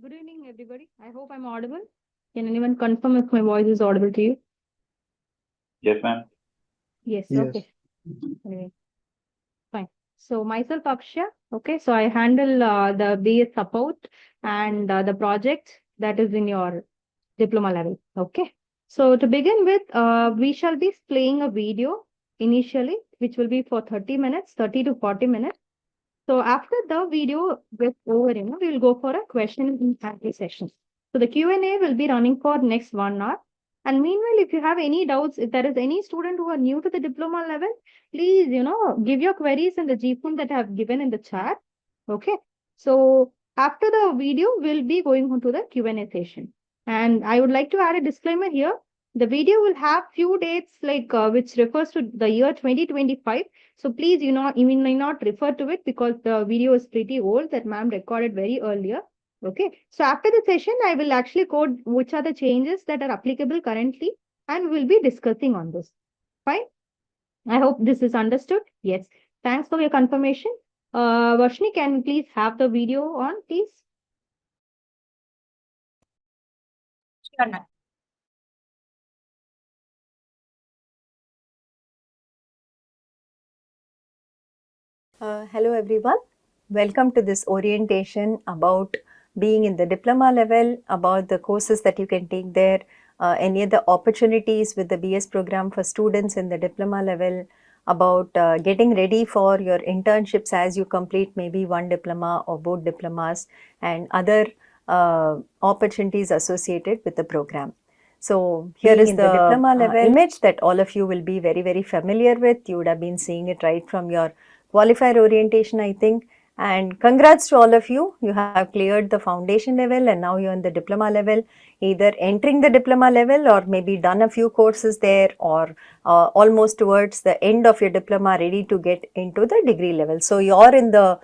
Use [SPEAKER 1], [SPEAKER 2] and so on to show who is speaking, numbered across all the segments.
[SPEAKER 1] Good evening, everybody. I hope I'm audible. Can anyone confirm if my voice is audible to you?
[SPEAKER 2] Yes, ma'am.
[SPEAKER 1] Yes,
[SPEAKER 3] Yes.
[SPEAKER 1] okay. Anyway, fine. So myself, Akshay. Okay, so I handle the BS support and the project that is in your diploma level. Okay. So to begin with, we shall be playing a video initially, which will be for 30 minutes, 30 to 40 minutes. So after the video gets over, we will go for a question and answer session. So the Q&A will be running for next 1 hour. And meanwhile, if you have any doubts, if there is any student who are new to the diploma level, please, give your queries in the GFON that I have given in the chat. Okay. So after the video, we'll be going on to the Q&A session. And I would like to add a disclaimer here. The video will have few dates like which refers to the year 2025. So please, you may not refer to it because the video is pretty old that ma'am recorded very earlier. Okay. So after the session, I will actually code which are the changes that are applicable currently and we'll be discussing on this. Fine. I hope this is understood. Yes. Thanks for your confirmation. Varshni, can you please have the video on, please?
[SPEAKER 4] Sure, ma'am. Hello everyone. Welcome to this orientation about being in the diploma level, about the courses that you can take there, any other opportunities with the BS program for students in the diploma level, about getting ready for your internships as you complete maybe one diploma or both diplomas, and other opportunities associated with the program. So here is the diploma level image that all of you will be very familiar with. You would have been seeing it right from your qualifier orientation, I think. And congrats to all of you. You have cleared the foundation level and now you're in the diploma level, either entering the diploma level or maybe done a few courses there, or almost towards the end of your diploma, ready to get into the degree level. So you're in the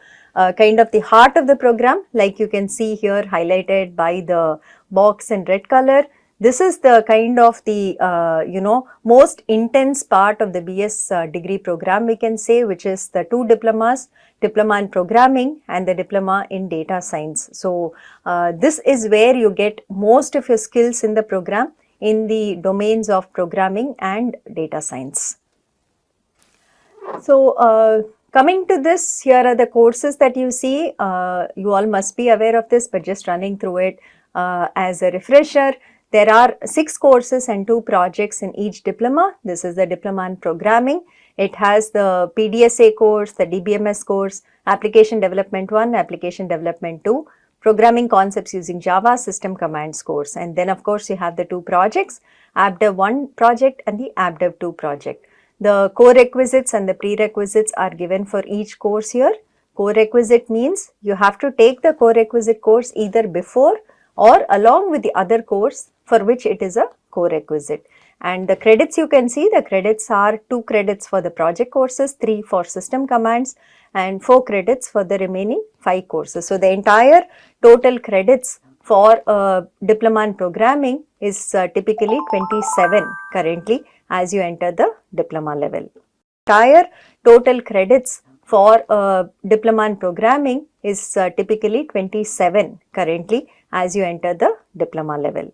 [SPEAKER 4] kind of the heart of the program, like you can see here highlighted by the box in red color. This is the kind of the most intense part of the BS degree program, we can say, which is the two diplomas, diploma in programming and the diploma in data science. So this is where you get most of your skills in the program in the domains of programming and data science. So coming to this, here are the courses that you see. You all must be aware of this, but just running through it as a refresher. There are 6 courses and 2 projects in each diploma. This is the diploma in programming. It has the PDSA course, the DBMS course, Application Development 1, Application Development 2, Programming Concepts using Java, System Commands course. And then of course you have the 2 projects, AppDev 1 project and the AppDev 2 project. The core requisites and the prerequisites are given for each course here. Core requisite means you have to take the core requisite course either before or along with the other course for which it is a core requisite. And the credits, you can see the credits are 2 credits for the project courses, 3 for system commands and 4 credits for the remaining 5 courses. So the entire total credits for diploma in programming is typically 27 currently as you enter the diploma level. Entire total credits for diploma in programming is typically 27 currently as you enter the diploma level.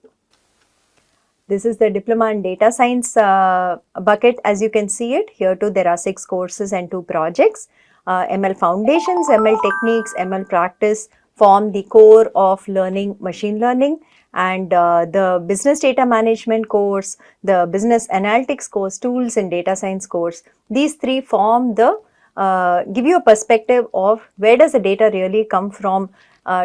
[SPEAKER 4] This is the diploma in data science bucket. As you can see it, here too there are 6 courses and 2 projects. ML foundations, ML techniques, ML practice form the core of learning machine learning, and the business data management course, the business analytics course, tools and data science course. These 3 form the give you a perspective of where does the data really come from.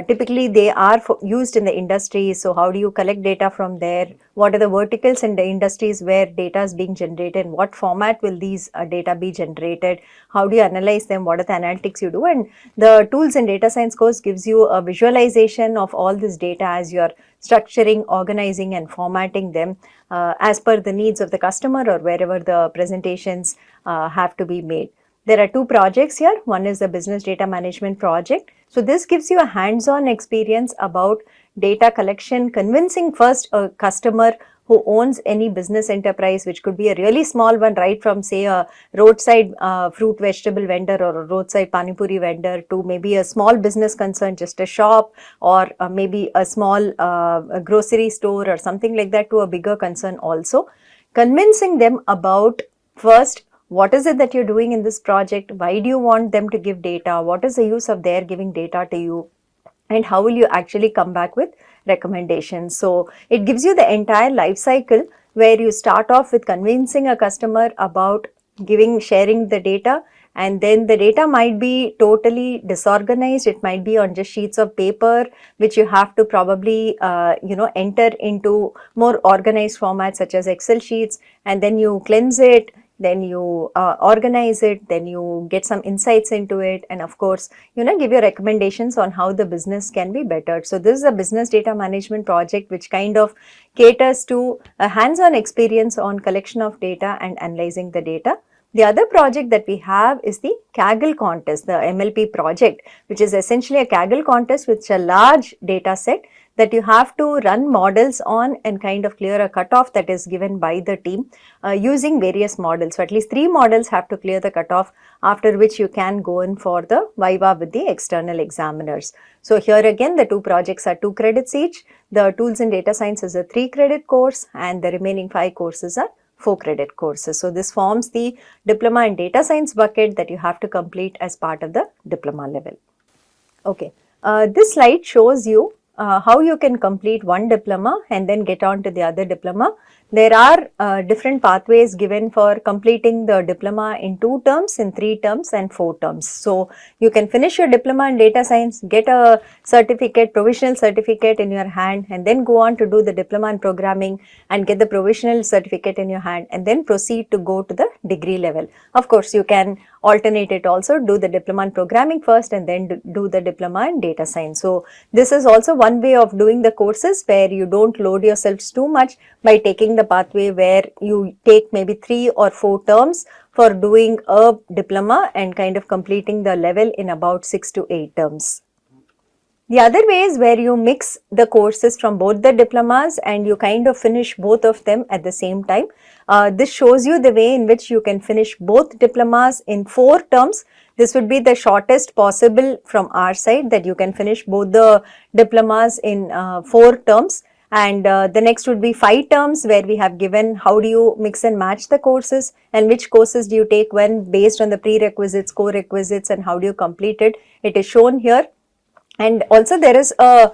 [SPEAKER 4] Typically they are used in the industry, so how do you collect data from there, what are the verticals in the industries where data is being generated, in what format will these data be generated, how do you analyze them, what are the analytics you do. And the tools and data science course gives you a visualization of all this data as you are structuring, organizing and formatting them as per the needs of the customer or wherever the presentations have to be made. There are 2 projects here. One is the business data management project. So this gives you a hands-on experience about data collection, convincing first a customer who owns any business enterprise, which could be a really small one, right from say a roadside fruit vegetable vendor or a roadside pani puri vendor, to maybe a small business concern, just a shop, or maybe a small a grocery store or something like that, to a bigger concern also. Convincing them about first, what is it that you're doing in this project? Why do you want them to give data? What is the use of their giving data to you? And how will you actually come back with recommendations? So it gives you the entire life cycle where you start off with convincing a customer about sharing the data, and then the data might be totally disorganized. It might be on just sheets of paper, which you have to probably enter into more organized formats such as Excel sheets, and then you cleanse it, then you organize it, then you get some insights into it, and of course, give your recommendations on how the business can be bettered. So this is a business data management project which kind of caters to a hands-on experience on collection of data and analyzing the data. The other project that we have is the Kaggle contest, the MLP project, which is essentially a Kaggle contest with a large data set that you have to run models on and kind of clear a cutoff that is given by the team using various models. So at least 3 models have to clear the cutoff, after which you can go in for the Viva with the external examiners. So here again, the 2 projects are 2 credits each. The Tools in Data Science is a 3 credit course, and the remaining 5 courses are 4 credit courses. So this forms the Diploma in Data Science bucket that you have to complete as part of the diploma level. Okay, this slide shows you how you can complete one diploma and then get on to the other diploma. There are different pathways given for completing the diploma in 2 terms, in 3 terms and 4 terms. So you can finish your diploma in data science, get a certificate, provisional certificate in your hand, and then go on to do the diploma in programming and get the provisional certificate in your hand, and then proceed to go to the degree level. Of course, you can alternate it also, do the diploma in programming first and then do the diploma in data science. So this is also one way of doing the courses where you don't load yourselves too much by taking the pathway where you take maybe 3 or 4 terms for doing a diploma and kind of completing the level in about 6 to 8 terms. The other way is where you mix the courses from both the diplomas and you kind of finish both of them at the same time. This shows you the way in which you can finish both diplomas in 4 terms. This would be the shortest possible from our side, that you can finish both the diplomas in 4 terms. And the next would be 5 terms, where we have given how do you mix and match the courses and which courses do you take when, based on the prerequisites, core requisites, and how do you complete it. It is shown here. And also there is a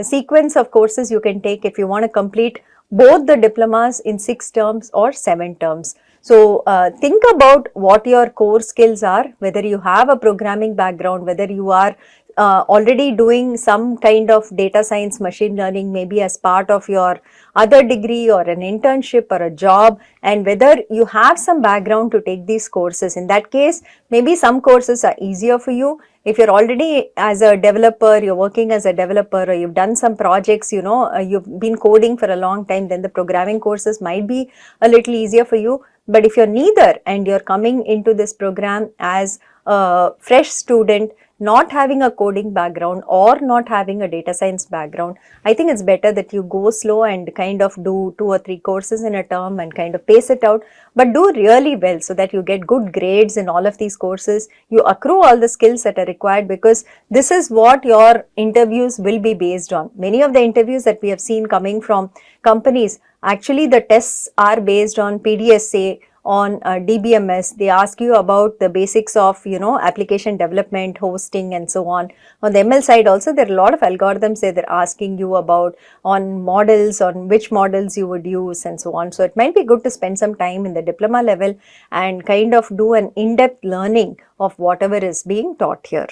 [SPEAKER 4] sequence of courses you can take if you want to complete both the diplomas in 6 terms or 7 terms. So think about what your core skills are, whether you have a programming background, whether you are already doing some kind of data science, machine learning, maybe as part of your other degree or an internship or a job, and whether you have some background to take these courses. In that case, maybe some courses are easier for you. If you're already as a developer, you're working as a developer, or you've done some projects, you've been coding for a long time, then the programming courses might be a little easier for you. But if you're neither and you're coming into this program as a fresh student, not having a coding background or not having a data science background, I think it's better that you go slow and kind of do 2 or 3 courses in a term and kind of pace it out, but do really well so that you get good grades in all of these courses. You accrue all the skills that are required, because this is what your interviews will be based on. Many of the interviews that we have seen coming from companies, actually the tests are based on PDSA, on DBMS. They ask you about the basics of, application development, hosting, and so on. On the ML side also, there are a lot of algorithms that they're asking you about, on models, on which models you would use, and so on. So it might be good to spend some time in the diploma level and kind of do an in-depth learning of whatever is being taught here.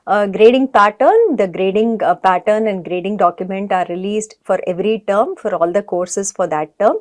[SPEAKER 4] Grading pattern, the grading pattern and grading document are released for every term for all the courses for that term.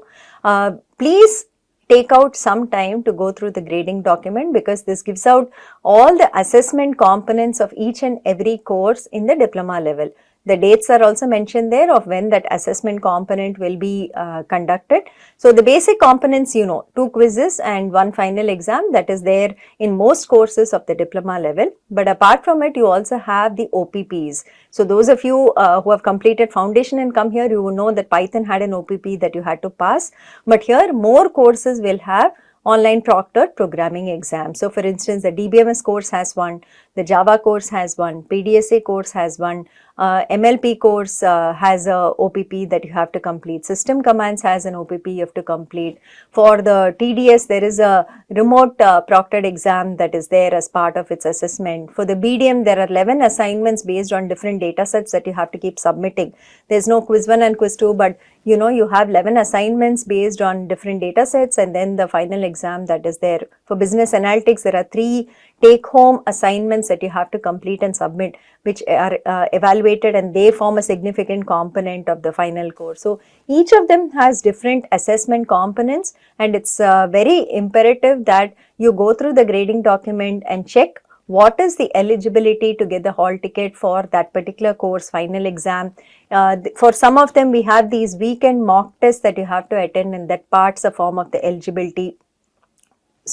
[SPEAKER 4] Please take out some time to go through the grading document, because this gives out all the assessment components of each and every course in the diploma level. The dates are also mentioned there of when that assessment component will be conducted. So the basic components, 2 quizzes and 1 final exam, that is there in most courses of the diploma level. But apart from it, you also have the OPPs. So those of you who have completed foundation and come here, you will know that Python had an OPP that you had to pass. But here more courses will have online proctored programming exam. So for instance, the DBMS course has one, the Java course has one, PDSA course has one, MLP course has a OPP that you have to complete, system commands has an OPP you have to complete. For the TDS, there is a remote proctored exam that is there as part of its assessment. For the BDM, there are 11 assignments based on different data sets that you have to keep submitting. There's no quiz 1 and quiz 2, but you have 11 assignments based on different data sets, and then the final exam that is there. For business analytics, there are 3 take-home assignments that you have to complete and submit, which are evaluated, and they form a significant component of the final course. So each of them has different assessment components, and it's very imperative that you go through the grading document and check what is the eligibility to get the hall ticket for that particular course final exam. For some of them, we have these weekend mock tests that you have to attend, and that parts a form of the eligibility.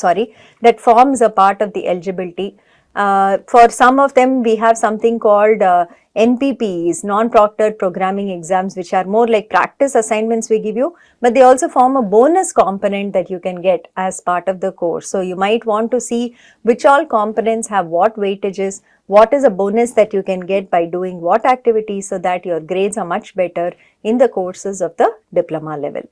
[SPEAKER 4] That forms a part of the eligibility. For some of them, we have something called NPPs, non-proctored programming exams, which are more like practice assignments we give you, but they also form a bonus component that you can get as part of the course. So you might want to see which all components have what weightages, what is a bonus that you can get by doing what activities, so that your grades are much better in the courses of the diploma level.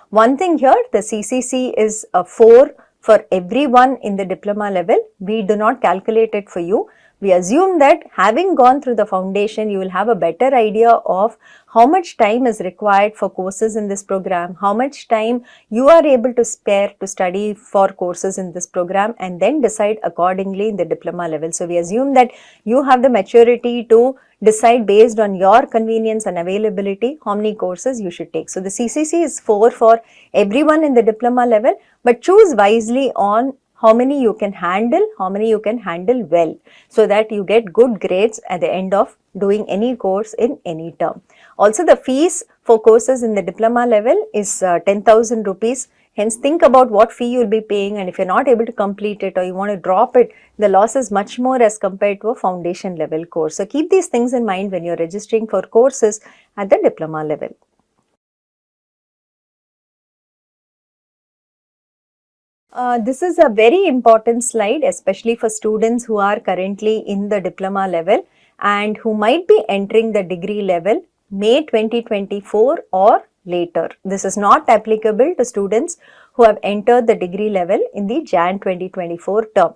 [SPEAKER 4] One thing here, the CCC is a 4 for everyone in the diploma level. We do not calculate it for you. We assume that having gone through the foundation, you will have a better idea of how much time is required for courses in this program, how much time you are able to spare to study for courses in this program, and then decide accordingly in the diploma level. So we assume that you have the maturity to decide based on your convenience and availability how many courses you should take. So the CCC is 4 for everyone in the diploma level, but choose wisely on how many you can handle, how many you can handle well, so that you get good grades at the end of doing any course in any term. Also, the fees for courses in the diploma level is 10,000 rupees. Hence, think about what fee you will be paying, and if you are not able to complete it or you want to drop it, the loss is much more as compared to a foundation level course. So keep these things in mind when you are registering for courses at the diploma level. This is a very important slide, especially for students who are currently in the diploma level and who might be entering the degree level May 2024 or later. This is not applicable to students who have entered the degree level in the Jan 2024 term.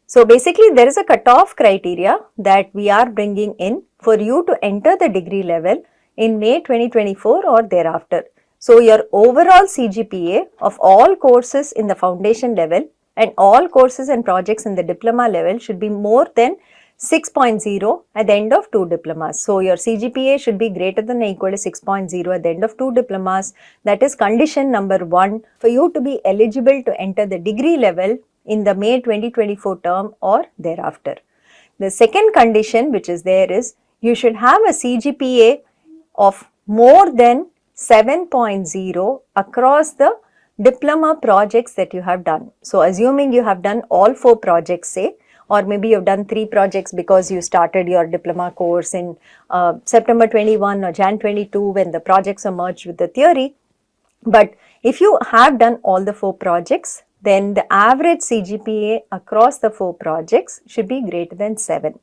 [SPEAKER 4] So basically, there is a cutoff criteria that we are bringing in for you to enter the degree level in May 2024 or thereafter. So your overall CGPA of all courses in the foundation level and all courses and projects in the diploma level should be more than 6.0 at the end of 2 diplomas. So your CGPA should be greater than or equal to 6.0 at the end of 2 diplomas. That is condition number 1 for you to be eligible to enter the degree level in the May 2024 term or thereafter. The second condition which is there is you should have a CGPA of more than 7.0 across the diploma projects that you have done. So assuming you have done all 4 projects, say, or maybe you have done 3 projects because you started your diploma course in September 21 or Jan 22 when the projects are merged with the theory. But if you have done all the 4 projects, then the average CGPA across the 4 projects should be greater than 7.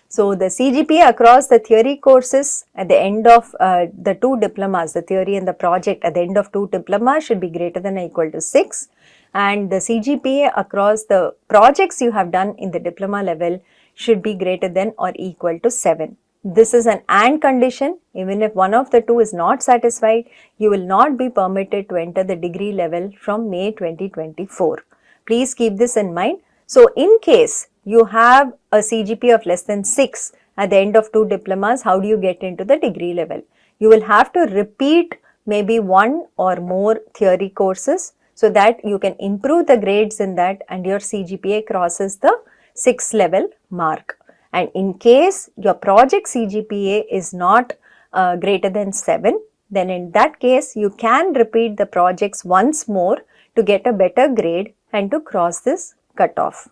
[SPEAKER 4] So the CGPA across the theory courses at the end of the 2 diplomas, the theory and the project at the end of 2 diplomas should be greater than or equal to 6. And the CGPA across the projects you have done in the diploma level should be greater than or equal to 7. This is an AND condition. Even if one of the 2 is not satisfied, you will not be permitted to enter the degree level from May 2024. Please keep this in mind. So in case you have a CGPA of less than 6 at the end of 2 diplomas, how do you get into the degree level? You will have to repeat maybe 1 or more theory courses so that you can improve the grades in that and your CGPA crosses the 6 level mark. And in case your project CGPA is not greater than 7, then in that case you can repeat the projects once more to get a better grade and to cross this cutoff.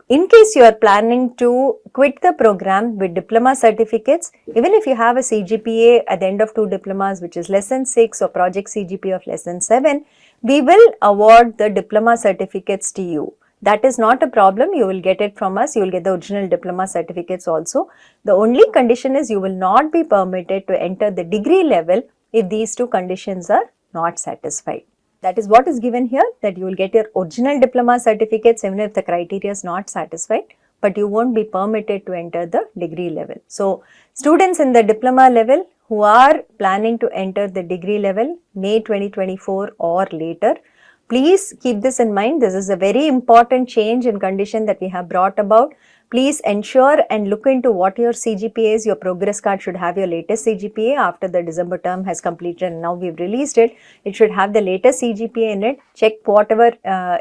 [SPEAKER 4] In case you are planning to quit the program with diploma certificates, even if you have a CGPA at the end of 2 diplomas which is less than 6 or project CGPA of less than 7, we will award the diploma certificates to you. That is not a problem, you will get it from us, you will get the original diploma certificates also. The only condition is you will not be permitted to enter the degree level if these 2 conditions are not satisfied. That is what is given here, that you will get your original diploma certificates even if the criteria is not satisfied, but you won't be permitted to enter the degree level. So, students in the diploma level who are planning to enter the degree level May 2024 or later, please keep this in mind. This is a very important change in condition that we have brought about. Please ensure and look into what your CGPA is. Your progress card should have your latest CGPA after the December term has completed and now we've released it. It should have the latest CGPA in it. Check whatever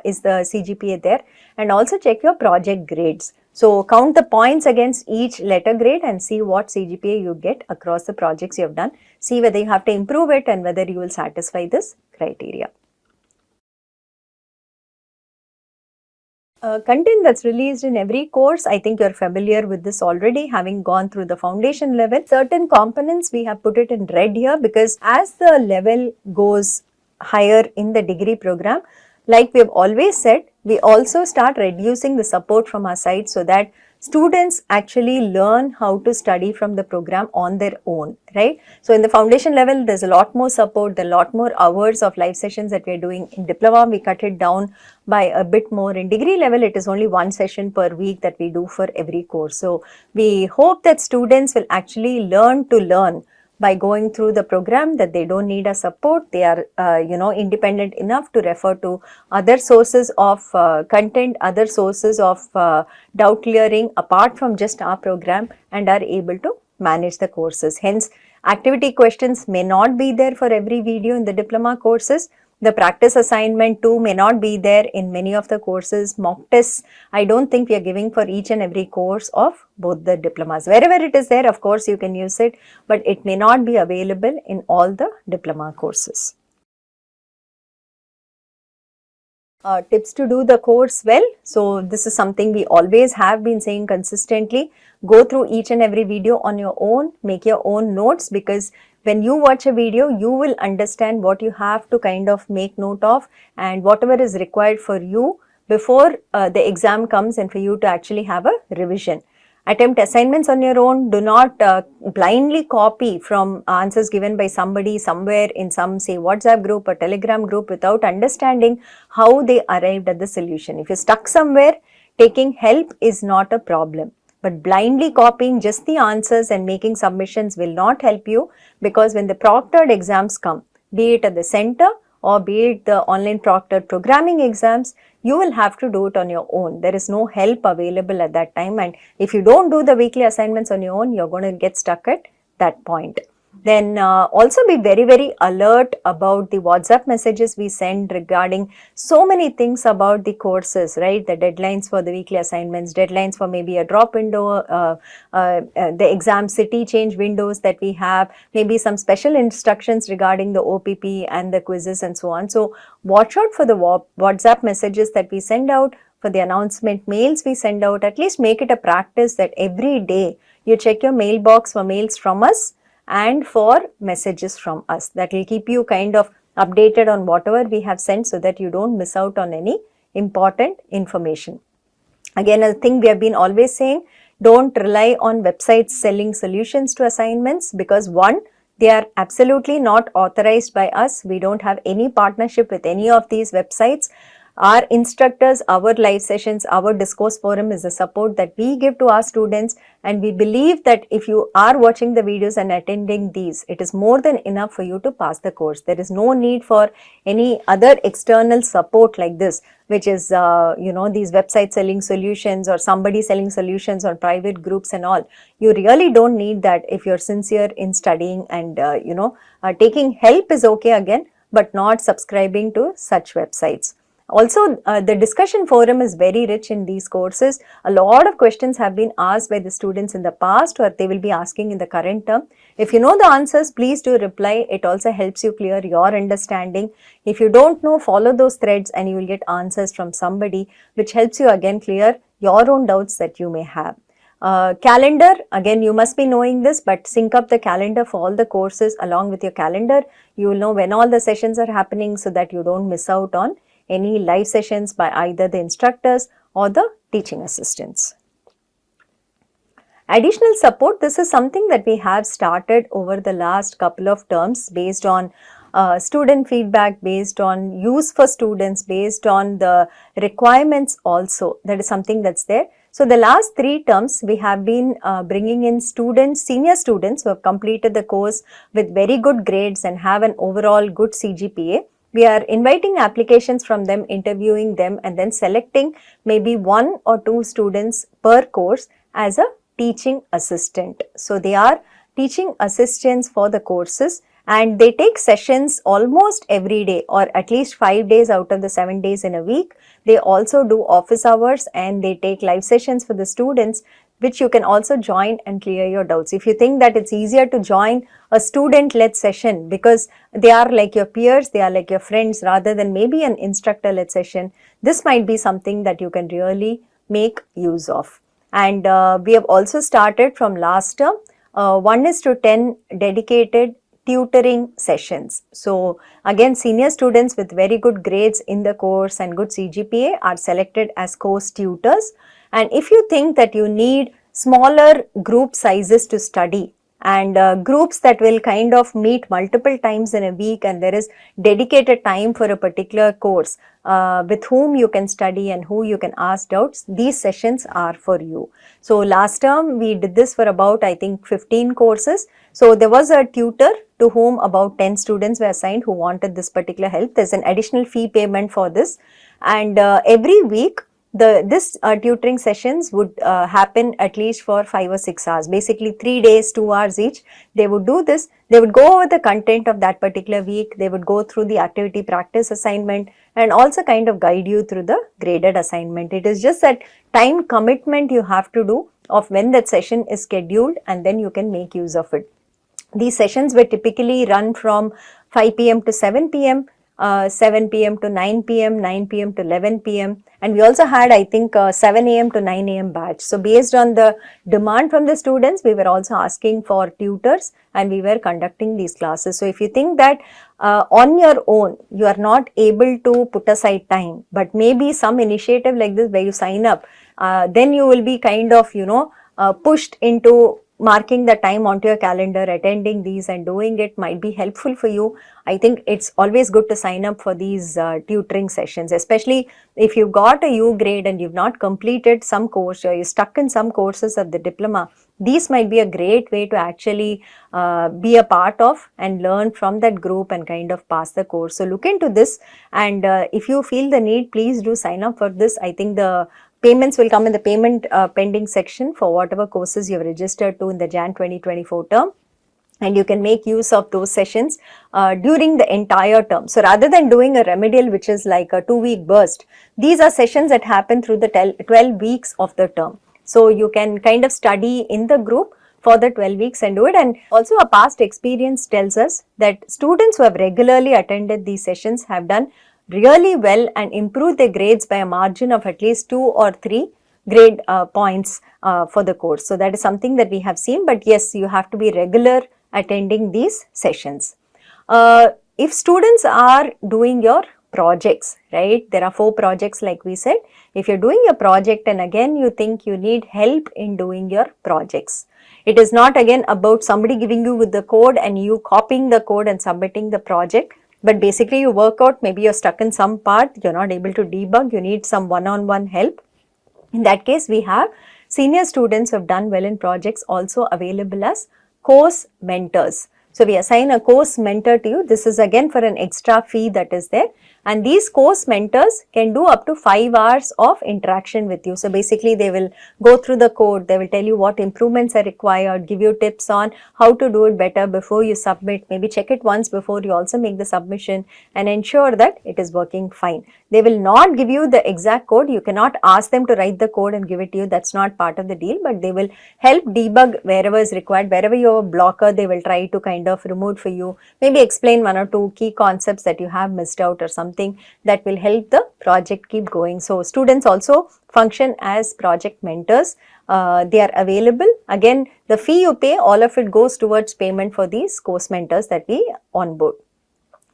[SPEAKER 4] is the CGPA there, and also check your project grades. So, count the points against each letter grade and see what CGPA you get across the projects you have done. See whether you have to improve it and whether you will satisfy this criteria. Content that's released in every course, I think you're familiar with this already, having gone through the foundation level. Certain components we have put it in red here because as the level goes higher in the degree program, like we have always said, we also start reducing the support from our side so that students actually learn how to study from the program on their own, right? So, in the foundation level, there's a lot more support, there are a lot more hours of live sessions that we are doing. In diploma, we cut it down by a bit more. In degree level, it is only 1 session per week that we do for every course. So, we hope that students will actually learn to learn by going through the program, that they don't need a support, they are independent enough to refer to other sources of content, other sources of doubt clearing apart from just our program, and are able to manage the courses. Hence, activity questions may not be there for every video in the diploma courses. The practice assignment too may not be there in many of the courses. Mock tests, I don't think we are giving for each and every course of both the diplomas. Wherever it is there, of course, you can use it, but it may not be available in all the diploma courses. Tips to do the course well. So, this is something we always have been saying consistently. Go through each and every video on your own, make your own notes, because when you watch a video, you will understand what you have to kind of make note of and whatever is required for you before the exam comes and for you to actually have a revision. Attempt assignments on your own. Do not blindly copy from answers given by somebody somewhere in some, say, WhatsApp group or Telegram group without understanding how they arrived at the solution. If you're stuck somewhere, taking help is not a problem. But blindly copying just the answers and making submissions will not help you, because when the proctored exams come, be it at the center or be it the online proctored programming exams, you will have to do it on your own. There is no help available at that time, and if you don't do the weekly assignments on your own, you're going to get stuck at that point. Then also be very, very alert about the WhatsApp messages we send regarding so many things about the courses, right? The deadlines for the weekly assignments, deadlines for maybe a drop window, the exam city change windows that we have, maybe some special instructions regarding the OPP and the quizzes and so on. So, watch out for the WhatsApp messages that we send out, for the announcement mails we send out. At least make it a practice that every day you check your mailbox for mails from us and for messages from us. That will keep you kind of updated on whatever we have sent so that you don't miss out on any important information. Again, a thing we have been always saying, don't rely on websites selling solutions to assignments, because one, they are absolutely not authorized by us. We don't have any partnership with any of these websites. Our instructors, our live sessions, our discourse forum is the support that we give to our students, and we believe that if you are watching the videos and attending these, it is more than enough for you to pass the course. There is no need for any other external support like this, which is these website selling solutions or somebody selling solutions on private groups and all. You really don't need that if you're sincere in studying, and taking help is okay again, but not subscribing to such websites. Also, the discussion forum is very rich in these courses. A lot of questions have been asked by the students in the past, or they will be asking in the current term. If you know the answers, please do reply. It also helps you clear your understanding. If you don't know, follow those threads and you will get answers from somebody, which helps you again clear your own doubts that you may have. Calendar, again you must be knowing this, but sync up the calendar for all the courses along with your calendar. You will know when all the sessions are happening so that you don't miss out on any live sessions by either the instructors or the teaching assistants. Additional support, this is something that we have started over the last couple of terms based on student feedback, based on use for students, based on the requirements also. That is something that's there. So, the last 3 terms we have been bringing in students, senior students who have completed the course with very good grades and have an overall good CGPA. We are inviting applications from them, interviewing them and then selecting maybe 1 or 2 students per course as a teaching assistant. So, they are teaching assistants for the courses and they take sessions almost every day or at least 5 days out of the 7 days in a week. They also do office hours and they take live sessions for the students, which you can also join and clear your doubts. If you think that it's easier to join a student-led session because they are like your peers, they are like your friends rather than maybe an instructor-led session, this might be something that you can really make use of. And we have also started from last term 1:10 dedicated tutoring sessions. So, again senior students with very good grades in the course and good CGPA are selected as course tutors. And if you think that you need smaller group sizes to study and groups that will kind of meet multiple times in a week and there is dedicated time for a particular course with whom you can study and who you can ask doubts, these sessions are for you. So, last term we did this for about I think 15 courses. So, there was a tutor to whom about 10 students were assigned who wanted this particular help. There is an additional fee payment for this and every week this tutoring sessions would happen at least for 5 or 6 hours, basically 3 days, 2 hours each. They would do this, they would go over the content of that particular week, they would go through the activity practice assignment and also kind of guide you through the graded assignment. It is just that time commitment you have to do of when that session is scheduled and then you can make use of it. These sessions were typically run from 5 p.m. to 7 p.m., 7 p.m. to 9 p.m., 9 p.m. to 11 p.m. and we also had I think 7 a.m. to 9 a.m. batch. So, based on the demand from the students, we were also asking for tutors and we were conducting these classes. So, if you think that on your own you are not able to put aside time, but maybe some initiative like this where you sign up, then you will be kind of pushed into marking the time onto your calendar, attending these and doing it might be helpful for you. I think it's always good to sign up for these tutoring sessions, especially if you got a U grade and you've not completed some course or you're stuck in some courses of the diploma. These might be a great way to actually be a part of and learn from that group and kind of pass the course. So, look into this and if you feel the need, please do sign up for this. I think the payments will come in the payment pending section for whatever courses you have registered to in the Jan 2024 term and you can make use of those sessions during the entire term. So, rather than doing a remedial which is like a 2-week burst, these are sessions that happen through the 12 weeks of the term. So, you can kind of study in the group for the 12 weeks and do it. And also a past experience tells us that students who have regularly attended these sessions have done really well and improve their grades by a margin of at least 2 or 3 grade points for the course. So, that is something that we have seen, but yes, you have to be regular attending these sessions. If students are doing your projects, right, there are 4 projects like we said. If you're doing a project and again you think you need help in doing your projects, it is not again about somebody giving you with the code and you copying the code and submitting the project. But basically you work out, maybe you're stuck in some part, you're not able to debug, you need some one-on-one help. In that case, we have senior students who have done well in projects also available as course mentors. So we assign a course mentor to you. This is again for an extra fee that is there. And these course mentors can do up to 5 hours of interaction with you. So basically they will go through the code, they will tell you what improvements are required, give you tips on how to do it better before you submit, maybe check it once before you also make the submission and ensure that it is working fine. They will not give you the exact code. You cannot ask them to write the code and give it to you. That's not part of the deal, but they will help debug wherever is required. Wherever you have a blocker, they will try to kind of remove for you, maybe explain 1 or 2 key concepts that you have missed out or something that will help the project keep going. So students also function as project mentors. They are available. Again, the fee you pay, all of it goes towards payment for these course mentors that we onboard.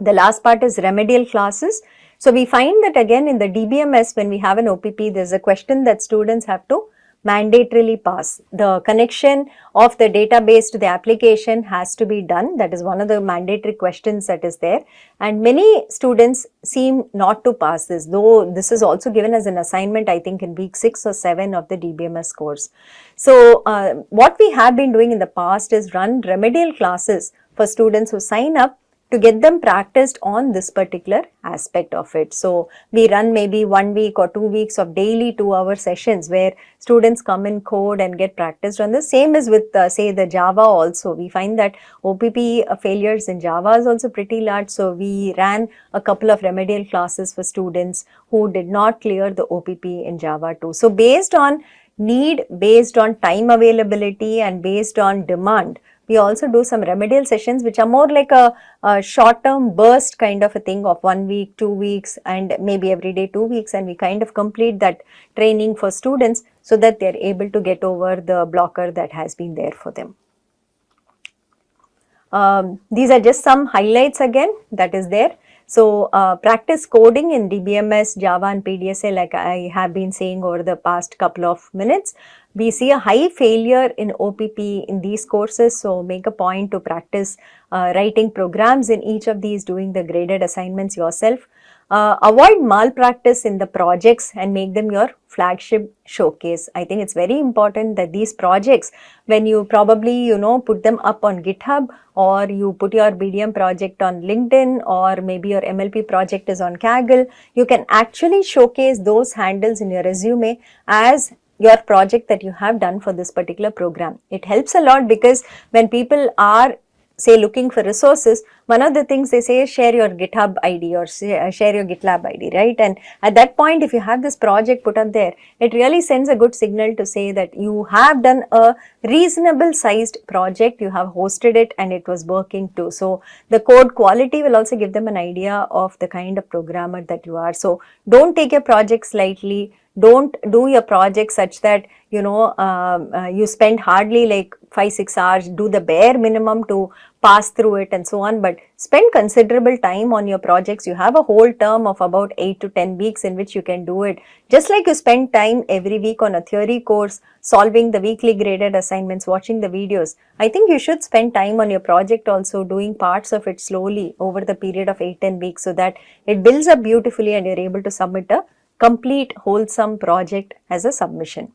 [SPEAKER 4] The last part is remedial classes. So we find that again in the DBMS, when we have an OPP, there's a question that students have to mandatorily pass. The connection of the database to the application has to be done. That is one of the mandatory questions that is there. And many students seem not to pass this, though this is also given as an assignment, I think in week 6 or 7 of the DBMS course. So what we have been doing in the past is run remedial classes for students who sign up to get them practiced on this particular aspect of it. So we run maybe 1 week or 2 weeks of daily 2-hour sessions where students come in code and get practiced on this. Same is with say the Java also. We find that OPP failures in Java is also pretty large. So we ran a couple of remedial classes for students who did not clear the OPP in Java too. So based on need, based on time availability and based on demand, we also do some remedial sessions which are more like a short-term burst kind of a thing of 1 week, 2 weeks and maybe every day 2 weeks, and we kind of complete that training for students so that they are able to get over the blocker that has been there for them. These are just some highlights again that is there. So practice coding in DBMS, Java and PDSA, like I have been saying over the past couple of minutes. We see a high failure in OPP in these courses, so make a point to practice writing programs in each of these, doing the graded assignments yourself. Avoid malpractice in the projects and make them your flagship showcase. I think it's very important that these projects, when you probably put them up on GitHub, or you put your BDM project on LinkedIn, or maybe your MLP project is on Kaggle, you can actually showcase those handles in your resume as your project that you have done for this particular program. It helps a lot because when people are say looking for resources, one of the things they say is share your GitHub ID or share your GitLab ID, right? And at that point, if you have this project put up there, it really sends a good signal to say that you have done a reasonable sized project, you have hosted it and it was working too. So the code quality will also give them an idea of the kind of programmer that you are. So don't take your projects lightly. Don't do your project such that you spend hardly like 5-6 hours, do the bare minimum to pass through it and so on, but spend considerable time on your projects. You have a whole term of about 8 to 10 weeks in which you can do it. Just like you spend time every week on a theory course, solving the weekly graded assignments, watching the videos, I think you should spend time on your project also, doing parts of it slowly over the period of 8-10 weeks so that it builds up beautifully and you're able to submit a complete wholesome project as a submission.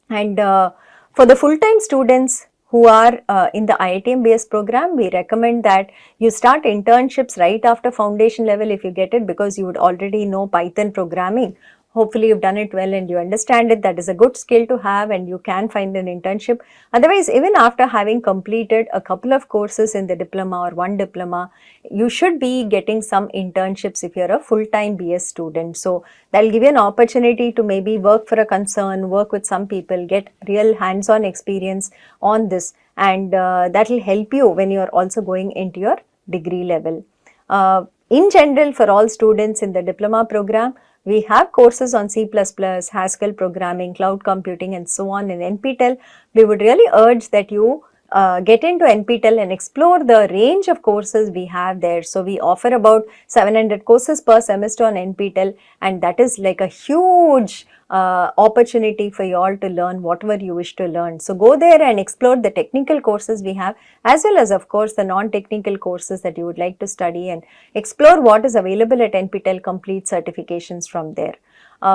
[SPEAKER 4] And for the full-time students who are in the IIT-MBS program, we recommend that you start internships right after foundation level if you get it, because you would already know Python programming. Hopefully you've done it well and you understand it. That is a good skill to have and you can find an internship. Otherwise, even after having completed a couple of courses in the diploma or one diploma, you should be getting some internships if you're a full-time BS student. So that'll give you an opportunity to maybe work for a concern, work with some people, get real hands-on experience on this, and that will help you when you're also going into your degree level. In general, for all students in the diploma program, we have courses on C++, Haskell programming, cloud computing and so on in NPTEL. We would really urge that you get into NPTEL and explore the range of courses we have there. So we offer about 700 courses per semester on NPTEL, and that is like a huge opportunity for you all to learn whatever you wish to learn. So go there and explore the technical courses we have, as well as of course the non-technical courses that you would like to study, and explore what is available at NPTEL, complete certifications from there.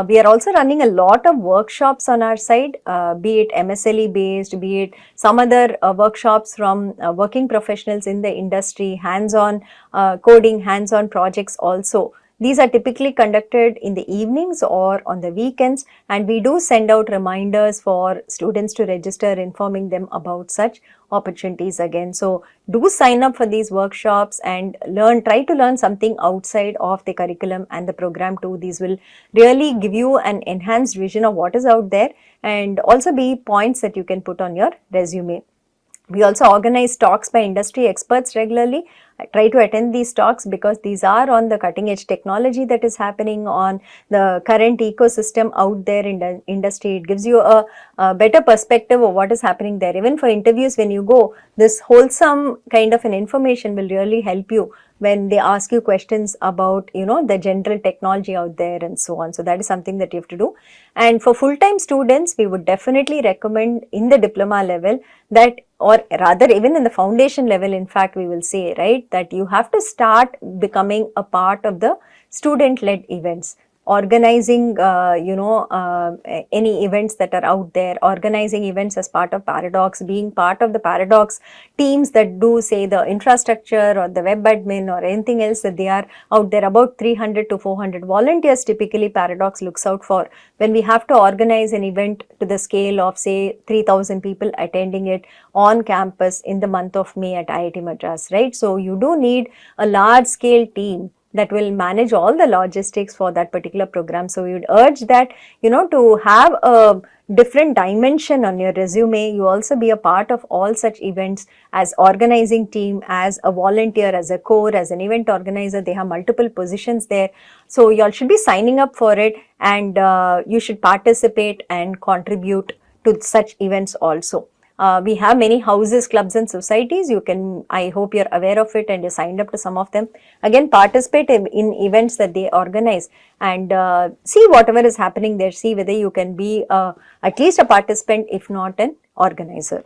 [SPEAKER 4] We are also running a lot of workshops on our side, be it MSLE based, be it some other workshops from working professionals in the industry, hands-on coding, hands-on projects also. These are typically conducted in the evenings or on the weekends, and we do send out reminders for students to register, informing them about such opportunities again. So do sign up for these workshops and try to learn something outside of the curriculum and the program too. These will really give you an enhanced vision of what is out there and also be points that you can put on your resume. We also organize talks by industry experts regularly. I try to attend these talks because these are on the cutting edge technology that is happening on the current ecosystem out there in the industry. It gives you a better perspective of what is happening there. Even for interviews, when you go, this wholesome kind of an information will really help you when they ask you questions about, the general technology out there and so on. So that is something that you have to do. And for full-time students, we would definitely recommend in the diploma level that, or rather even in the foundation level, in fact, we will say, right, that you have to start becoming a part of the student-led events. Organizing, any events that are out there, organizing events as part of Paradox, being part of the Paradox teams that do say the infrastructure or the web admin or anything else that they are out there. About 300 to 400 volunteers typically Paradox looks out for when we have to organize an event to the scale of say 3,000 people attending it on campus in the month of May at IIT Madras, right? So you do need a large scale team that will manage all the logistics for that particular program. So we would urge that, to have a different dimension on your resume, you also be a part of all such events as organizing team, as a volunteer, as a core, as an event organizer. They have multiple positions there. So you all should be signing up for it, and you should participate and contribute to such events also. We have many houses, clubs and societies. I hope you're aware of it and you signed up to some of them. Again, participate in events that they organize and see whatever is happening there. See whether you can be at least a participant, if not an organizer.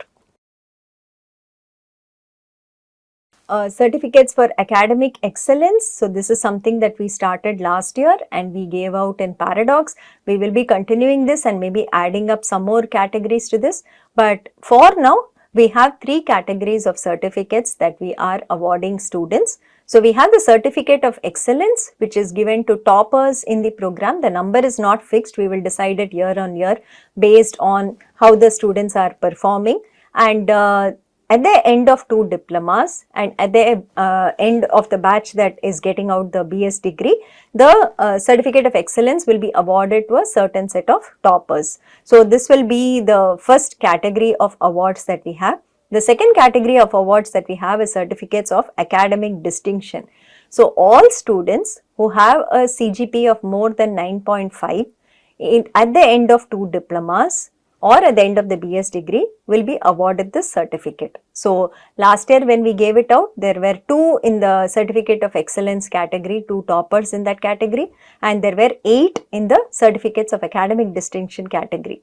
[SPEAKER 4] Certificates for academic excellence. So this is something that we started last year and we gave out in Paradox. We will be continuing this and maybe adding up some more categories to this. But for now, we have 3 categories of certificates that we are awarding students. So we have the certificate of excellence, which is given to toppers in the program. The number is not fixed. We will decide it year on year based on how the students are performing. And at the end of 2 diplomas and at the end of the batch that is getting out the BS degree, the certificate of excellence will be awarded to a certain set of toppers. So this will be the first category of awards that we have. The second category of awards that we have is certificates of academic distinction. So all students who have a CGPA of more than 9.5 at the end of 2 diplomas or at the end of the BS degree will be awarded this certificate. So last year when we gave it out, there were 2 in the certificate of excellence category, 2 toppers in that category, and there were 8 in the certificates of academic distinction category.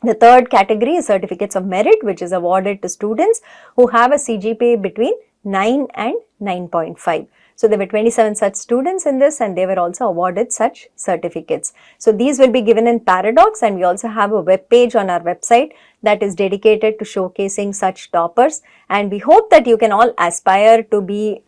[SPEAKER 4] The third category is certificates of merit, which is awarded to students who have a CGPA between 9 and 9.5. So there were 27 such students in this and they were also awarded such certificates. So these will be given in Paradox, and we also have a web page on our website that is dedicated to showcasing such toppers, and we hope that you can all aspire to be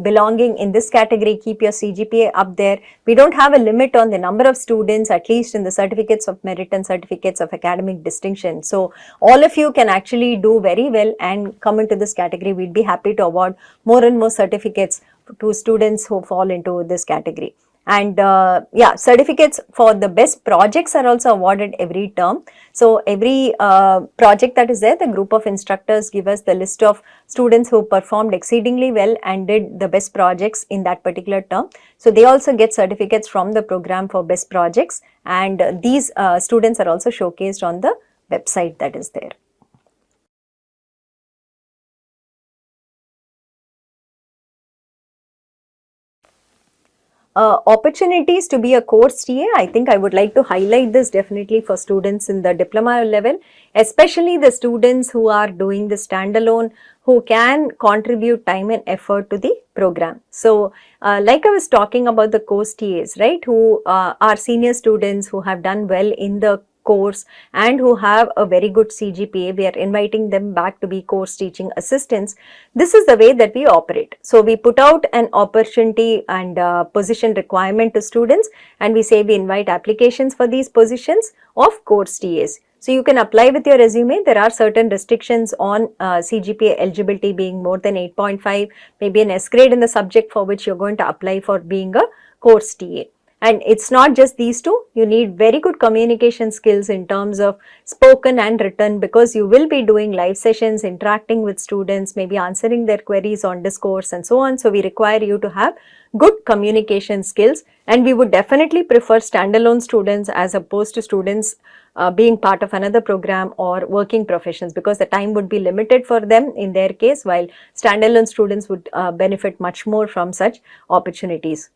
[SPEAKER 4] belonging in this category. Keep your CGPA up there. We don't have a limit on the number of students, at least in the certificates of merit and certificates of academic distinction. So all of you can actually do very well and come into this category. We'd be happy to award more and more certificates to students who fall into this category. And certificates for the best projects are also awarded every term. So every project that is there, the group of instructors give us the list of students who performed exceedingly well and did the best projects in that particular term. So they also get certificates from the program for best projects, and these students are also showcased on the website that is there. Opportunities to be a course TA, I think I would like to highlight this definitely for students in the diploma level, especially the students who are doing the standalone who can contribute time and effort to the program. So, like I was talking about the course TAs, right, who are senior students who have done well in the course and who have a very good CGPA, we are inviting them back to be course teaching assistants. This is the way that we operate. So, we put out an opportunity and position requirement to students, and we say we invite applications for these positions of course TAs. So, you can apply with your resume. There are certain restrictions on CGPA eligibility being more than 8.5, maybe an S grade in the subject for which you are going to apply for being a course TA. And it's not just these two, you need very good communication skills in terms of spoken and written, because you will be doing live sessions, interacting with students, maybe answering their queries on discourse and so on. So, we require you to have good communication skills, and we would definitely prefer standalone students as opposed to students being part of another program or working professions, because the time would be limited for them in their case, while standalone students would benefit much more from such opportunities.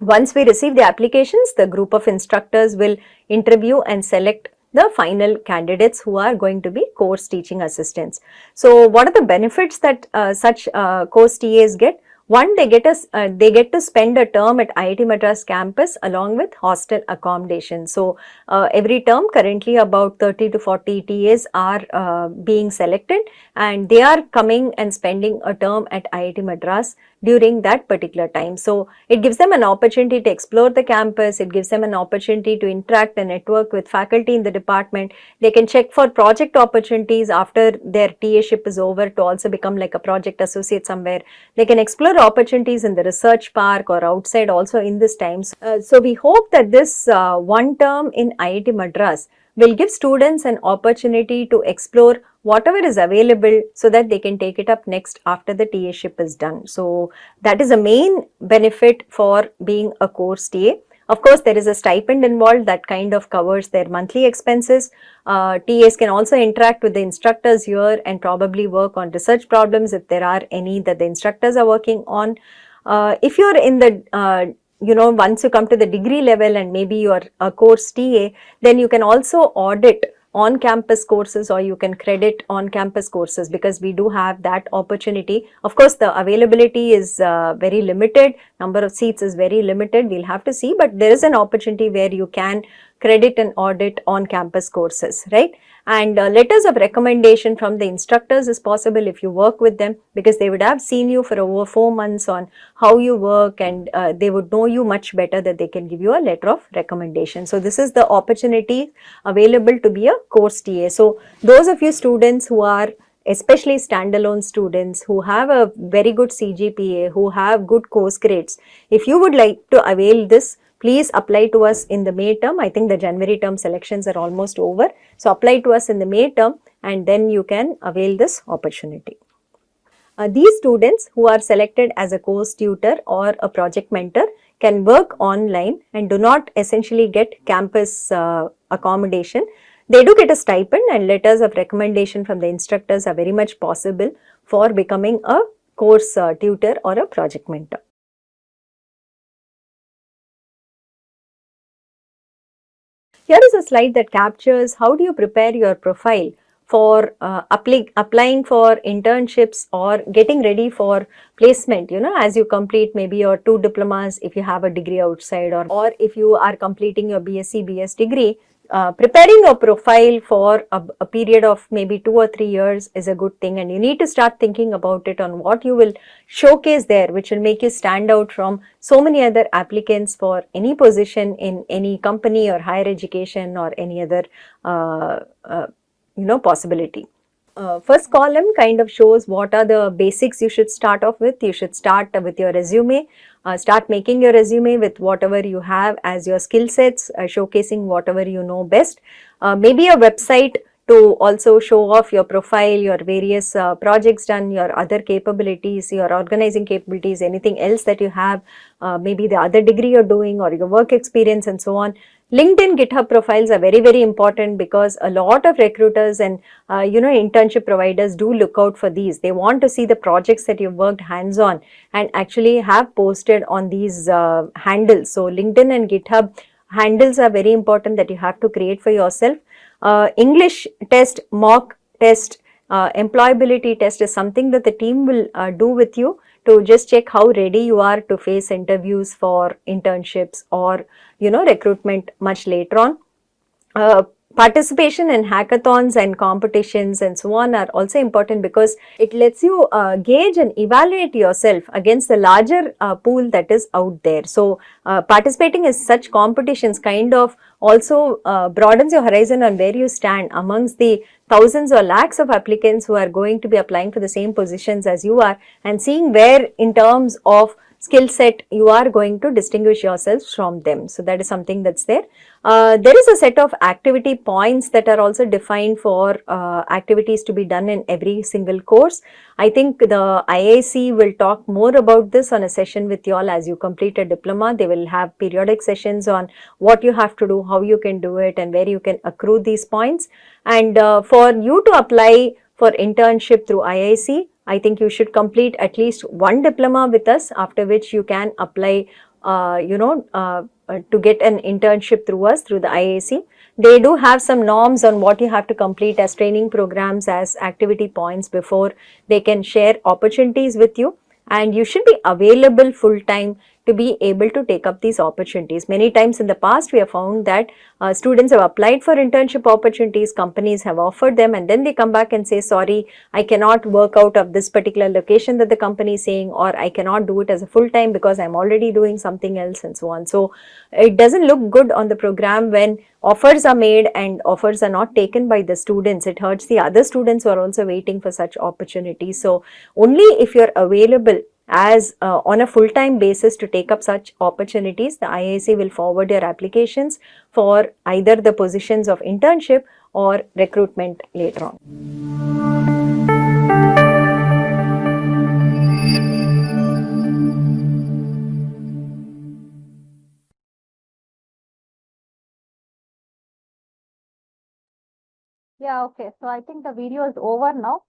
[SPEAKER 4] Once we receive the applications, the group of instructors will interview and select the final candidates who are going to be course teaching assistants. So, what are the benefits that such course TAs get? One, they get to spend a term at IIT Madras campus along with hostel accommodation. So, every term currently about 30 to 40 TAs are being selected, and they are coming and spending a term at IIT Madras during that particular time. So, it gives them an opportunity to explore the campus, it gives them an opportunity to interact and network with faculty in the department. They can check for project opportunities after their TA-ship is over to also become like a project associate somewhere. They can explore opportunities in the research park or outside also in this time. So, we hope that this one term in IIT Madras will give students an opportunity to explore whatever is available so that they can take it up next after the TA-ship is done. So, that is a main benefit for being a course TA. Of course, there is a stipend involved that kind of covers their monthly expenses. TAs can also interact with the instructors here and probably work on research problems if there are any that the instructors are working on. If you are in the once you come to the degree level and maybe you are a course TA, then you can also audit on campus courses or you can credit on campus courses, because we do have that opportunity. Of course, the availability is very limited, number of seats is very limited, we'll have to see, but there is an opportunity where you can credit and audit on campus courses, right? And letters of recommendation from the instructors is possible if you work with them, because they would have seen you for over 4 months on how you work, and they would know you much better that they can give you a letter of recommendation. So, this is the opportunity available to be a course TA. So, those of you students who are especially standalone students who have a very good CGPA, who have good course grades, if you would like to avail this, please apply to us in the May term. I think the January term selections are almost over. So, apply to us in the May term and then you can avail this opportunity. These students who are selected as a course tutor or a project mentor can work online and do not essentially get campus accommodation. They do get a stipend, and letters of recommendation from the instructors are very much possible for becoming a course tutor or a project mentor. Here is a slide that captures how do you prepare your profile for applying for internships or getting ready for placement, as you complete maybe your 2 diplomas if you have a degree outside, or if you are completing your BSc, BS degree. Preparing a profile for a period of maybe 2 or 3 years is a good thing, and you need to start thinking about it on what you will showcase there, which will make you stand out from so many other applicants for any position in any company or higher education or any other possibility. First column kind of shows what are the basics you should start off with. You should start with your resume. Start making your resume with whatever you have as your skill sets, showcasing whatever you know best. Maybe a website to also show off your profile, your various projects done, your other capabilities, your organizing capabilities, anything else that you have, maybe the other degree you're doing or your work experience and so on. LinkedIn, GitHub profiles are very, very important, because a lot of recruiters and internship providers do look out for these. They want to see the projects that you've worked hands-on and actually have posted on these handles. So, LinkedIn and GitHub handles are very important that you have to create for yourself. English test, mock test, employability test is something that the team will do with you to just check how ready you are to face interviews for internships or recruitment much later on. Participation in hackathons and competitions and so on are also important because it lets you gauge and evaluate yourself against the larger pool that is out there. So, participating in such competitions kind of also broadens your horizon on where you stand amongst the thousands or lakhs of applicants who are going to be applying for the same positions as you are, and seeing where in terms of skill set you are going to distinguish yourselves from them. So, that is something that's there. There is a set of activity points that are also defined for activities to be done in every single course. I think the IIC will talk more about this on a session with you all as you complete a diploma. They will have periodic sessions on what you have to do, how you can do it, and where you can accrue these points. And for you to apply for internship through IIC, I think you should complete at least one diploma with us, after which you can apply to get an internship through us through the IIC. They do have some norms on what you have to complete as training programs, as activity points before they can share opportunities with you, and you should be available full time to be able to take up these opportunities. Many times in the past we have found that students have applied for internship opportunities, companies have offered them, and then they come back and say, sorry, I cannot work out of this particular location that the company is saying, or I cannot do it as a full time because I'm already doing something else and so on. So it doesn't look good on the program when offers are made and offers are not taken by the students. It hurts the other students who are also waiting for such opportunities. So only if you're available as on a full-time basis to take up such opportunities, the IIC will forward your applications for either the positions of internship or recruitment later on.
[SPEAKER 1] Yeah, okay. So I think the video is over now.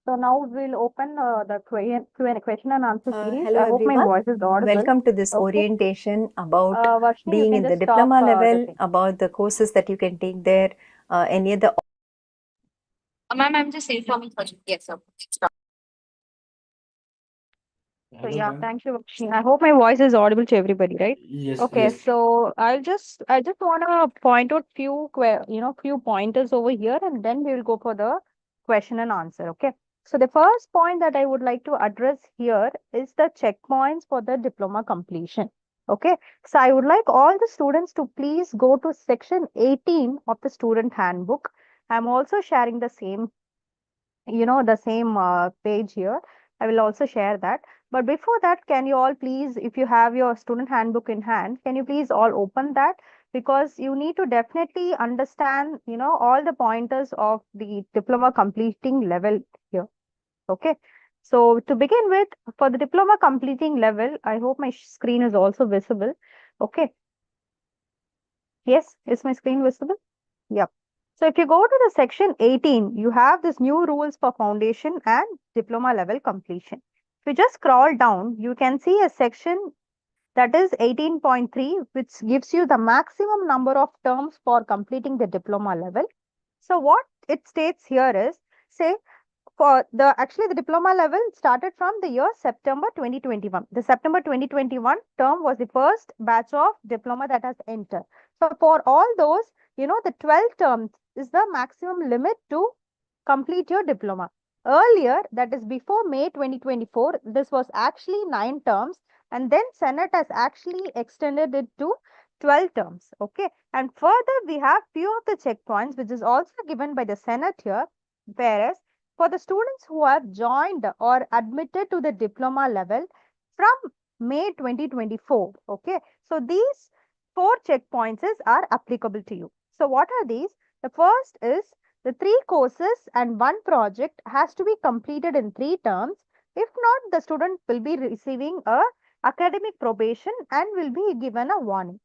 [SPEAKER 1] So now we'll open the Q&A question and answer series.
[SPEAKER 4] Hello
[SPEAKER 1] I hope my
[SPEAKER 4] everyone.
[SPEAKER 1] voice is audible.
[SPEAKER 4] Welcome to this
[SPEAKER 1] Okay.
[SPEAKER 4] orientation about
[SPEAKER 1] Varshini, you
[SPEAKER 4] being
[SPEAKER 1] can
[SPEAKER 4] in the
[SPEAKER 1] just
[SPEAKER 4] diploma
[SPEAKER 1] stop, the
[SPEAKER 4] level,
[SPEAKER 1] thing.
[SPEAKER 4] about the courses that you can take there, any other.
[SPEAKER 3] Ma'am, I'm just informing for you. Yes, sir. Stop.
[SPEAKER 1] So yeah, thank you, Varshini. I hope my voice is audible to everybody, right?
[SPEAKER 5] Yes,
[SPEAKER 1] Okay,
[SPEAKER 5] yes.
[SPEAKER 1] so I just want to point out few few pointers over here, and then we will go for the question and answer. Okay. So the first point that I would like to address here is the checkpoints for the diploma completion. Okay. So I would like all the students to please go to section 18 of the student handbook. I'm also sharing the same, the same page here. I will also share that. But before that, can you all please, if you have your student handbook in hand, can you please all open that? Because you need to definitely understand, all the pointers of the diploma completing level here. Okay. So to begin with, for the diploma completing level, I hope my screen is also visible. Okay. Yes, is my screen visible? Yep. So if you go to the section 18, you have this new rules for foundation and diploma level completion. If you just scroll down, you can see a section that is 18.3, which gives you the maximum number of terms for completing the diploma level. So what it states here is, say, for the diploma level started from the year September 2021. The September 2021 term was the first batch of diploma that has entered. So for all those, the 12 terms is the maximum limit to complete your diploma. Earlier, that is before May 2024, this was actually 9 terms, and then Senate has actually extended it to 12 terms. Okay. And further, we have few of the checkpoints, which is also given by the Senate here, whereas for the students who have joined or admitted to the diploma level from May 2024. Okay. So these 4 checkpoints are applicable to you. So what are these? The first is the 3 courses and 1 project has to be completed in 3 terms. If not, the student will be receiving a academic probation and will be given a warning.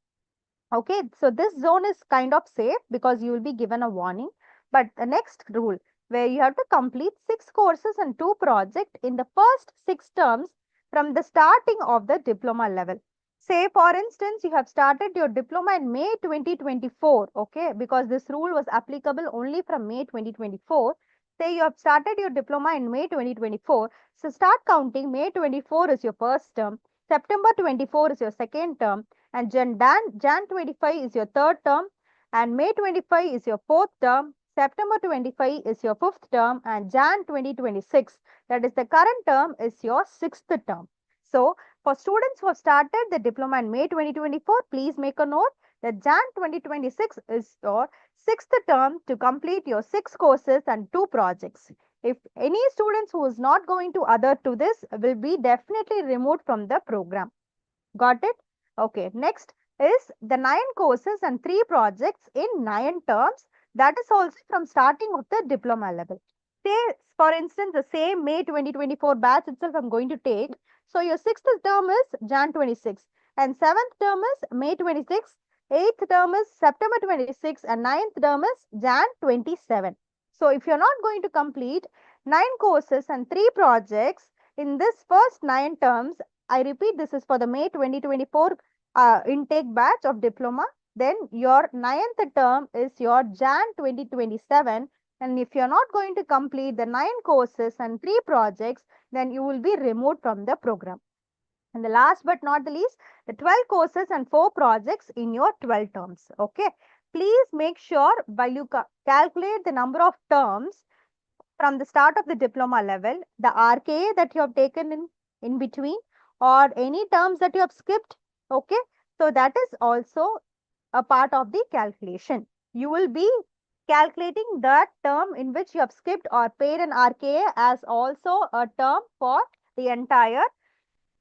[SPEAKER 1] Okay, so this zone is kind of safe because you will be given a warning. But the next rule, where you have to complete 6 courses and 2 projects in the first 6 terms from the starting of the diploma level. Say, for instance, you have started your diploma in May 2024, okay, because this rule was applicable only from May 2024. say you have started your diploma in May 2024. So start counting. May 24 is your first term, September 24 is your second term, and Jan 25 is your third term, and May 25 is your fourth term, September 25 is your fifth term, and Jan 2026, that is the current term, is your sixth term. So for students who have started the diploma in May 2024, please make a note that Jan 2026 is your sixth term to complete your 6 courses and 2 projects. If any students who is not going to adhere to this will be definitely removed from the program. Got it? Okay. Next is the 9 courses and 3 projects in 9 terms. That is also from starting of the diploma level. Say, for instance, the same May 2024 batch itself I'm going to take. So your 6th term is Jan 26 and 7th term is May 26, 8th term is September 26 and 9th term is Jan 27. So if you're not going to complete 9 courses and 3 projects in this first 9 terms, I repeat, this is for the May 2024 intake batch of diploma. Then your 9th term is your Jan 2027. And if you're not going to complete the 9 courses and 3 projects, then you will be removed from the program. And the last but not the least, the 12 courses and 4 projects in your 12 terms. Okay. Please make sure while you calculate the number of terms from the start of the diploma level, the RKA that you have taken in between, or any terms that you have skipped. Okay. So that is also a part of the calculation. You will be calculating that term in which you have skipped or paid an RKA as also a term for the entire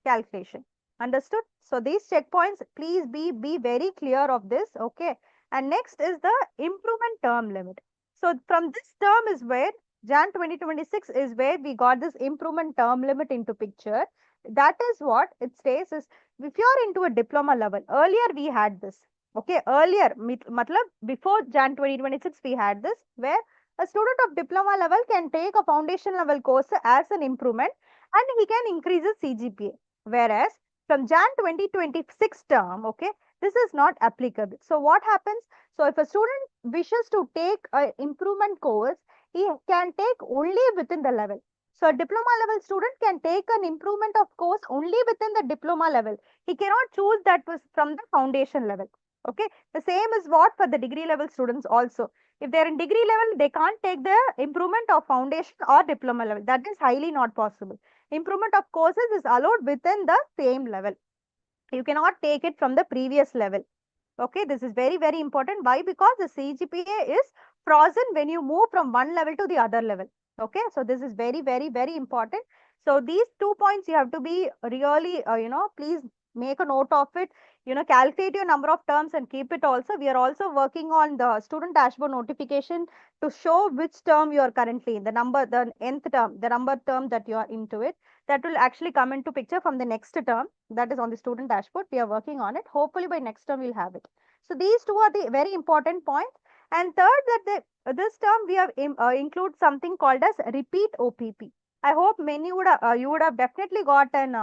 [SPEAKER 1] calculation. Understood? So these checkpoints, please be very clear of this. Okay. And next is the improvement term limit. So from this term is where Jan 2026 is where we got this improvement term limit into picture. That is what it states is, if you are into a diploma level, earlier we had this. Okay, earlier, matlab before Jan 2026 we had this, where a student of diploma level can take a foundation level course as an improvement and he can increase his CGPA. Whereas from Jan 2026 term, okay, this is not applicable. So what happens? So if a student wishes to take an improvement course, he can take only within the level. So a diploma level student can take an improvement of course only within the diploma level. He cannot choose that was from the foundation level. Okay. The same is what for the degree level students also. If they're in degree level, they can't take the improvement of foundation or diploma level. That is highly not possible. Improvement of courses is allowed within the same level. You cannot take it from the previous level. Okay, this is very, very important. Why? Because the CGPA is frozen when you move from one level to the other level. Okay, so this is very, very, very important. So these 2 points you have to be really, please make a note of it. Calculate your number of terms and keep it also. We are also working on the student dashboard notification to show which term you are currently in, the nth term, the number term that you are into it. That will actually come into picture from the next term, that is on the student dashboard. We are working on it. Hopefully by next term we'll have it. So these 2 are the very important points. And third, that this term we have include something called as repeat OPP. I hope many would you would have definitely got an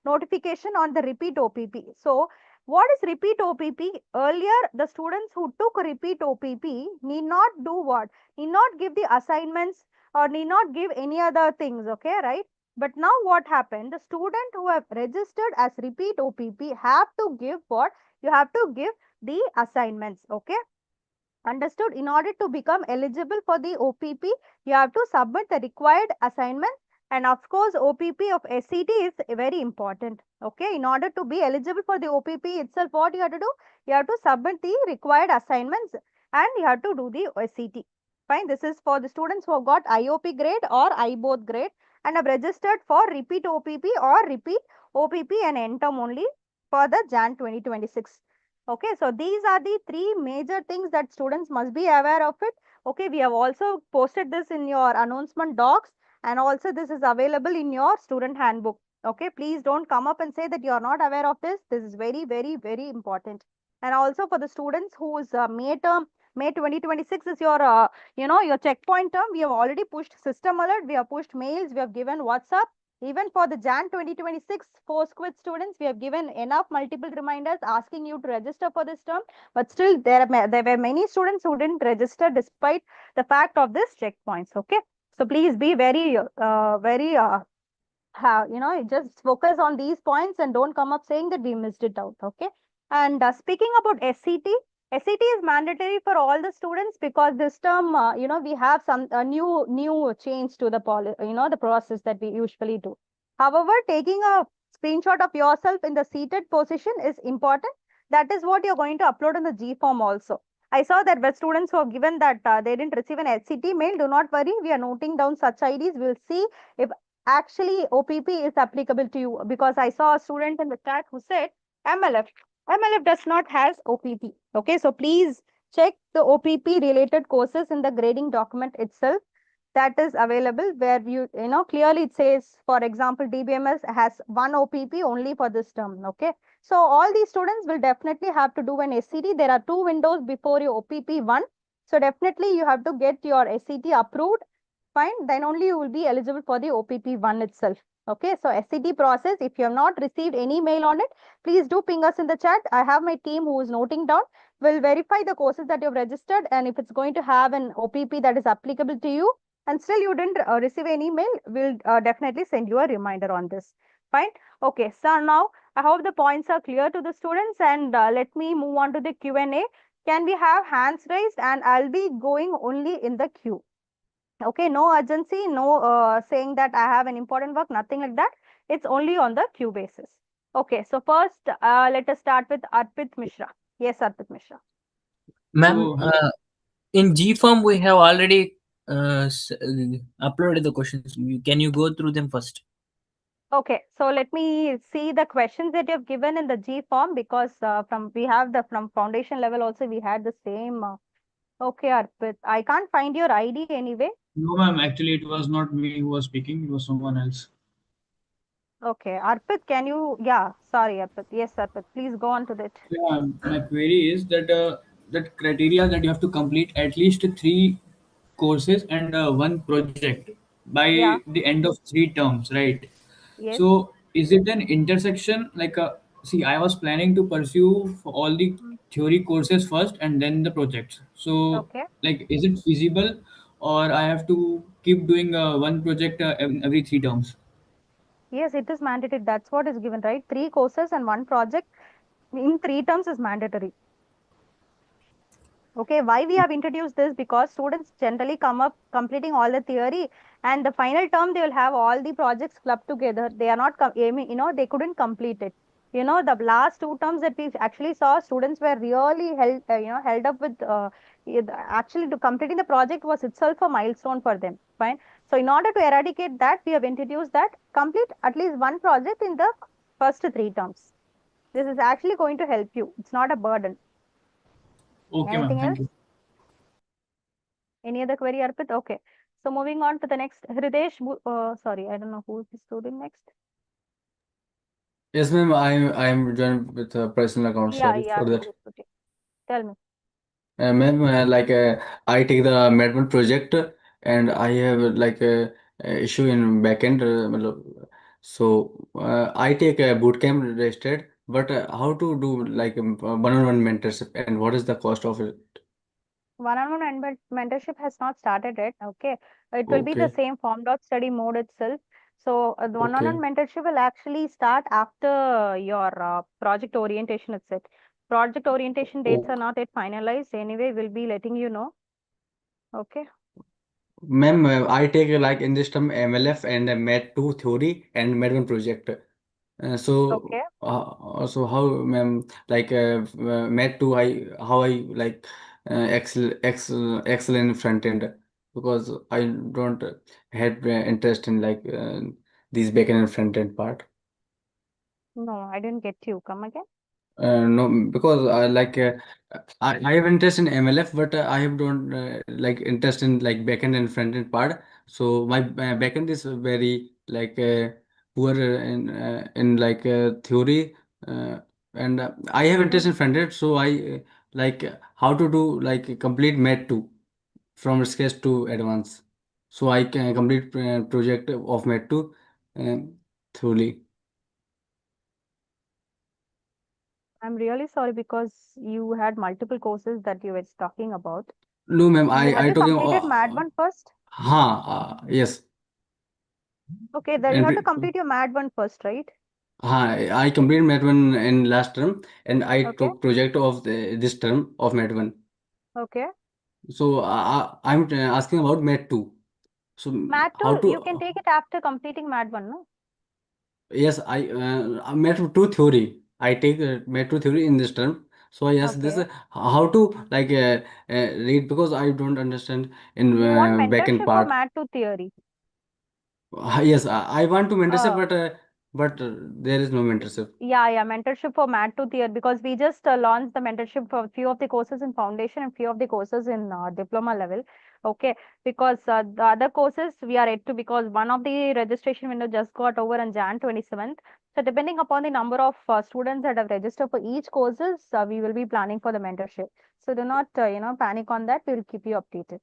[SPEAKER 1] notification on the repeat OPP. So what is repeat OPP? Earlier, the students who took repeat OPP need not do what? Need not give the assignments or need not give any other things. Okay, right? But now what happened? The student who have registered as repeat OPP have to give what? You have to give the assignments. Okay. Understood? In order to become eligible for the OPP, you have to submit the required assignment. And of course, OPP of SCT is very important. Okay. In order to be eligible for the OPP itself, what you have to do? You have to submit the required assignments and you have to do the SCT. Fine. This is for the students who have got IOP grade or IBOTH grade and have registered for repeat OPP or repeat OPP and NTERM only for the Jan 2026. Okay, so these are the 3 major things that students must be aware of it. Okay, we have also posted this in your announcement docs and also this is available in your student handbook. Okay, please don't come up and say that you are not aware of this. This is very, very, very important. And also for the students whose May 2026 is your, your checkpoint term, we have already pushed system alert, we have pushed mails, we have given WhatsApp. Even for the Jan 2026 post-quit students, we have given enough multiple reminders asking you to register for this term. But still, there were many students who didn't register despite the fact of this checkpoints. Okay. So please be very, just focus on these points and don't come up saying that we missed it out. Okay. And speaking about SCT, SCT is mandatory for all the students because this term, we have some new change to the the process that we usually do. However, taking a screenshot of yourself in the seated position is important. That is what you're going to upload in the G form also. I saw that the students who have given that they didn't receive an SCT mail, do not worry. We are noting down such IDs. We'll see if actually OPP is applicable to you, because I saw a student in the chat who said MLF does not has OPP. Okay, so please check the OPP related courses in the grading document itself that is available, where clearly it says, for example, DBMS has one OPP only for this term. Okay, so all these students will definitely have to do an SCT. There are 2 windows before your OPP 1, so definitely you have to get your SCT approved. Fine, then only you will be eligible for the OPP 1 itself. Okay, so SCT process, if you have not received any mail on it, please do ping us in the chat. I have my team who is noting down, will verify the courses that you have registered, and if it's going to have an OPP that is applicable to you and still you didn't receive any mail, we'll definitely send you a reminder on this. Fine. Okay, so now I hope the points are clear to the students, and let me move on to the Q&A. Can we have hands raised, and I'll be going only in the queue. Okay, no urgency, no saying that I have an important work, nothing like that. It's only on the queue basis. Okay, so first, let us start with Arpit Mishra. Yes, Arpit Mishra.
[SPEAKER 5] Ma'am, in G form we have already uploaded the questions. Can you go through them first?
[SPEAKER 1] Okay, so let me see the questions that you have given in the G form, because from foundation level also we had the same. Okay, Arpit, I can't find your ID anyway.
[SPEAKER 6] No, ma'am. Actually, it was not me who was speaking. It was someone else.
[SPEAKER 1] Okay, Arpit, can you? Yeah, sorry, Arpit. Yes, Arpit, please go on to that.
[SPEAKER 6] Yeah, my query is that that criteria that you have to complete at least 3 courses and one project by
[SPEAKER 1] Yeah,
[SPEAKER 6] the end of 3 terms, right?
[SPEAKER 1] yes.
[SPEAKER 6] So, is it an intersection? See, I was planning to pursue for all the
[SPEAKER 1] Mm,
[SPEAKER 6] theory courses first and then the projects. So,
[SPEAKER 1] okay.
[SPEAKER 6] is it feasible, or I have to keep doing one project every 3 terms?
[SPEAKER 1] Yes, it is mandatory. That's what is given, right? 3 courses and 1 project in 3 terms is mandatory. Okay, why we have introduced this? Because students generally come up completing all the theory, and the final term they will have all the projects clubbed together. They are not aiming, they couldn't complete it. The last 2 terms that we actually saw, students were really held up with actually to completing the project was itself a milestone for them. Fine. So in order to eradicate that, we have introduced that complete at least one project in the first 3 terms. This is actually going to help you. It's not a burden.
[SPEAKER 6] Okay, ma'am.
[SPEAKER 1] Anything
[SPEAKER 6] Thank
[SPEAKER 1] else?
[SPEAKER 6] you.
[SPEAKER 1] Any other query, Arpit? Okay. So moving on to the next, Hridesh. Sorry, I don't know who is the student next.
[SPEAKER 7] Yes, ma'am. I'm joined with a personal account.
[SPEAKER 1] Yeah,
[SPEAKER 7] Sorry
[SPEAKER 1] yeah,
[SPEAKER 7] for that.
[SPEAKER 1] Hridesh. Okay. Tell me.
[SPEAKER 7] Ma'am, I take the management project and I have a issue in backend. So I take a bootcamp registered, but how to do one-on-one mentorship and what is the cost of it?
[SPEAKER 1] One-on-one mentorship has not started yet. Okay. It will be the
[SPEAKER 7] Okay,
[SPEAKER 1] same form.study mode itself. So the one-on-one
[SPEAKER 7] okay,
[SPEAKER 1] mentorship will actually start after your project orientation itself. Project orientation dates are
[SPEAKER 7] okay.
[SPEAKER 1] not yet finalized. Anyway, we'll be letting you know. Okay.
[SPEAKER 7] Ma'am, I take in this term MLF and Mat 2 theory and Mat 1 project.
[SPEAKER 1] Okay.
[SPEAKER 7] So how, ma'am, Mat 2, how I excel in front end because I don't have interest in these back end and front end part.
[SPEAKER 1] No, I didn't get you. Come again.
[SPEAKER 7] No, because I have interest in MLF, but I have don't interest in backend and front end part. So my backend is very poor in theory, and I have interest in front end. So I how to do complete Mat 2 from sketch to advance. So I can complete project of Mat 2 uh, thoroughly.
[SPEAKER 1] I'm really sorry because you had multiple courses that you were talking about.
[SPEAKER 7] No, ma'am,
[SPEAKER 1] Have
[SPEAKER 7] I
[SPEAKER 1] you
[SPEAKER 7] talking.
[SPEAKER 1] completed MAD one first?
[SPEAKER 7] Yes.
[SPEAKER 1] Okay, then you
[SPEAKER 7] And
[SPEAKER 1] have to complete your MAD one first, right?
[SPEAKER 7] I completed Mat 1 in last term, and I
[SPEAKER 1] Okay,
[SPEAKER 7] took project of this term of Mat 1.
[SPEAKER 1] okay.
[SPEAKER 7] So I'm asking about Mat 2. So
[SPEAKER 1] MAD
[SPEAKER 7] how
[SPEAKER 1] 2, you can
[SPEAKER 7] to?
[SPEAKER 1] take it after completing MAD 1, no?
[SPEAKER 7] Yes, I Mat 2 theory. I take Mat 2 theory in this term. So I ask this
[SPEAKER 1] Okay.
[SPEAKER 7] how to like read, because I don't understand in
[SPEAKER 1] You want
[SPEAKER 7] backend
[SPEAKER 1] mentorship or
[SPEAKER 7] part.
[SPEAKER 1] MAD 2 theory?
[SPEAKER 7] Yes, I want to mentorship,
[SPEAKER 1] Uh,
[SPEAKER 7] but there is no mentorship.
[SPEAKER 1] yeah, mentorship for MAT to tier because we just launched the mentorship for few of the courses in foundation and few of the courses in diploma level. Okay, because the other courses we are yet to, because one of the registration window just got over on Jan 27th. So depending upon the number of students that have registered for each courses, we will be planning for the mentorship. So do not panic on that. We will keep you updated.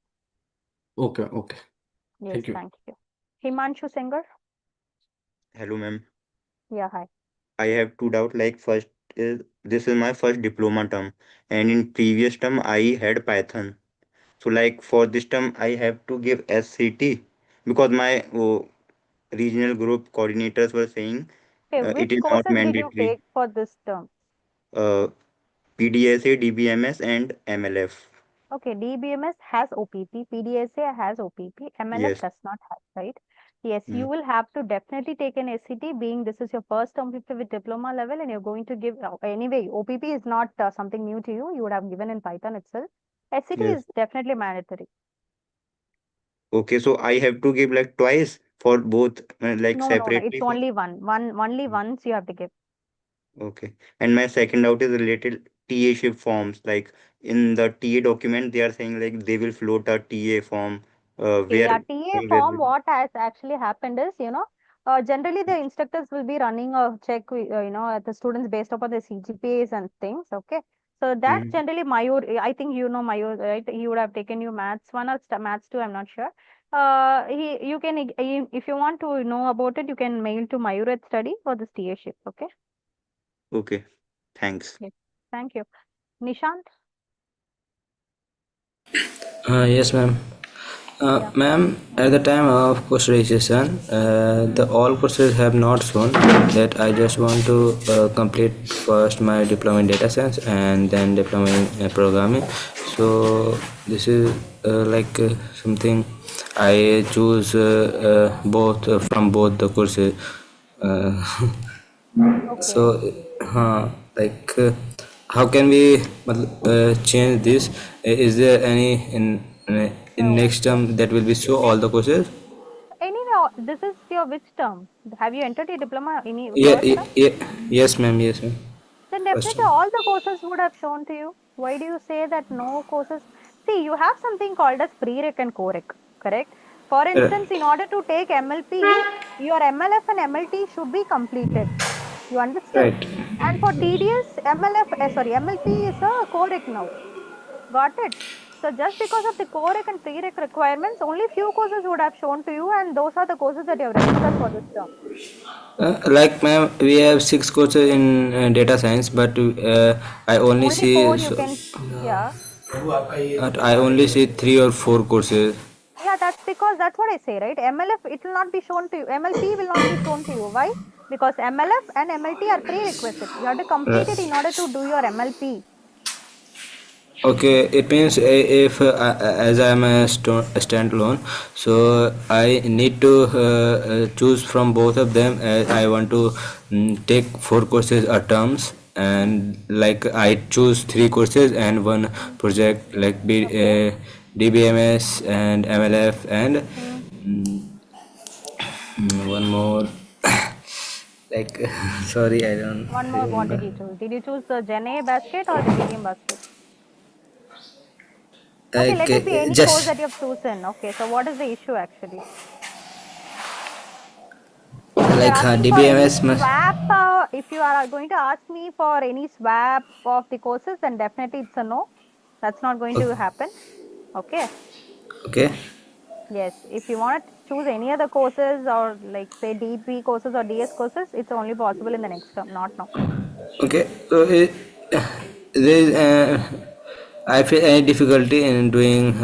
[SPEAKER 7] Okay, okay.
[SPEAKER 1] Yes,
[SPEAKER 7] Thank you.
[SPEAKER 1] thank you. Himanshu Singer.
[SPEAKER 8] Hello, ma'am.
[SPEAKER 1] Yeah, hi.
[SPEAKER 8] I have two doubts. Like first is this is my first diploma term, and in previous term I had Python. So like for this term I have to give SCT because my regional group coordinators were saying
[SPEAKER 1] Okay,
[SPEAKER 8] it
[SPEAKER 1] which
[SPEAKER 8] is not
[SPEAKER 1] courses did you
[SPEAKER 8] mandatory.
[SPEAKER 1] take for this term?
[SPEAKER 8] PDSA, DBMS, and MLF.
[SPEAKER 1] Okay, DBMS has OPP, PDSA has OPP, MLF
[SPEAKER 8] Yes.
[SPEAKER 1] does not have, right? Yes, you
[SPEAKER 8] Mm.
[SPEAKER 1] will have to definitely take an SCT, being this is your first term with diploma level and you're going to give, anyway, OPP is not something new to you. You would have given in Python itself. SCT
[SPEAKER 8] Yes.
[SPEAKER 1] is definitely mandatory.
[SPEAKER 8] Okay, so I have to give like twice for both, like
[SPEAKER 1] No, it's
[SPEAKER 8] separately for.
[SPEAKER 1] only only
[SPEAKER 8] Mm.
[SPEAKER 1] once you have to give.
[SPEAKER 8] Okay. And my second doubt is related TA-ship forms. Like in the TA document, they are saying like they will float a TA form.
[SPEAKER 1] Okay, yeah,
[SPEAKER 8] Where
[SPEAKER 1] TA
[SPEAKER 8] where
[SPEAKER 1] form,
[SPEAKER 8] will?
[SPEAKER 1] what has actually happened is, generally the instructors will be running a check, at the students based upon the CGPAs and things, okay? So that
[SPEAKER 8] Mm.
[SPEAKER 1] generally Mayur, I think you know Mayur, right? He would have taken you maths 1 or maths 2, I'm not sure. You can, if you want to know about it, you can mail to Mayur at study for this TA ship, okay?
[SPEAKER 8] Okay. Thanks.
[SPEAKER 1] Yes. Thank you. Nishant?
[SPEAKER 5] Yes, ma'am.
[SPEAKER 1] Yeah.
[SPEAKER 5] Ma'am, at the time of course registration, the all courses have not shown that I just want to complete first my diploma in data science and then diploma in programming. So this is something I choose both from both the courses. Uh, so,
[SPEAKER 1] Okay.
[SPEAKER 5] like, how can we change this? Is there any in
[SPEAKER 1] So,
[SPEAKER 5] next term that will be show all the courses?
[SPEAKER 1] anyway, this is your which term? Have you entered your diploma any
[SPEAKER 5] Yeah,
[SPEAKER 1] first term?
[SPEAKER 5] yes, ma'am. Yes, ma'am.
[SPEAKER 1] Then
[SPEAKER 5] First
[SPEAKER 1] definitely
[SPEAKER 5] term.
[SPEAKER 1] all the courses would have shown to you. Why do you say that no courses? See, you have something called as prereq and coreq, correct? For
[SPEAKER 5] Uh,
[SPEAKER 1] instance, in order to take MLP, your MLF and MLT should be completed. You understood?
[SPEAKER 5] right.
[SPEAKER 1] And for TDS, MLP is a coreq now. Got it? So just because of the coreq and prereq requirements, only few courses would have shown to you, and those are the courses that you have registered for this term.
[SPEAKER 5] Like, ma'am, we have 6 courses in data science, but I only
[SPEAKER 1] Only
[SPEAKER 5] see
[SPEAKER 1] four you can, yeah.
[SPEAKER 5] I only see 3 or 4 courses.
[SPEAKER 1] Yeah, that's because that's what I say, right? MLF, it will not be shown to you. MLP will not be shown to you. Why? Because MLF and MLT are prerequisite. You have to complete it in order to do your MLP.
[SPEAKER 5] Okay, it means if as I am a standalone, so I need to choose from both of them. I want to take 4 courses a terms, and like I choose 3 courses and one project like
[SPEAKER 1] Okay.
[SPEAKER 5] DBMS and MLF and
[SPEAKER 1] Hmm.
[SPEAKER 5] one more. Like, sorry, I don't
[SPEAKER 1] One more, what did
[SPEAKER 5] remember.
[SPEAKER 1] you choose? Did you choose the Gen A basket or the medium basket? Okay,
[SPEAKER 5] Like,
[SPEAKER 1] let it be any course
[SPEAKER 5] just
[SPEAKER 1] that you have chosen. Okay, so what is the issue actually? If you are
[SPEAKER 5] like
[SPEAKER 1] asking for any
[SPEAKER 5] DBMS must.
[SPEAKER 1] swap, if you are going to ask me for any swap of the courses, then definitely it's a no. That's not going to happen. Okay.
[SPEAKER 5] Okay.
[SPEAKER 1] Yes, if you want to choose any other courses or like say DP courses or DS courses, it's only possible in the next term, not now.
[SPEAKER 5] Okay, so there is I feel any difficulty in doing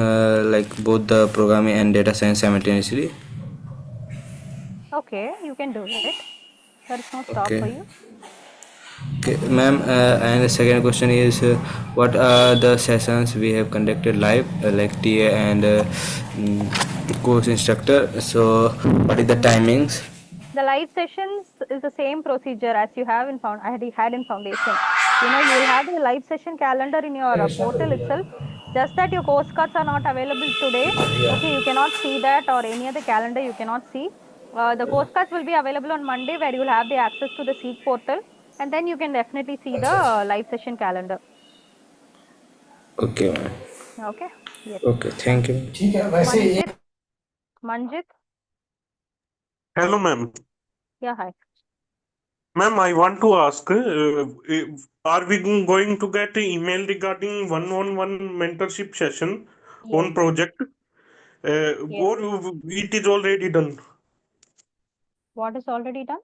[SPEAKER 5] like both the programming and data science simultaneously.
[SPEAKER 1] Okay, you can do it. There is no stop
[SPEAKER 5] Okay.
[SPEAKER 1] for you.
[SPEAKER 5] Okay, ma'am, and the second question is what are the sessions we have conducted live, like TA and course instructor? So, what is the timings?
[SPEAKER 1] The live sessions is the same procedure as you have in had in foundation. You know, you will have the live session calendar in your portal itself. Just that your course cards are not available today. Okay, you cannot see that, or any other calendar you cannot see. The course cards will be available on Monday, where you will have the access to the Seek portal, and then you can definitely see the live session calendar.
[SPEAKER 5] Okay, ma'am.
[SPEAKER 1] Okay. Yes.
[SPEAKER 5] Okay, thank you.
[SPEAKER 1] Manjit. Manjit.
[SPEAKER 9] Hello, ma'am.
[SPEAKER 1] Yeah. Hi.
[SPEAKER 9] Ma'am, I want to ask, are we going to get an email regarding one-on-one mentorship session
[SPEAKER 1] Yes.
[SPEAKER 9] on project,
[SPEAKER 1] Yes.
[SPEAKER 9] or it is already done?
[SPEAKER 1] What is already done?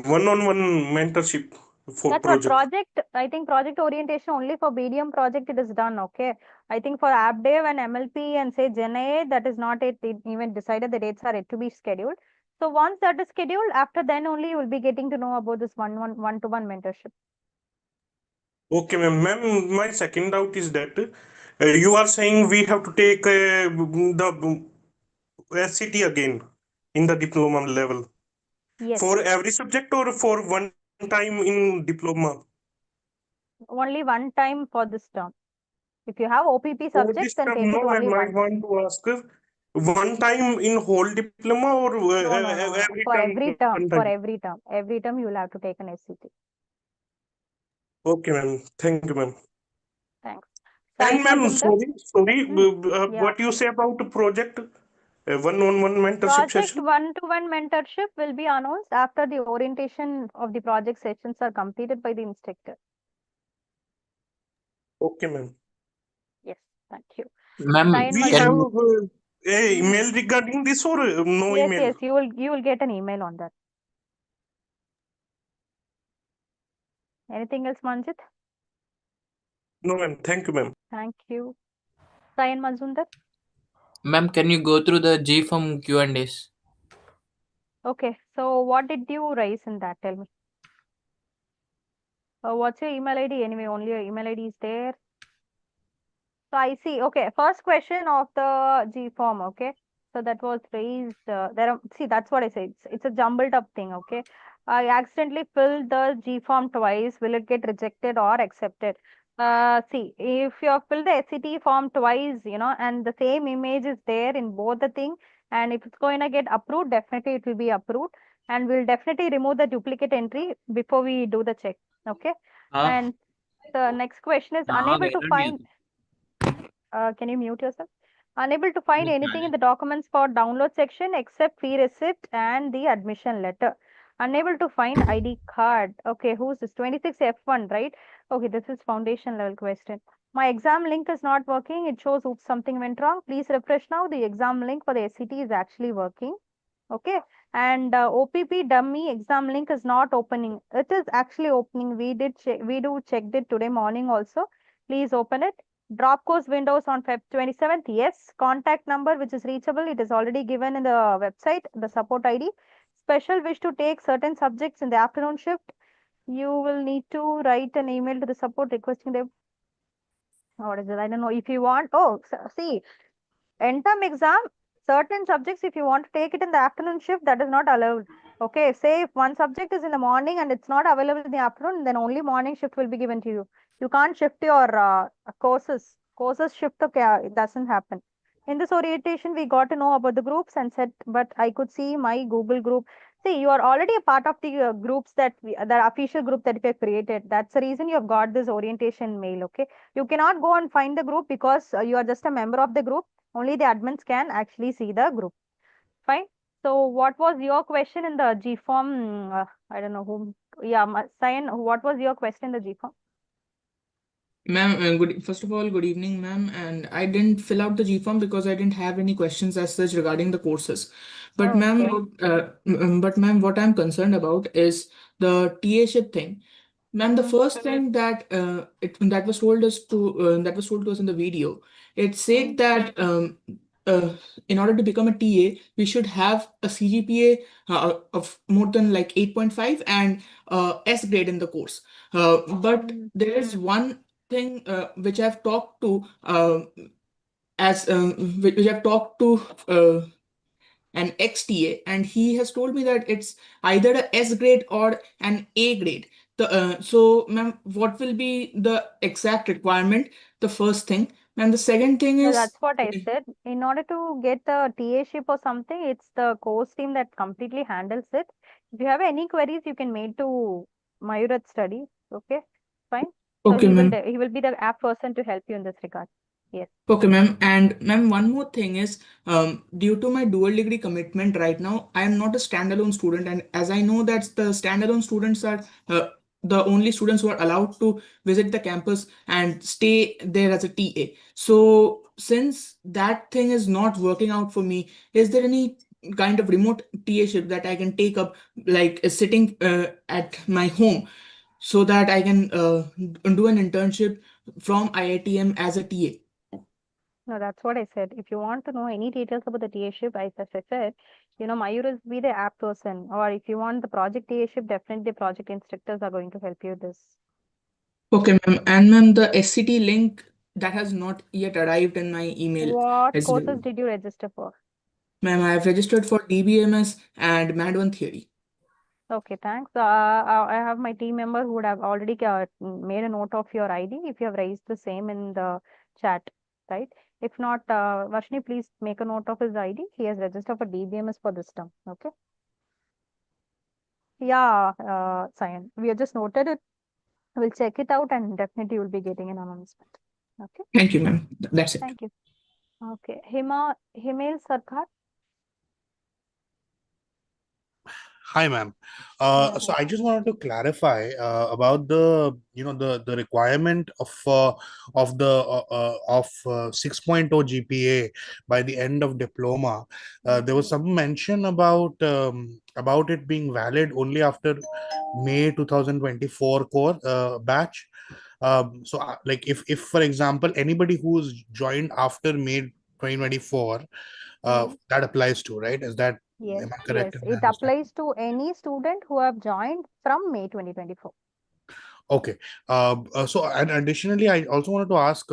[SPEAKER 9] One-on-one mentorship for
[SPEAKER 1] That's what
[SPEAKER 9] project.
[SPEAKER 1] project, I think project orientation only for BDM project it is done, okay. I think for AppDev and MLP and say Gen AI, that is not it even decided, the dates are yet to be scheduled. So once that is scheduled, after then only you will be getting to know about this one-to-one mentorship.
[SPEAKER 9] Okay, ma'am. Ma'am, my second doubt is that you are saying we have to take the SCT again in the diploma level
[SPEAKER 1] Yes,
[SPEAKER 9] for every subject or for one time in diploma.
[SPEAKER 1] only one time for this term. If you have OPP
[SPEAKER 9] For
[SPEAKER 1] subjects,
[SPEAKER 9] this
[SPEAKER 1] then
[SPEAKER 9] term,
[SPEAKER 1] take it
[SPEAKER 9] no,
[SPEAKER 1] only
[SPEAKER 9] ma'am. I
[SPEAKER 1] once.
[SPEAKER 9] want to ask one time in whole diploma or
[SPEAKER 1] No, no, no, no.
[SPEAKER 9] every
[SPEAKER 1] For
[SPEAKER 9] term
[SPEAKER 1] every term,
[SPEAKER 9] one
[SPEAKER 1] for
[SPEAKER 9] time.
[SPEAKER 1] every term you will have to take an SCT.
[SPEAKER 9] Okay, ma'am. Thank you, ma'am.
[SPEAKER 1] Thanks.
[SPEAKER 9] And
[SPEAKER 1] Sain
[SPEAKER 9] ma'am,
[SPEAKER 1] Mazumdar.
[SPEAKER 9] sorry,
[SPEAKER 1] Yeah.
[SPEAKER 9] what you say about the project, one-on-one mentorship
[SPEAKER 1] Project
[SPEAKER 9] session?
[SPEAKER 1] one-to-one mentorship will be announced after the orientation of the project sessions are completed by the instructor.
[SPEAKER 9] Okay, ma'am.
[SPEAKER 1] Yes, thank you.
[SPEAKER 6] Ma'am,
[SPEAKER 1] Sain
[SPEAKER 9] We have
[SPEAKER 1] Mazumdar.
[SPEAKER 9] a email regarding this or no
[SPEAKER 1] Yes,
[SPEAKER 9] email?
[SPEAKER 1] yes, you will get an email on that. Anything else, Manjit?
[SPEAKER 9] No, ma'am. Thank you, ma'am.
[SPEAKER 1] Thank you. Sain Mazumdar.
[SPEAKER 6] Ma'am, can you go through the G from Q&As?
[SPEAKER 1] Okay, so what did you raise in that? Tell me. What's your email ID? Anyway, only your email ID is there. So I see. Okay, first question of the G form. Okay, so that was raised. See, that's what I say. It's a jumbled up thing. Okay, I accidentally filled the G form twice. Will it get rejected or accepted? See, if you have filled the SCT form twice, and the same image is there in both the thing, and if it's going to get approved, definitely it will be approved, and we'll definitely remove the duplicate entry before we do the check. Okay, and the next question is unable to find. Can you mute yourself? Unable to find anything in the documents for download section except fee receipt and the admission letter. Unable to find ID card. Okay, who's this? 26F1, right? Okay, this is foundation level question. My exam link is not working. It shows oops, something went wrong. Please refresh now. The exam link for the SCT is actually working. Okay, and OPP dummy exam link is not opening. It is actually opening. We do checked it today morning also. Please open it. Drop course windows on Feb 27th. Yes. Contact number which is reachable. It is already given in the website, the support ID. Special wish to take certain subjects in the afternoon shift. You will need to write an email to the support requesting them. What is it? I don't know. If you want, see, end-term exam, certain subjects, if you want to take it in the afternoon shift, that is not allowed. Okay, say if one subject is in the morning and it's not available in the afternoon, then only morning shift will be given to you. You can't shift your courses. Courses shift, okay, it doesn't happen. In this orientation, we got to know about the groups and said, but I could see my Google group. See, you are already a part of the groups the official group that we have created. That's the reason you have got this orientation mail, okay? You cannot go and find the group because you are just a member of the group. Only the admins can actually see the group. Fine. So what was your question in the G form? I don't know whom. Yeah, Sayan, what was your question in the G form?
[SPEAKER 10] Ma'am, first of all, good evening, ma'am. And I didn't fill out the G form because I didn't have any questions as such regarding the courses. But
[SPEAKER 1] Oh,
[SPEAKER 10] ma'am,
[SPEAKER 1] okay.
[SPEAKER 10] what I'm concerned about is the TA-ship thing. Ma'am, the first thing that that was told us to us in the video, it said that uh, in order to become a TA, we should have a CGPA of more than like 8.5 and S grade in the course. But there is one thing which I've talked to which I've talked to an XTA, and he has told me that it's either a S grade or an A grade. So, ma'am, what will be the exact requirement? The first thing, and the second thing
[SPEAKER 1] So
[SPEAKER 10] is
[SPEAKER 1] that's what I said. In order to get the TA-ship or something, it's the course team that completely handles it. If you have any queries, you can mail to Mayurat Studies. Okay, fine. So
[SPEAKER 10] okay, ma'am.
[SPEAKER 1] he will be the app person to help you in this regard. Yes.
[SPEAKER 10] Okay, ma'am. And ma'am, one more thing is, due to my dual degree commitment right now, I am not a standalone student, and as I know that the standalone students are the only students who are allowed to visit the campus and stay there as a TA. So since that thing is not working out for me, is there any kind of remote TA-ship that I can take up, like sitting at my home, so that I can do an internship from IITM as a TA?
[SPEAKER 1] No, that's what I said. If you want to know any details about the TA-ship, as I said, Mayur is be the app person. Or if you want the project TA-ship, definitely project instructors are going to help you this.
[SPEAKER 10] Okay, ma'am. And ma'am, the SCT link that has not yet arrived in my email
[SPEAKER 1] What
[SPEAKER 10] as
[SPEAKER 1] courses
[SPEAKER 10] well.
[SPEAKER 1] did you register for?
[SPEAKER 10] Ma'am, I have registered for DBMS and Mad 1 Theory.
[SPEAKER 1] Okay, thanks. I have my team member who would have already made a note of your ID if you have raised the same in the chat, right? If not, Varshini, please make a note of his ID. He has registered for DBMS for this term. Okay. Yeah, Sayan, we have just noted it. We'll check it out and definitely you'll be getting an announcement. Okay.
[SPEAKER 10] Thank you, ma'am. That's it.
[SPEAKER 1] Thank you. Okay. Himail Sarkar.
[SPEAKER 11] Hi, ma'am.
[SPEAKER 1] Yeah,
[SPEAKER 11] So
[SPEAKER 1] hi.
[SPEAKER 11] I just wanted to clarify about the requirement of 6.0 GPA by the end of diploma. There was some mention about it being valid only after May 2024 core batch. Like if for example anybody who's joined after May 2024, that applies to, right?
[SPEAKER 1] Yes,
[SPEAKER 11] Am I
[SPEAKER 1] yes.
[SPEAKER 11] correct in my
[SPEAKER 1] It
[SPEAKER 11] understanding?
[SPEAKER 1] applies to any student who have joined from May 2024.
[SPEAKER 11] Okay. So, and additionally, I also wanted to ask,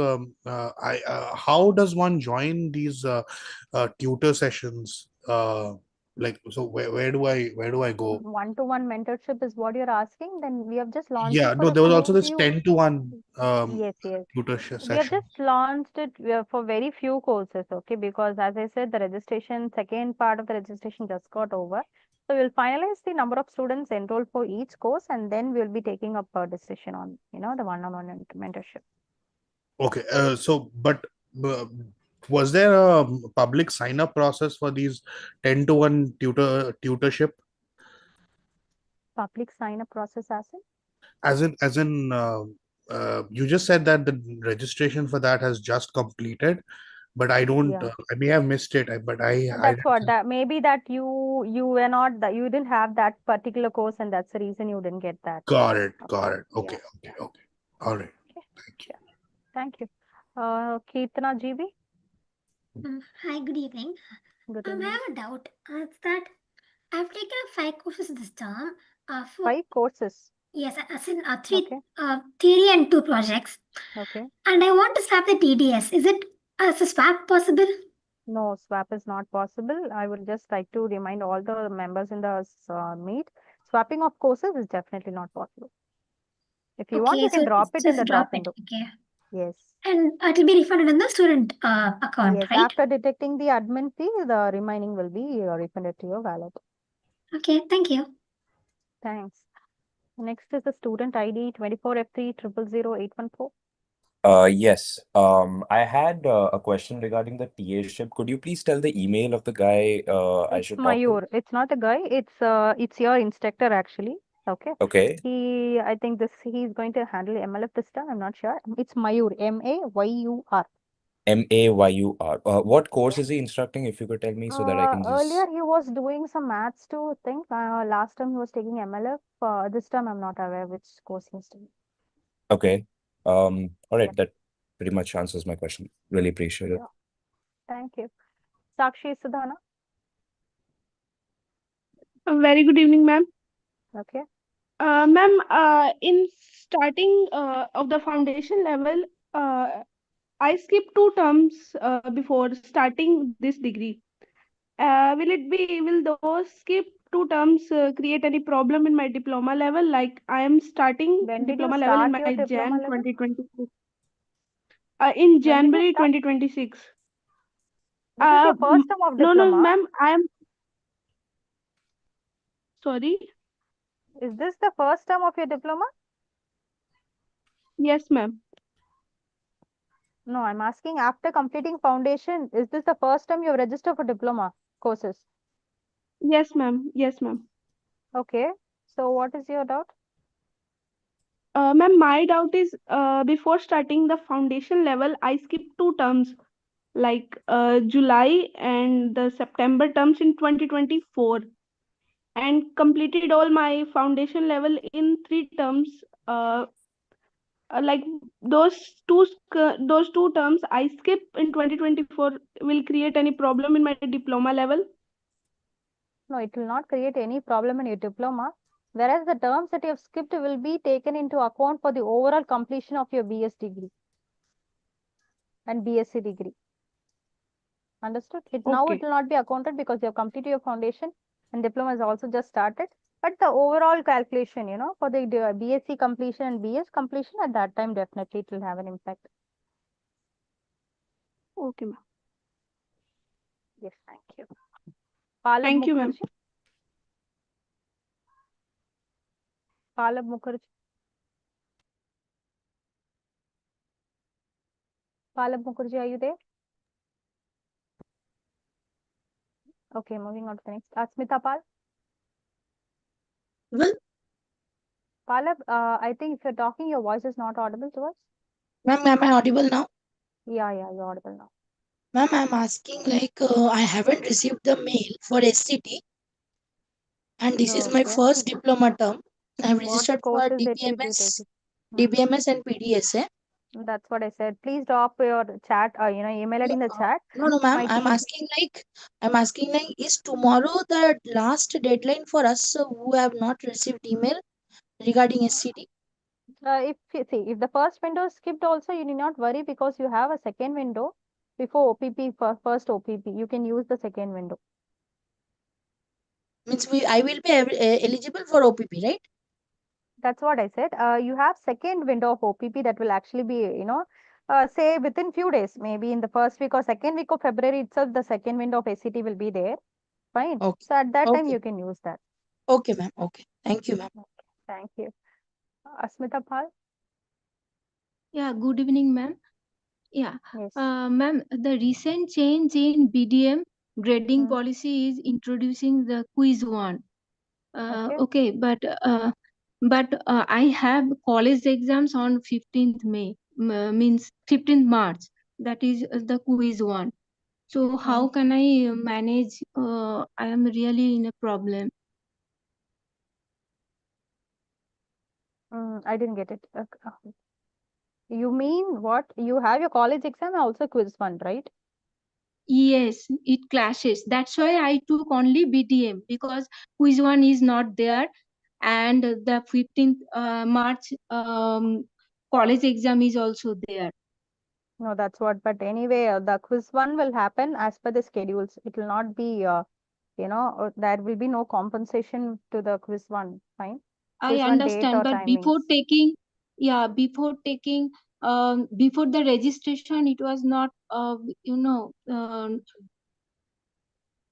[SPEAKER 11] how does one join these tutor sessions? So where do I go?
[SPEAKER 1] One-to-one mentorship is what you're asking. Then we have just launched it
[SPEAKER 11] Yeah,
[SPEAKER 1] for
[SPEAKER 11] no,
[SPEAKER 1] a
[SPEAKER 11] there was also this
[SPEAKER 1] few.
[SPEAKER 11] 10-to-1
[SPEAKER 1] Yes, yes. We have
[SPEAKER 11] session.
[SPEAKER 1] just launched it for very few courses, okay? Because as I said, the registration, second part of the registration just got over. So we'll finalize the number of students enrolled for each course, and then we'll be taking up a decision on, the one-on-one mentorship.
[SPEAKER 11] Okay. But uh, was there a public sign-up process for these 10-to-1 tutorship?
[SPEAKER 1] Public sign-up process as in?
[SPEAKER 11] As in, you just said that the registration for that has just completed, but I don't.
[SPEAKER 1] Yeah.
[SPEAKER 11] I may have missed it, but I
[SPEAKER 1] That's what that maybe that you were not that you didn't have that particular course, and that's the reason you didn't get that.
[SPEAKER 11] got it.
[SPEAKER 1] Okay.
[SPEAKER 11] Got it. Okay.
[SPEAKER 1] Yeah.
[SPEAKER 11] Okay. Okay. All right.
[SPEAKER 1] Okay.
[SPEAKER 11] Thank you.
[SPEAKER 1] Sure. Thank you. Kirtana GB.
[SPEAKER 12] Hi, good evening.
[SPEAKER 1] Good
[SPEAKER 12] I
[SPEAKER 1] evening.
[SPEAKER 12] have a doubt. It's that I've taken 5 courses this term. For
[SPEAKER 1] 5 courses.
[SPEAKER 12] yes, as in three
[SPEAKER 1] Okay.
[SPEAKER 12] theory and 2 projects.
[SPEAKER 1] Okay.
[SPEAKER 12] And I want to swap the TDS. Is it as a swap possible?
[SPEAKER 1] No, swap is not possible. I would just like to remind all the members in the meet, swapping of courses is definitely not possible. If you want,
[SPEAKER 12] Okay,
[SPEAKER 1] you can
[SPEAKER 12] so
[SPEAKER 1] drop it in
[SPEAKER 12] just
[SPEAKER 1] the
[SPEAKER 12] drop
[SPEAKER 1] drop
[SPEAKER 12] it.
[SPEAKER 1] window.
[SPEAKER 12] Okay.
[SPEAKER 1] Yes.
[SPEAKER 12] And it will be refunded in the student account,
[SPEAKER 1] Yes.
[SPEAKER 12] right?
[SPEAKER 1] After detecting the admin fee, the remaining will be refunded to your wallet.
[SPEAKER 12] Okay, thank you.
[SPEAKER 1] Thanks. Next is the student ID 24F3000814.
[SPEAKER 13] Yes. I had a question regarding the TA-ship. Could you please tell the email of the guy I
[SPEAKER 1] It's
[SPEAKER 13] should talk to?
[SPEAKER 1] Mayur. It's not a guy. It's your instructor actually. Okay.
[SPEAKER 13] Okay.
[SPEAKER 1] I think he's going to handle MLF this time. I'm not sure. It's Mayur. Mayur.
[SPEAKER 13] MAYUR. What course is he instructing? If you could tell me so that I can
[SPEAKER 1] Earlier
[SPEAKER 13] just.
[SPEAKER 1] he was doing some maths too, I think. Last time he was taking MLF. This time I'm not aware which course he's doing.
[SPEAKER 13] Okay. All right.
[SPEAKER 1] Yeah.
[SPEAKER 13] That pretty much answers my question. Really appreciate it.
[SPEAKER 1] Yeah. Thank you. Sakshi Sudhana.
[SPEAKER 14] A very good evening, ma'am.
[SPEAKER 1] Okay.
[SPEAKER 14] Ma'am, in starting of the foundation level, I skipped 2 terms before starting this degree. Will those skip 2 terms create any problem in my diploma level? Like I am starting
[SPEAKER 1] When did you
[SPEAKER 14] diploma level in
[SPEAKER 1] start
[SPEAKER 14] my
[SPEAKER 1] your diploma
[SPEAKER 14] Jan
[SPEAKER 1] level?
[SPEAKER 14] 2026. In
[SPEAKER 1] When did you
[SPEAKER 14] January
[SPEAKER 1] start?
[SPEAKER 14] 2026.
[SPEAKER 1] This is your first term of
[SPEAKER 14] No,
[SPEAKER 1] diploma.
[SPEAKER 14] ma'am, I am sorry.
[SPEAKER 1] Is this the first term of your diploma?
[SPEAKER 14] Yes, ma'am.
[SPEAKER 1] No, I'm asking after completing foundation, is this the first time you've registered for diploma courses?
[SPEAKER 14] Yes, ma'am. Yes, ma'am.
[SPEAKER 1] Okay. So what is your doubt?
[SPEAKER 14] Ma'am, my doubt is before starting the foundation level, I skipped 2 terms like July and the September terms in 2024 and completed all my foundation level in 3 terms. Like those 2 terms I skip in 2024 will create any problem in my diploma level?
[SPEAKER 1] No, it will not create any problem in your diploma. Whereas the terms that you have skipped will be taken into account for the overall completion of your BS degree and BSc degree. Understood? Now it
[SPEAKER 14] Okay.
[SPEAKER 1] will not be accounted because you have completed your foundation and diploma is also just started. But the overall calculation, for the BSc completion and BS completion at that time, definitely it will have an impact.
[SPEAKER 14] Okay, ma'am.
[SPEAKER 1] Yes, thank you. Palab
[SPEAKER 14] Thank you, ma'am.
[SPEAKER 1] Mukherjee. Palab Mukherjee. Palab Mukherjee, are you there? Okay, moving on to the next. Asmita Pal.
[SPEAKER 15] Well,
[SPEAKER 1] Palab, I think if you're talking, your voice is not audible to us.
[SPEAKER 15] ma'am, am I audible now?
[SPEAKER 1] Yeah, you're audible now.
[SPEAKER 15] Ma'am, I'm asking like I haven't received the mail for SCT and this is my
[SPEAKER 1] Okay.
[SPEAKER 15] first diploma term. I've
[SPEAKER 1] What
[SPEAKER 15] registered for
[SPEAKER 1] courses that you
[SPEAKER 15] DBMS,
[SPEAKER 1] taken?
[SPEAKER 15] DBMS and PDSA.
[SPEAKER 1] That's what I said. Please drop your chat, email ID in the chat.
[SPEAKER 15] No, ma'am,
[SPEAKER 1] My
[SPEAKER 15] I'm
[SPEAKER 1] team.
[SPEAKER 15] asking like, is tomorrow the last deadline for us who have not received email regarding SCT?
[SPEAKER 1] If you see, if the first window is skipped also, you need not worry because you have a second window before OPP, for first OPP. You can use the second window.
[SPEAKER 15] Means I will be eligible for OPP, right?
[SPEAKER 1] That's what I said. You have second window of OPP that will actually be, say within few days, maybe in the first week or second week of February itself, the second window of SCT will be there. Fine.
[SPEAKER 15] Okay.
[SPEAKER 1] So at that time,
[SPEAKER 15] Okay.
[SPEAKER 1] you can use that.
[SPEAKER 15] Okay, ma'am. Okay. Thank you, ma'am.
[SPEAKER 1] Okay. Thank you. Asmita Pal.
[SPEAKER 16] Yeah, good evening, ma'am. Yeah,
[SPEAKER 1] Yes.
[SPEAKER 16] ma'am, the recent change in BDM grading policy is introducing the quiz one. Okay, but I have college exams on 15th May, means 15th March. That is the quiz one. So how can I manage? I am really in a problem.
[SPEAKER 1] I didn't get it. You mean what? You have your college exam and also quiz one, right?
[SPEAKER 16] Yes, it clashes. That's why I took only BDM because quiz one is not there, and the 15th March college exam is also there.
[SPEAKER 1] No, that's what. But anyway, the quiz one will happen as per the schedules. It will not be, there will be no compensation to the quiz one. Fine.
[SPEAKER 16] I
[SPEAKER 1] Quiz one date
[SPEAKER 16] understand,
[SPEAKER 1] or
[SPEAKER 16] but
[SPEAKER 1] timings.
[SPEAKER 16] before the registration, it was not,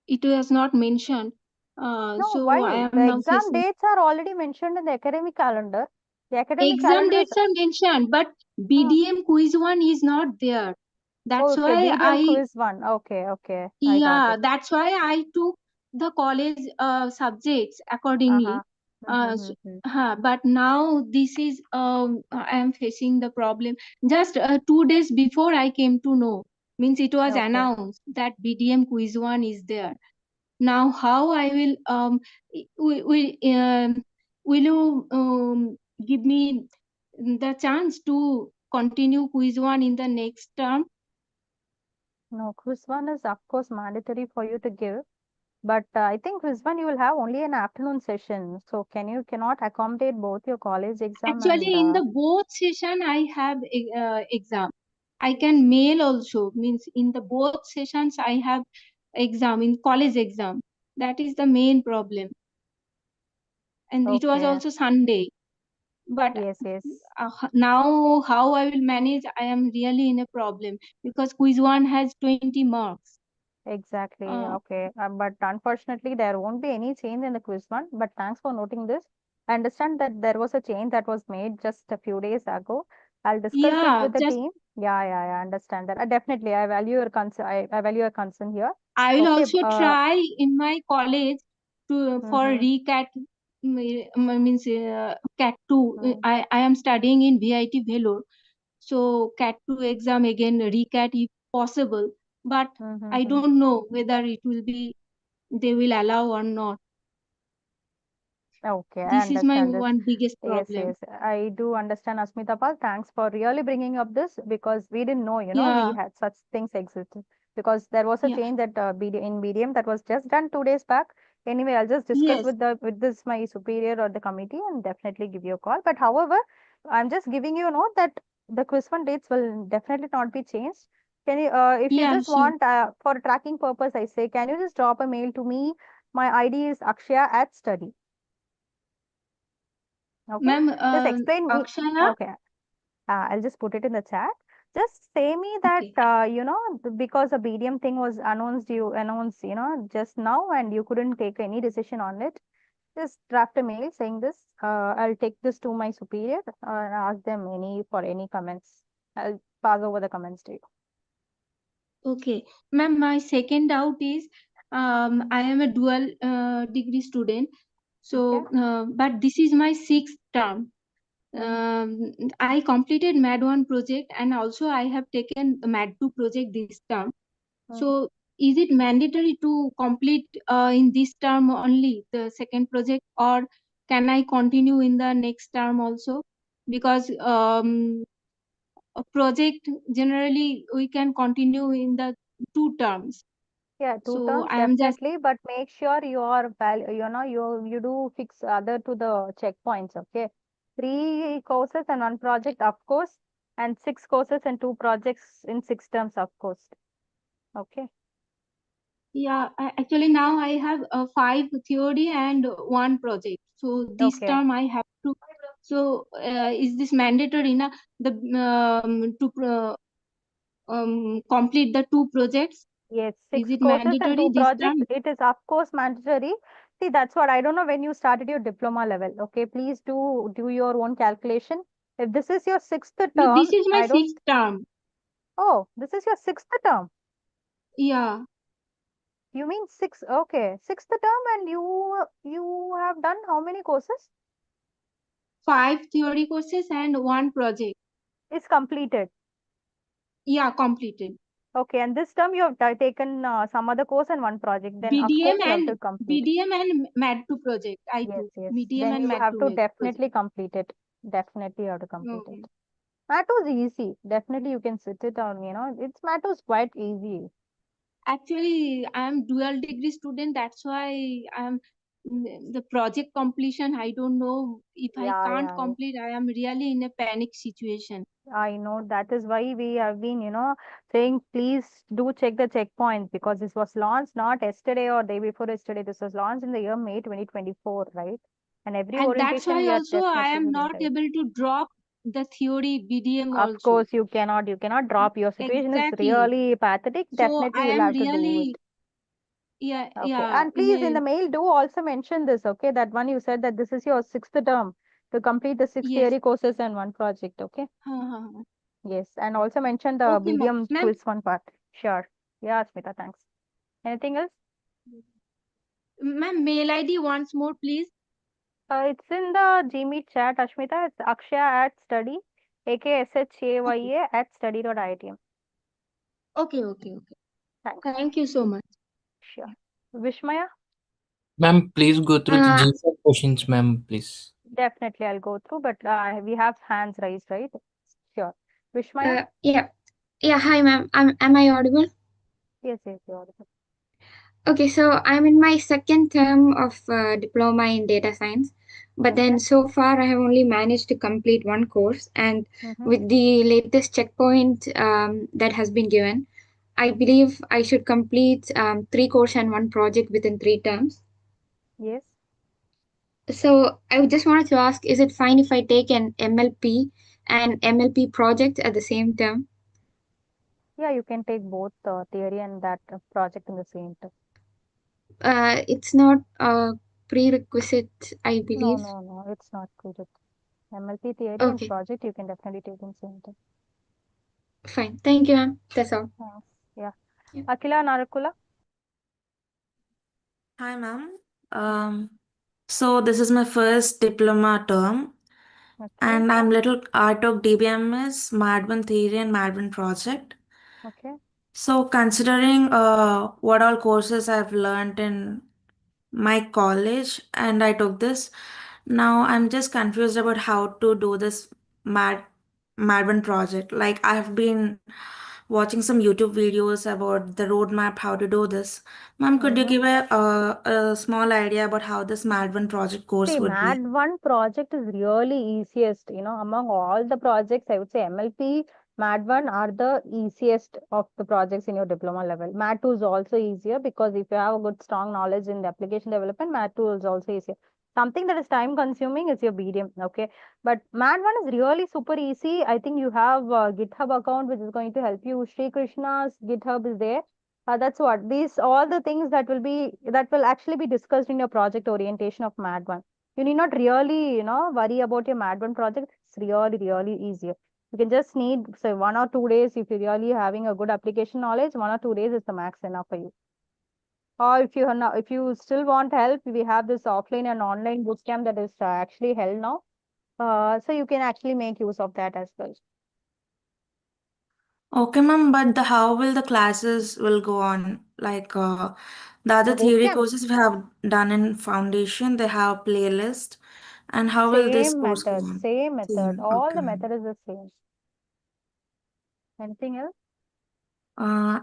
[SPEAKER 16] it was not mentioned.
[SPEAKER 1] No,
[SPEAKER 16] So
[SPEAKER 1] why?
[SPEAKER 16] I am
[SPEAKER 1] The
[SPEAKER 16] now
[SPEAKER 1] exam
[SPEAKER 16] facing.
[SPEAKER 1] dates are already mentioned in the academic calendar. The academic
[SPEAKER 16] Exam
[SPEAKER 1] calendar is.
[SPEAKER 16] dates are mentioned, but BDM quiz one is not there. That's
[SPEAKER 1] Okay,
[SPEAKER 16] why
[SPEAKER 1] BDM quiz one. Okay, I got
[SPEAKER 16] yeah,
[SPEAKER 1] it.
[SPEAKER 16] that's why I took the college subjects accordingly. But now this is I am facing the problem. Just 2 days before I came to know. Means it was
[SPEAKER 1] Okay.
[SPEAKER 16] announced that BDM quiz 1 is there. Now how I will will you give me the chance to continue quiz 1 in the next term?
[SPEAKER 1] No, quiz one is of course mandatory for you to give, but I think quiz one you will have only an afternoon session. So cannot accommodate both your college exam and
[SPEAKER 16] Actually, in the both session I have exam. I can mail also. Means in the both sessions I have exam in college exam. That is the main problem. And it was
[SPEAKER 1] okay.
[SPEAKER 16] also Sunday. But
[SPEAKER 1] Yes.
[SPEAKER 16] now how I will manage? I am really in a problem because quiz 1 has 20 marks.
[SPEAKER 1] Exactly.
[SPEAKER 16] Uh,
[SPEAKER 1] Okay. But unfortunately, there won't be any change in the quiz one. But thanks for noting this. I understand that there was a change that was made just a few days ago. I'll discuss it
[SPEAKER 16] yeah,
[SPEAKER 1] with the
[SPEAKER 16] just
[SPEAKER 1] team. Yeah, I understand that. Definitely, I value your concern. I value your concern here.
[SPEAKER 16] I will
[SPEAKER 1] Okay.
[SPEAKER 16] also try in my college to for
[SPEAKER 1] Mm-hmm.
[SPEAKER 16] recat means cat 2. I am studying in VIT Vellore. So cat 2 exam again recat if possible. But I don't know whether it will be they will allow or not.
[SPEAKER 1] Okay, I
[SPEAKER 16] This is my
[SPEAKER 1] understand this.
[SPEAKER 16] one biggest
[SPEAKER 1] Yes,
[SPEAKER 16] problem.
[SPEAKER 1] I do understand, Asmita Pal. Thanks for really bringing up this because we didn't know, we
[SPEAKER 16] Yeah,
[SPEAKER 1] had such things existed. Because there was a
[SPEAKER 16] yeah,
[SPEAKER 1] change that in BDM that was just done 2 days back. Anyway, I'll just discuss
[SPEAKER 16] yes,
[SPEAKER 1] with this my superior or the committee and definitely give you a call. But however, I'm just giving you a note that the quiz fund dates will definitely not be changed. Can you, if you
[SPEAKER 16] yeah,
[SPEAKER 1] just
[SPEAKER 16] sure.
[SPEAKER 1] want for tracking purpose, I say, can you just drop a mail to me? My ID is Akshaya@study. Okay,
[SPEAKER 16] Ma'am,
[SPEAKER 1] just explain me.
[SPEAKER 16] Akshaya.
[SPEAKER 1] Okay, I'll just put it in the chat. Just say me that
[SPEAKER 16] Okay,
[SPEAKER 1] because the BDM thing was announced just now and you couldn't take any decision on it. Just draft a mail saying this. I'll take this to my superior and ask them for any comments. I'll pass over the comments to you.
[SPEAKER 16] okay. Ma'am, my second doubt is I am a dual degree student.
[SPEAKER 1] Okay.
[SPEAKER 16] So, but this is my sixth term. I completed MAD 1 project and also I have taken MAD 2 project this term. So, is it mandatory to complete in this term only the second project, or can I continue in the next term also? Because a project generally we can continue in the 2 terms.
[SPEAKER 1] Yeah, two
[SPEAKER 16] So,
[SPEAKER 1] terms
[SPEAKER 16] I am just
[SPEAKER 1] definitely, but make sure you are you do fix other to the checkpoints. Okay, 3 courses and 1 project, of course, and 6 courses and 2 projects in 6 terms, of course. Okay.
[SPEAKER 16] yeah, actually now I have 5 theory and 1 project. So this
[SPEAKER 1] Okay.
[SPEAKER 16] term I have to. So is this mandatory na the to complete the 2 projects?
[SPEAKER 1] Yes,
[SPEAKER 16] Is
[SPEAKER 1] six
[SPEAKER 16] it
[SPEAKER 1] courses and
[SPEAKER 16] mandatory
[SPEAKER 1] two
[SPEAKER 16] this
[SPEAKER 1] projects.
[SPEAKER 16] term?
[SPEAKER 1] It is of course mandatory. See, that's what I don't know when you started your diploma level. Okay, please do your own calculation. If this is your sixth
[SPEAKER 16] No,
[SPEAKER 1] term,
[SPEAKER 16] this is my
[SPEAKER 1] I don't.
[SPEAKER 16] 6th term.
[SPEAKER 1] Oh, this is your sixth term.
[SPEAKER 16] Yeah,
[SPEAKER 1] You mean six? Okay, sixth term, and you have done how many courses?
[SPEAKER 16] 5 theory courses and 1 project.
[SPEAKER 1] It's completed.
[SPEAKER 16] Yeah, completed.
[SPEAKER 1] Okay, and this term you have taken some other course and 1 project. Then of
[SPEAKER 16] BDM
[SPEAKER 1] course you have
[SPEAKER 16] and
[SPEAKER 1] to complete.
[SPEAKER 16] BDM and MAD 2 project. I
[SPEAKER 1] Yes,
[SPEAKER 16] took
[SPEAKER 1] yes.
[SPEAKER 16] BDM
[SPEAKER 1] Then
[SPEAKER 16] and
[SPEAKER 1] you
[SPEAKER 16] MAD
[SPEAKER 1] have
[SPEAKER 16] 2
[SPEAKER 1] to
[SPEAKER 16] project.
[SPEAKER 1] definitely complete it. Definitely you have to complete it.
[SPEAKER 16] Okay.
[SPEAKER 1] Math was easy. Definitely you can sit it on. It's math was quite easy.
[SPEAKER 16] Actually, I am dual degree student. That's why I am the project completion. I don't know if I
[SPEAKER 1] Yeah,
[SPEAKER 16] can't
[SPEAKER 1] yeah.
[SPEAKER 16] complete. I am really in a panic situation.
[SPEAKER 1] I know that is why we have been, saying please do check the checkpoints because this was launched not yesterday or day before yesterday. This was launched in the year May 2024, right? And every
[SPEAKER 16] And that's
[SPEAKER 1] orientation
[SPEAKER 16] why
[SPEAKER 1] we are
[SPEAKER 16] also I
[SPEAKER 1] definitely
[SPEAKER 16] am
[SPEAKER 1] giving
[SPEAKER 16] not
[SPEAKER 1] right.
[SPEAKER 16] able to drop the theory BDM
[SPEAKER 1] Of
[SPEAKER 16] also.
[SPEAKER 1] course, you cannot drop. Your situation is
[SPEAKER 16] Exactly.
[SPEAKER 1] really pathetic.
[SPEAKER 16] So
[SPEAKER 1] Definitely
[SPEAKER 16] I
[SPEAKER 1] you'll
[SPEAKER 16] am
[SPEAKER 1] have to do it.
[SPEAKER 16] really, yeah,
[SPEAKER 1] Okay.
[SPEAKER 16] yeah,
[SPEAKER 1] And please, in the mail, do also mention this, okay? That one you said that this is your sixth term to complete the 6 theory
[SPEAKER 16] yes.
[SPEAKER 1] courses and 1 project, okay?
[SPEAKER 16] Uh-huh.
[SPEAKER 1] Yes. And also mention the
[SPEAKER 16] Okay, ma'am.
[SPEAKER 1] BDM
[SPEAKER 16] Ma'am,
[SPEAKER 1] quiz one part. Sure. Yeah, Smita, thanks. Anything else?
[SPEAKER 16] ma'am, mail ID once more, please.
[SPEAKER 1] It's in the Gmeet chat, Ashmita. It's Akshaya@study, AKSHAYA @study.iitm.
[SPEAKER 16] Okay.
[SPEAKER 1] Thanks.
[SPEAKER 16] Thank you so much.
[SPEAKER 1] Sure. Vishmaya?
[SPEAKER 17] Ma'am, please go through the
[SPEAKER 16] Uh,
[SPEAKER 17] G4 questions, ma'am, please.
[SPEAKER 1] Definitely, I'll go through, but we have hands raised, right? Sure. Vishmaya?
[SPEAKER 3] Yeah. Yeah. Hi, ma'am. Am I audible?
[SPEAKER 1] Yes, you're audible.
[SPEAKER 3] Okay, so I'm in my second term of diploma in data science, but then so far I have only managed to complete one course, and with the latest checkpoint that has been given, I believe I should complete three courses and one project within 3 terms.
[SPEAKER 1] Yes.
[SPEAKER 3] So I just wanted to ask, is it fine if I take an MLP and MLP project at the same term?
[SPEAKER 1] Yeah, you can take both theory and that project in the same time.
[SPEAKER 3] It's not a prerequisite, I believe.
[SPEAKER 1] No, it's not good. MLP theory and
[SPEAKER 3] Okay,
[SPEAKER 1] project you can definitely take in the same time.
[SPEAKER 3] fine. Thank you, ma'am. That's all.
[SPEAKER 1] Thanks. Yeah. Akila Narakula?
[SPEAKER 18] Hi, ma'am. So this is my first diploma term, and I took DBMS, Madman Theory, and Madman Project.
[SPEAKER 1] Okay.
[SPEAKER 18] So considering what all courses I've learned in my college, and I took this, now I'm just confused about how to do this Madman Project. Like I've been watching some YouTube videos about the roadmap, how to do this. Ma'am, could you give a small idea about how this Madman project course
[SPEAKER 1] See,
[SPEAKER 18] would be?
[SPEAKER 1] MAD 1 project is really easiest. Among all the projects, I would say MLP, MAD 1 are the easiest of the projects in your diploma level. MAD 2 is also easier because if you have a good strong knowledge in the application development, MAD 2 is also easier. Something that is time consuming is your BDM, okay? But MAD 1 is really super easy. I think you have a GitHub account which is going to help you. Sri Krishna's GitHub is there. That's what these all the things that will actually be discussed in your project orientation of MAD 1. You need not really, worry about your MAD 1 project. It's really easier. You can just need, say, 1 or 2 days if you're really having a good application knowledge. 1 or 2 days is the max enough for you. Or if you still want help, we have this offline and online bootcamp that is actually held now. So you can actually make use of that as well.
[SPEAKER 18] Okay, ma'am, but how will the classes will go on? Like the other
[SPEAKER 1] The
[SPEAKER 18] theory
[SPEAKER 1] bootcamp,
[SPEAKER 18] courses we have done in foundation, they have playlist. And how will this
[SPEAKER 1] same
[SPEAKER 18] course go
[SPEAKER 1] method,
[SPEAKER 18] on?
[SPEAKER 1] same method. All
[SPEAKER 18] Okay,
[SPEAKER 1] the
[SPEAKER 18] ma'am.
[SPEAKER 1] method is the same. Anything else?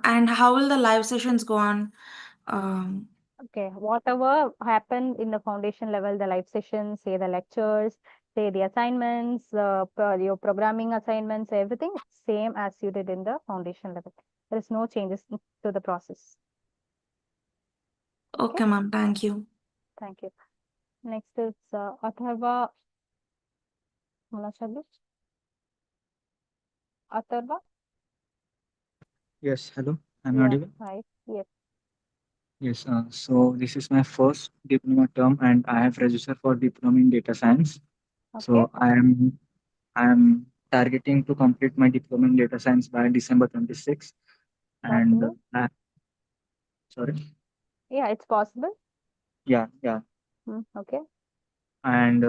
[SPEAKER 18] And how will the live sessions go on? Um,
[SPEAKER 1] Okay, whatever happened in the foundation level, the live sessions, say the lectures, say the assignments, your programming assignments, everything same as you did in the foundation level. There is no changes to the process.
[SPEAKER 18] okay, ma'am. Thank you.
[SPEAKER 1] Thank you. Next is Atharva Mulachadu. Atharva?
[SPEAKER 19] Yes, hello. I'm
[SPEAKER 1] Yeah,
[SPEAKER 19] audible.
[SPEAKER 1] hi. Yes.
[SPEAKER 19] Yes, so this is my first diploma term, and I have registered for diploma in data science.
[SPEAKER 1] Okay.
[SPEAKER 19] So I am targeting to complete my diploma in data science by December 26th. And
[SPEAKER 1] Possible?
[SPEAKER 19] sorry,
[SPEAKER 1] Yeah, it's possible.
[SPEAKER 19] yeah.
[SPEAKER 1] Okay.
[SPEAKER 19] And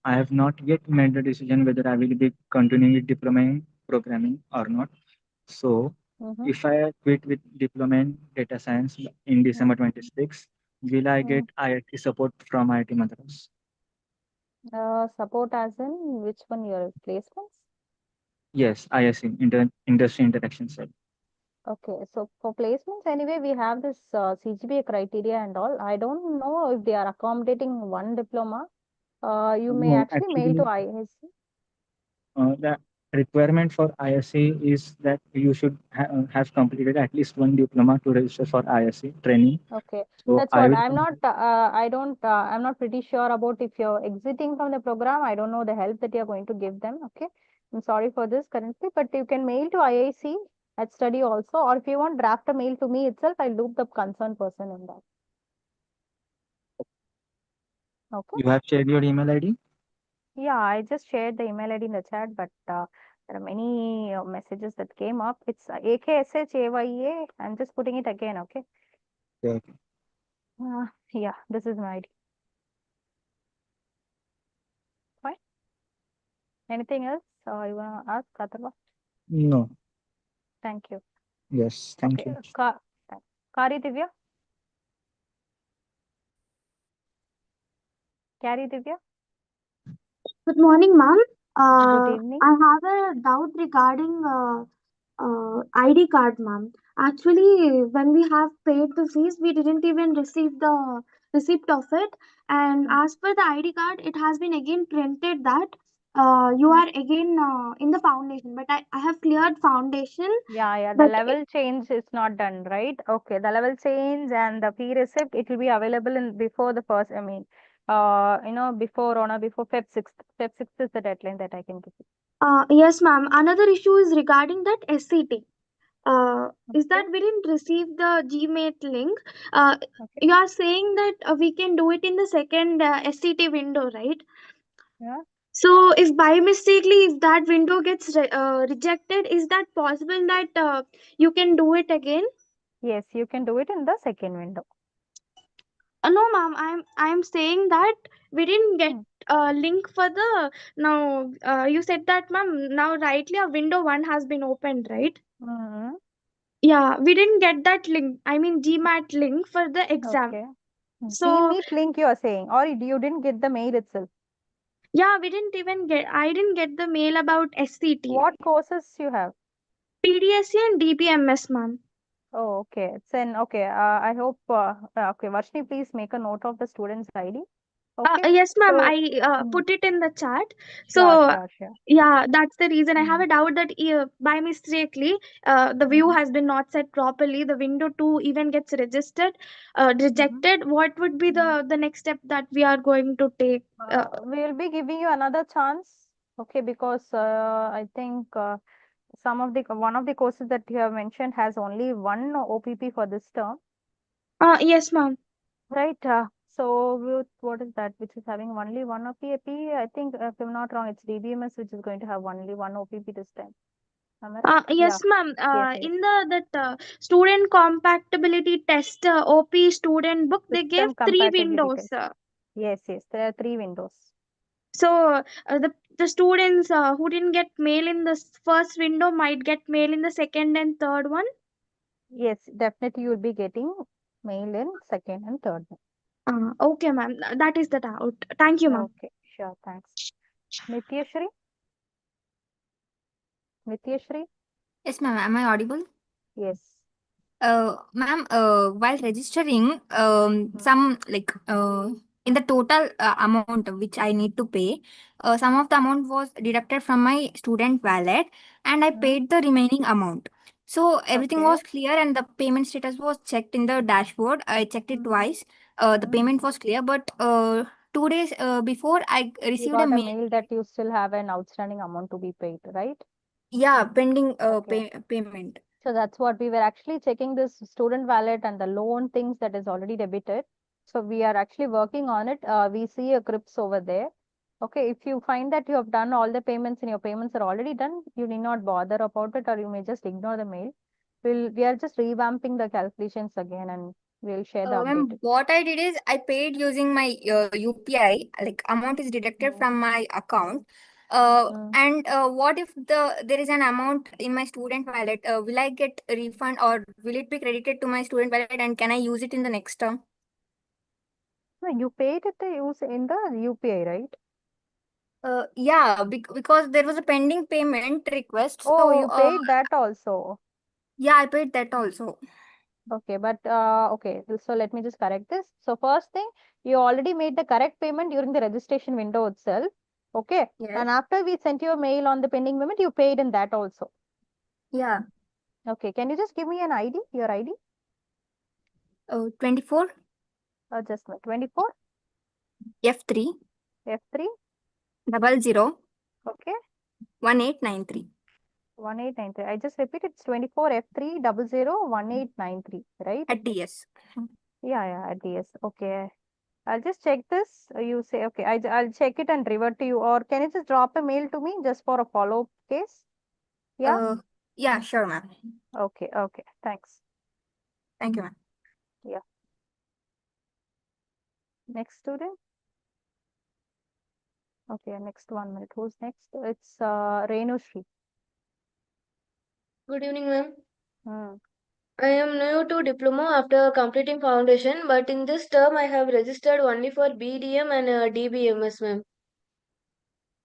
[SPEAKER 19] I have not yet made the decision whether I will be continuing with diploma in programming or not. So if I quit with diploma in data science in December 26, will I get IIT support from IIT Madras?
[SPEAKER 1] Support as in which one your placements?
[SPEAKER 19] Yes, ISC, Industry Interaction Cell.
[SPEAKER 1] Okay, so for placements, anyway, we have this CGPA criteria and all. I don't know if they are accommodating one diploma. You may
[SPEAKER 19] No,
[SPEAKER 1] actually mail to
[SPEAKER 19] actually,
[SPEAKER 1] ISC.
[SPEAKER 19] the requirement for ISC is that you should have completed at least one diploma to register for ISC training.
[SPEAKER 1] Okay,
[SPEAKER 19] So
[SPEAKER 1] that's
[SPEAKER 19] I
[SPEAKER 1] what
[SPEAKER 19] will
[SPEAKER 1] I'm not.
[SPEAKER 19] complete.
[SPEAKER 1] I don't. I'm not pretty sure about if you're exiting from the program. I don't know the help that you're going to give them. Okay, I'm sorry for this currently, but you can mail to IIC at study also, or if you want, draft a mail to me itself. I'll loop the concerned person in that. Okay.
[SPEAKER 19] You have shared your email ID?
[SPEAKER 1] Yeah, I just shared the email ID in the chat, but there are many messages that came up. It's AKSHAYA. I'm just putting it again, okay?
[SPEAKER 19] Okay.
[SPEAKER 1] Yeah, this is my ID. Fine. Anything else you want to ask, Atharva?
[SPEAKER 19] No.
[SPEAKER 1] Thank you.
[SPEAKER 19] Yes, thank
[SPEAKER 1] Okay.
[SPEAKER 19] you.
[SPEAKER 1] Kari Divya? Kari Divya?
[SPEAKER 20] Good morning, ma'am.
[SPEAKER 1] Good evening.
[SPEAKER 20] I have a doubt regarding ID card, ma'am. Actually, when we have paid the fees, we didn't even receive the receipt of it. And as per the ID card, it has been again printed that you are again in the foundation. But I have cleared foundation.
[SPEAKER 1] Yeah, the
[SPEAKER 20] But
[SPEAKER 1] level change is not done, right? Okay, the level change and the fee receipt, it will be available in before the first, before before Feb 6th. Feb 6th is the deadline that I can give you.
[SPEAKER 20] yes, ma'am. Another issue is regarding that SCT. Is that we didn't receive the Gmail link. You are saying that we can do it in the second SCT window, right?
[SPEAKER 1] Yeah.
[SPEAKER 20] So if by mistakenly if that window gets rejected, is that possible that you can do it again?
[SPEAKER 1] Yes, you can do it in the second window.
[SPEAKER 20] No, ma'am. I'm saying that we didn't get a link for the now. You said that, ma'am. Now rightly a window one has been opened, right?
[SPEAKER 1] Mm-hmm.
[SPEAKER 20] Yeah, we didn't get that link. I mean GMAT link for the exam.
[SPEAKER 1] Okay.
[SPEAKER 20] So
[SPEAKER 1] Gmeet link you are saying, or you didn't get the mail itself.
[SPEAKER 20] yeah, we didn't even get. I didn't get the mail about SCT.
[SPEAKER 1] What courses you have?
[SPEAKER 20] PDSC and DPMS, ma'am.
[SPEAKER 1] Oh, okay. It's an okay. I hope. Okay, Varshni, please make a note of the student's ID. Okay.
[SPEAKER 20] Yes, ma'am.
[SPEAKER 1] So,
[SPEAKER 20] I put it in the chat.
[SPEAKER 1] sure,
[SPEAKER 20] So
[SPEAKER 1] sure, sure.
[SPEAKER 20] yeah, that's the reason. I have a doubt that by mistakenly the view has been not set properly. The window two even gets registered, rejected. What would be the next step that we are going to take?
[SPEAKER 1] We will be giving you another chance. Okay, because I think some of the one of the courses that you have mentioned has only one OPP for this term.
[SPEAKER 20] Yes, ma'am.
[SPEAKER 1] Right. So what is that? Which is having only one OPP? I think if I'm not wrong, it's DBMS which is going to have only one OPP this time. Am I right?
[SPEAKER 20] Yes,
[SPEAKER 1] Yeah.
[SPEAKER 20] ma'am.
[SPEAKER 1] Yes, yes.
[SPEAKER 20] In that student compatibility test OP student book, they gave
[SPEAKER 1] System
[SPEAKER 20] 3
[SPEAKER 1] compatibility
[SPEAKER 20] windows.
[SPEAKER 1] test. Yes, yes. There are 3 windows.
[SPEAKER 20] So the students who didn't get mail in the first window might get mail in the second and third one.
[SPEAKER 1] Yes, definitely you will be getting mail in second and third one.
[SPEAKER 20] Okay, ma'am. That is the doubt. Thank you, ma'am.
[SPEAKER 1] Okay, sure. Thanks. Nityashri? Nityashri?
[SPEAKER 21] Yes, ma'am. Am I audible?
[SPEAKER 1] Yes.
[SPEAKER 21] Ma'am, while registering, some in the total amount which I need to pay, some of the amount was deducted from my student wallet, and I paid the remaining amount. So everything
[SPEAKER 1] Okay.
[SPEAKER 21] was clear, and the payment status was checked in the dashboard. I checked it twice. The payment was clear, but 2 days before, I
[SPEAKER 1] You
[SPEAKER 21] received a
[SPEAKER 1] got a
[SPEAKER 21] mail.
[SPEAKER 1] mail that you still have an outstanding amount to be paid, right?
[SPEAKER 21] Yeah, pending
[SPEAKER 1] Okay.
[SPEAKER 21] payment.
[SPEAKER 1] So that's what we were actually checking this student wallet and the loan things that is already debited. So we are actually working on it. We see a grips over there. Okay, if you find that you have done all the payments and your payments are already done, you need not bother about it, or you may just ignore the mail. We are just revamping the calculations again, and we'll share the
[SPEAKER 21] Ma'am,
[SPEAKER 1] update.
[SPEAKER 21] what I did is I paid using my UPI, like amount is deducted from my account. And what if there is an amount in my student wallet? Will I get a refund, or will it be credited to my student wallet, and can I use it in the next term?
[SPEAKER 1] No, you paid it use in the UPI, right?
[SPEAKER 21] Yeah, because there was a pending payment request.
[SPEAKER 1] Oh,
[SPEAKER 21] So
[SPEAKER 1] you paid that also.
[SPEAKER 21] yeah, I paid that also.
[SPEAKER 1] Okay, but okay, so let me just correct this. So first thing, you already made the correct payment during the registration window itself. Okay.
[SPEAKER 21] Yes.
[SPEAKER 1] And after we sent you a mail on the pending payment, you paid in that also.
[SPEAKER 21] Yeah.
[SPEAKER 1] Okay. Can you just give me an ID, your ID?
[SPEAKER 21] 24
[SPEAKER 1] Just 24
[SPEAKER 21] F3
[SPEAKER 1] F3
[SPEAKER 21] 00
[SPEAKER 1] okay
[SPEAKER 21] 1893.
[SPEAKER 1] 1893. I just repeat, it's 24 F3 001893, right?
[SPEAKER 21] At DS.
[SPEAKER 1] Yeah, at DS. Okay. I'll just check this. You say, okay, I'll check it and revert to you. Or can you just drop a mail to me just for a follow-up case? Yeah?
[SPEAKER 21] Yeah, sure, ma'am.
[SPEAKER 1] Okay, okay. Thanks.
[SPEAKER 21] Thank you, ma'am.
[SPEAKER 1] Yeah. Next student. Okay, next 1 minute. Who's next? It's Renushri.
[SPEAKER 22] Good evening, ma'am.
[SPEAKER 1] Hmm.
[SPEAKER 2] I am new to diploma after completing foundation, but in this term I have registered only for BDM and DBMS, ma'am.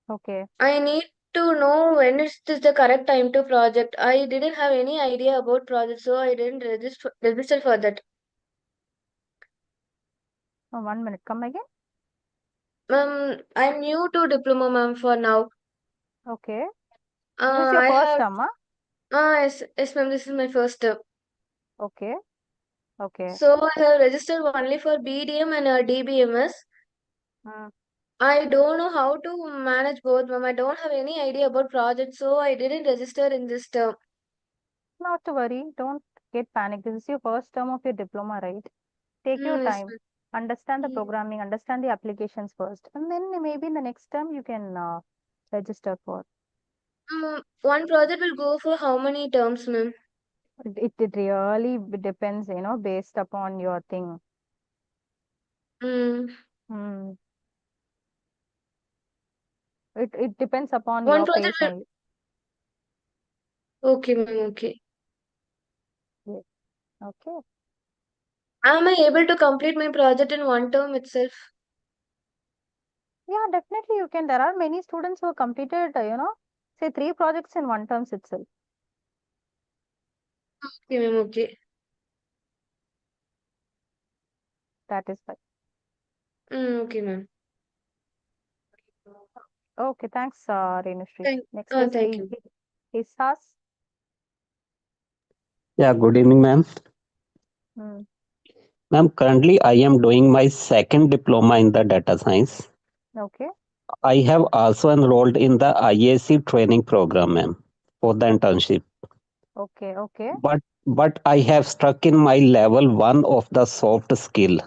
[SPEAKER 1] Okay.
[SPEAKER 2] I need to know when is this the correct time to project. I didn't have any idea about project, so I didn't register for that.
[SPEAKER 1] Oh, 1 minute. Come again.
[SPEAKER 2] I'm new to diploma, ma'am, for now.
[SPEAKER 1] Okay. This is your
[SPEAKER 2] I
[SPEAKER 1] first
[SPEAKER 2] have
[SPEAKER 1] term, huh?
[SPEAKER 2] yes, ma'am. This is my first term.
[SPEAKER 1] Okay. Okay.
[SPEAKER 2] So I have registered only for BDM and DBMS. I don't know how to manage both, ma'am. I don't have any idea about projects, so I didn't register in this term.
[SPEAKER 1] Not to worry. Don't get panicked. This is your first term of your diploma, right? Take your
[SPEAKER 2] Yes,
[SPEAKER 1] time.
[SPEAKER 2] ma'am.
[SPEAKER 1] Understand the programming, understand the applications first, and then maybe in the next term you can register for.
[SPEAKER 2] One project will go for how many terms, ma'am?
[SPEAKER 1] It really depends, based upon your thing. Hmm. It depends upon
[SPEAKER 2] One
[SPEAKER 1] your
[SPEAKER 2] project
[SPEAKER 1] pace
[SPEAKER 2] will.
[SPEAKER 1] only.
[SPEAKER 2] Okay, ma'am. Okay.
[SPEAKER 1] Yes. Okay.
[SPEAKER 2] Am I able to complete my project in one term itself?
[SPEAKER 1] Yeah, definitely you can. There are many students who have completed, say 3 projects in 1 term itself.
[SPEAKER 2] Okay, ma'am. Okay.
[SPEAKER 1] That is fine.
[SPEAKER 2] Okay, ma'am.
[SPEAKER 1] Okay, thanks, Renushri. Next is
[SPEAKER 2] Thank you.
[SPEAKER 1] Isas.
[SPEAKER 22] Yeah, good evening, ma'am.
[SPEAKER 1] Hmm.
[SPEAKER 22] Ma'am, currently I am doing my second diploma in the data science.
[SPEAKER 1] Okay.
[SPEAKER 22] I have also enrolled in the IAC training program, ma'am, for the internship.
[SPEAKER 1] Okay. Okay.
[SPEAKER 22] But I have stuck in my level 1 of the soft skill.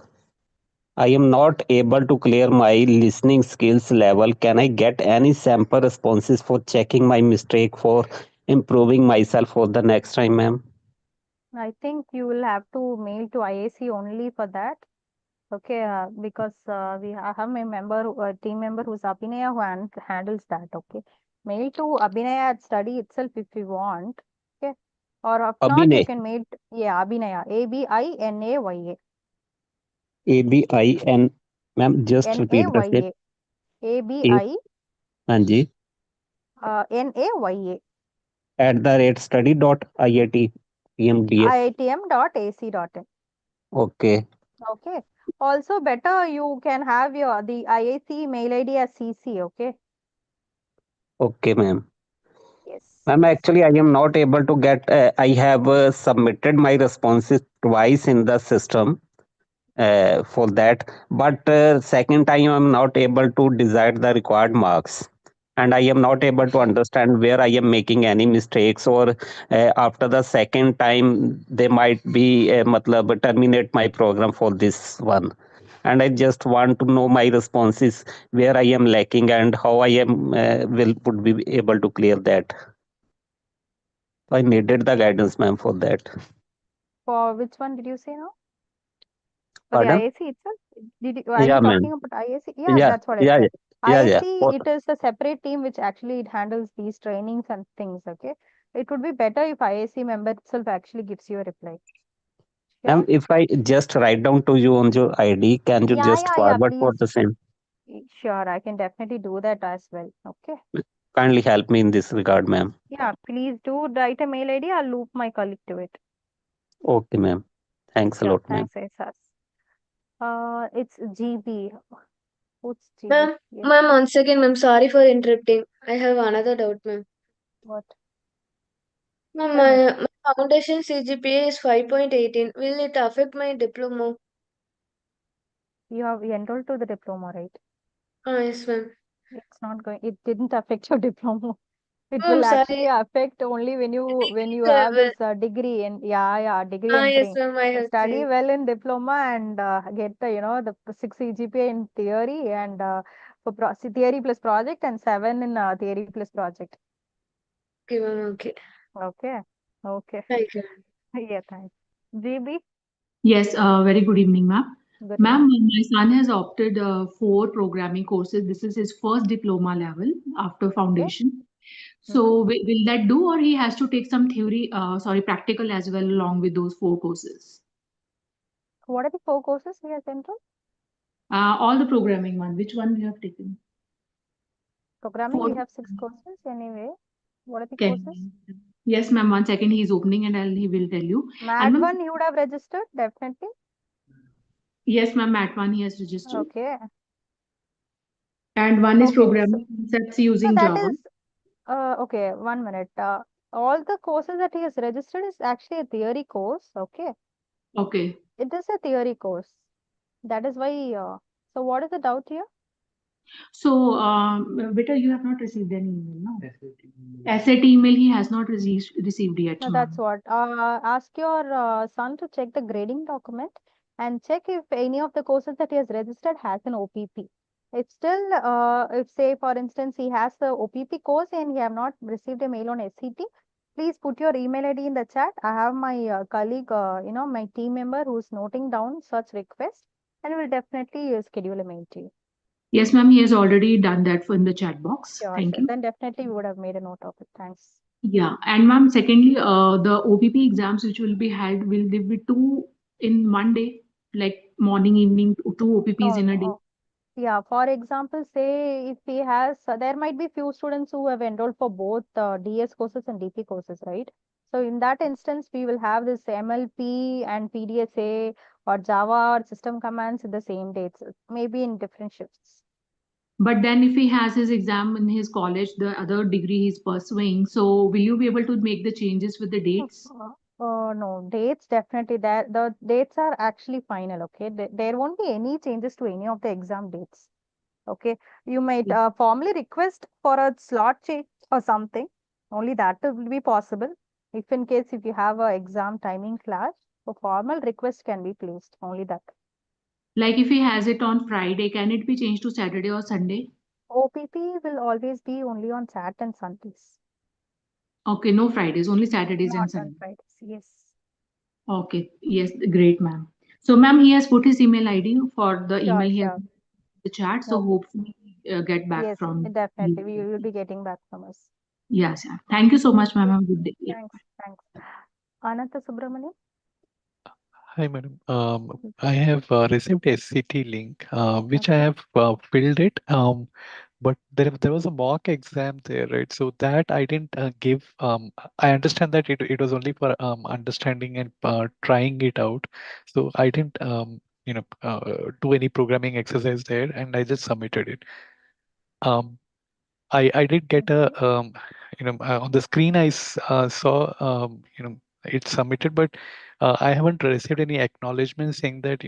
[SPEAKER 22] I am not able to clear my listening skills level. Can I get any sample responses for checking my mistake for improving myself for the next time, ma'am?
[SPEAKER 1] I think you will have to mail to IAC only for that. Okay, because I have my team member who's Abhinaya who handles that. Okay, mail to Abhinaya at study itself if you want. Okay, or if not, you
[SPEAKER 22] Abhinay,
[SPEAKER 1] can mail. Yeah, Abhinaya, Abinaya,
[SPEAKER 22] ABIN, ma'am, just repeat the same.
[SPEAKER 1] Naya,
[SPEAKER 22] हाँ जी,
[SPEAKER 1] Naya,
[SPEAKER 22] @study.iitpmds.
[SPEAKER 1] iitm.ac.in.
[SPEAKER 22] Okay,
[SPEAKER 1] Okay. Also, better you can have the IAC mail ID as CC. Okay.
[SPEAKER 22] okay, ma'am.
[SPEAKER 1] Yes.
[SPEAKER 22] Ma'am, actually, I am not able to get. I have submitted my responses twice in the system for that, but second time I'm not able to decide the required marks. And I am not able to understand where I am making any mistakes, or after the second time they might be matlab terminate my program for this one. And I just want to know my responses, where I am lacking and how I am would be able to clear that. So I needed the guidance, ma'am, for that.
[SPEAKER 1] For which one did you say now? For the
[SPEAKER 22] Pardon?
[SPEAKER 1] IAC itself? Are you
[SPEAKER 22] Yeah, ma'am.
[SPEAKER 1] talking about IAC? Yeah,
[SPEAKER 22] Yeah,
[SPEAKER 1] that's what I
[SPEAKER 22] yeah,
[SPEAKER 1] said.
[SPEAKER 22] yeah, yeah.
[SPEAKER 1] IAC, it is a separate team which actually it handles these trainings and things. Okay. It would be better if IAC member itself actually gives you a reply.
[SPEAKER 22] Ma'am,
[SPEAKER 1] Sure.
[SPEAKER 22] if I just write down to you on your ID, can you
[SPEAKER 1] Yeah,
[SPEAKER 22] just
[SPEAKER 1] yeah, yeah.
[SPEAKER 22] forward for
[SPEAKER 1] Please.
[SPEAKER 22] the same?
[SPEAKER 1] Sure, I can definitely do that as well. Okay.
[SPEAKER 22] Kindly help me in this regard, ma'am.
[SPEAKER 1] Yeah, please do write a mail ID. I'll loop my colleague to it.
[SPEAKER 22] Okay, ma'am. Thanks a
[SPEAKER 1] Sure.
[SPEAKER 22] lot, ma'am.
[SPEAKER 1] Thanks, Isas. It's GB. What's GB?
[SPEAKER 2] Ma'am,
[SPEAKER 1] Yes.
[SPEAKER 2] ma'am, once again, ma'am, sorry for interrupting. I have another doubt, ma'am.
[SPEAKER 1] What?
[SPEAKER 2] Ma'am,
[SPEAKER 1] Tell me.
[SPEAKER 2] my foundation CGPA is 5.18. Will it affect my diploma?
[SPEAKER 1] You have enrolled to the diploma, right?
[SPEAKER 2] Yes, ma'am.
[SPEAKER 1] It's not going. It didn't affect your diploma. It
[SPEAKER 2] I'm
[SPEAKER 1] will
[SPEAKER 2] sorry.
[SPEAKER 1] actually affect only when you
[SPEAKER 2] Degree
[SPEAKER 1] have
[SPEAKER 2] level.
[SPEAKER 1] this degree and degree
[SPEAKER 2] Yes,
[SPEAKER 1] entering.
[SPEAKER 2] ma'am, I have
[SPEAKER 1] Study
[SPEAKER 2] seen.
[SPEAKER 1] well in diploma and get the 6 CGPA in theory and for theory plus project and 7 in theory plus project.
[SPEAKER 2] Okay, ma'am. Okay.
[SPEAKER 1] Okay. Okay.
[SPEAKER 2] Thank you.
[SPEAKER 1] Yeah, thanks. GB.
[SPEAKER 23] Yes, very good evening, ma'am.
[SPEAKER 1] Good
[SPEAKER 23] Ma'am,
[SPEAKER 1] evening.
[SPEAKER 23] my son has opted for programming courses. This is his first diploma level after
[SPEAKER 1] Okay.
[SPEAKER 23] foundation. So will that do, or he has to take some theory, practical as well along with those 4 courses?
[SPEAKER 1] What are the 4 courses he has enrolled?
[SPEAKER 23] All the programming one. Which one you have taken?
[SPEAKER 1] Programming,
[SPEAKER 23] 4.
[SPEAKER 1] we have 6 courses anyway. What are the
[SPEAKER 23] Okay.
[SPEAKER 1] courses?
[SPEAKER 23] Yes, ma'am. 1 second. He's opening and he will tell you. And
[SPEAKER 1] MAT 1 you would have registered, definitely.
[SPEAKER 23] yes, ma'am. MAT 1 he has registered.
[SPEAKER 1] Okay.
[SPEAKER 23] And one is
[SPEAKER 1] Okay, so,
[SPEAKER 23] programming concepts
[SPEAKER 1] so
[SPEAKER 23] using
[SPEAKER 1] that
[SPEAKER 23] Java.
[SPEAKER 1] is, okay, 1 minute. All the courses that he has registered is actually a theory course, okay?
[SPEAKER 23] Okay.
[SPEAKER 1] It is a theory course. That is why, so what is the doubt here?
[SPEAKER 23] So, Vita, you have not received any email, no? Asset email he has not received yet,
[SPEAKER 1] No,
[SPEAKER 23] ma'am.
[SPEAKER 1] that's what. Ask your son to check the grading document and check if any of the courses that he has registered has an OPP. If still, if say for instance he has the OPP course and he have not received a mail on SCT, please put your email ID in the chat. I have my colleague, my team member who's noting down such request and will definitely schedule a mail to you.
[SPEAKER 23] Yes, ma'am. He has already done that in the chat box.
[SPEAKER 1] Sure,
[SPEAKER 23] Thank
[SPEAKER 1] sure.
[SPEAKER 23] you.
[SPEAKER 1] Then definitely we would have made a note of it. Thanks.
[SPEAKER 23] Yeah, and ma'am, secondly, the OPP exams which will be held, will there be 2 in 1 day, like morning, evening, 2 OPPs in a day?
[SPEAKER 1] No, yeah, for example, say if he has, there might be few students who have enrolled for both DS courses and DP courses, right? So in that instance, we will have this MLP and PDSA or Java or system commands in the same dates, maybe in different shifts.
[SPEAKER 23] But then if he has his exam in his college, the other degree he's pursuing, so will you be able to make the changes with the dates?
[SPEAKER 1] No, dates definitely there. The dates are actually final, okay? There won't be any changes to any of the exam dates. Okay, you might formally request for a slot change or something. Only that will be possible. If in case if you have a exam timing clash, a formal request can be placed. Only that.
[SPEAKER 23] Like if he has it on Friday, can it be changed to Saturday or Sunday?
[SPEAKER 1] OPP will always be only on Sat and Sundays.
[SPEAKER 23] Okay, no Fridays, only Saturdays and
[SPEAKER 1] Not on
[SPEAKER 23] Sundays.
[SPEAKER 1] Fridays. Yes.
[SPEAKER 23] Okay, yes, great, ma'am. So, ma'am, he has put his email ID for the
[SPEAKER 1] Sure,
[SPEAKER 23] email he has
[SPEAKER 1] sure.
[SPEAKER 23] in the chat. So,
[SPEAKER 1] No.
[SPEAKER 23] hopefully, get back
[SPEAKER 1] Yes,
[SPEAKER 23] from you.
[SPEAKER 1] definitely. We will be getting back from us.
[SPEAKER 23] Yes, yeah. Thank you so much, ma'am. Have a good day. Yeah.
[SPEAKER 1] Thanks. Ananta Subramanian.
[SPEAKER 4] Hi, madam. I have received a SCT link, which I have filled it. But there was a mock exam there, right? So that I didn't give. I understand that it was only for understanding and trying it out. So I didn't do any programming exercise there, and I just submitted it. I did get a on the screen saw it's submitted, but I haven't received any acknowledgement saying that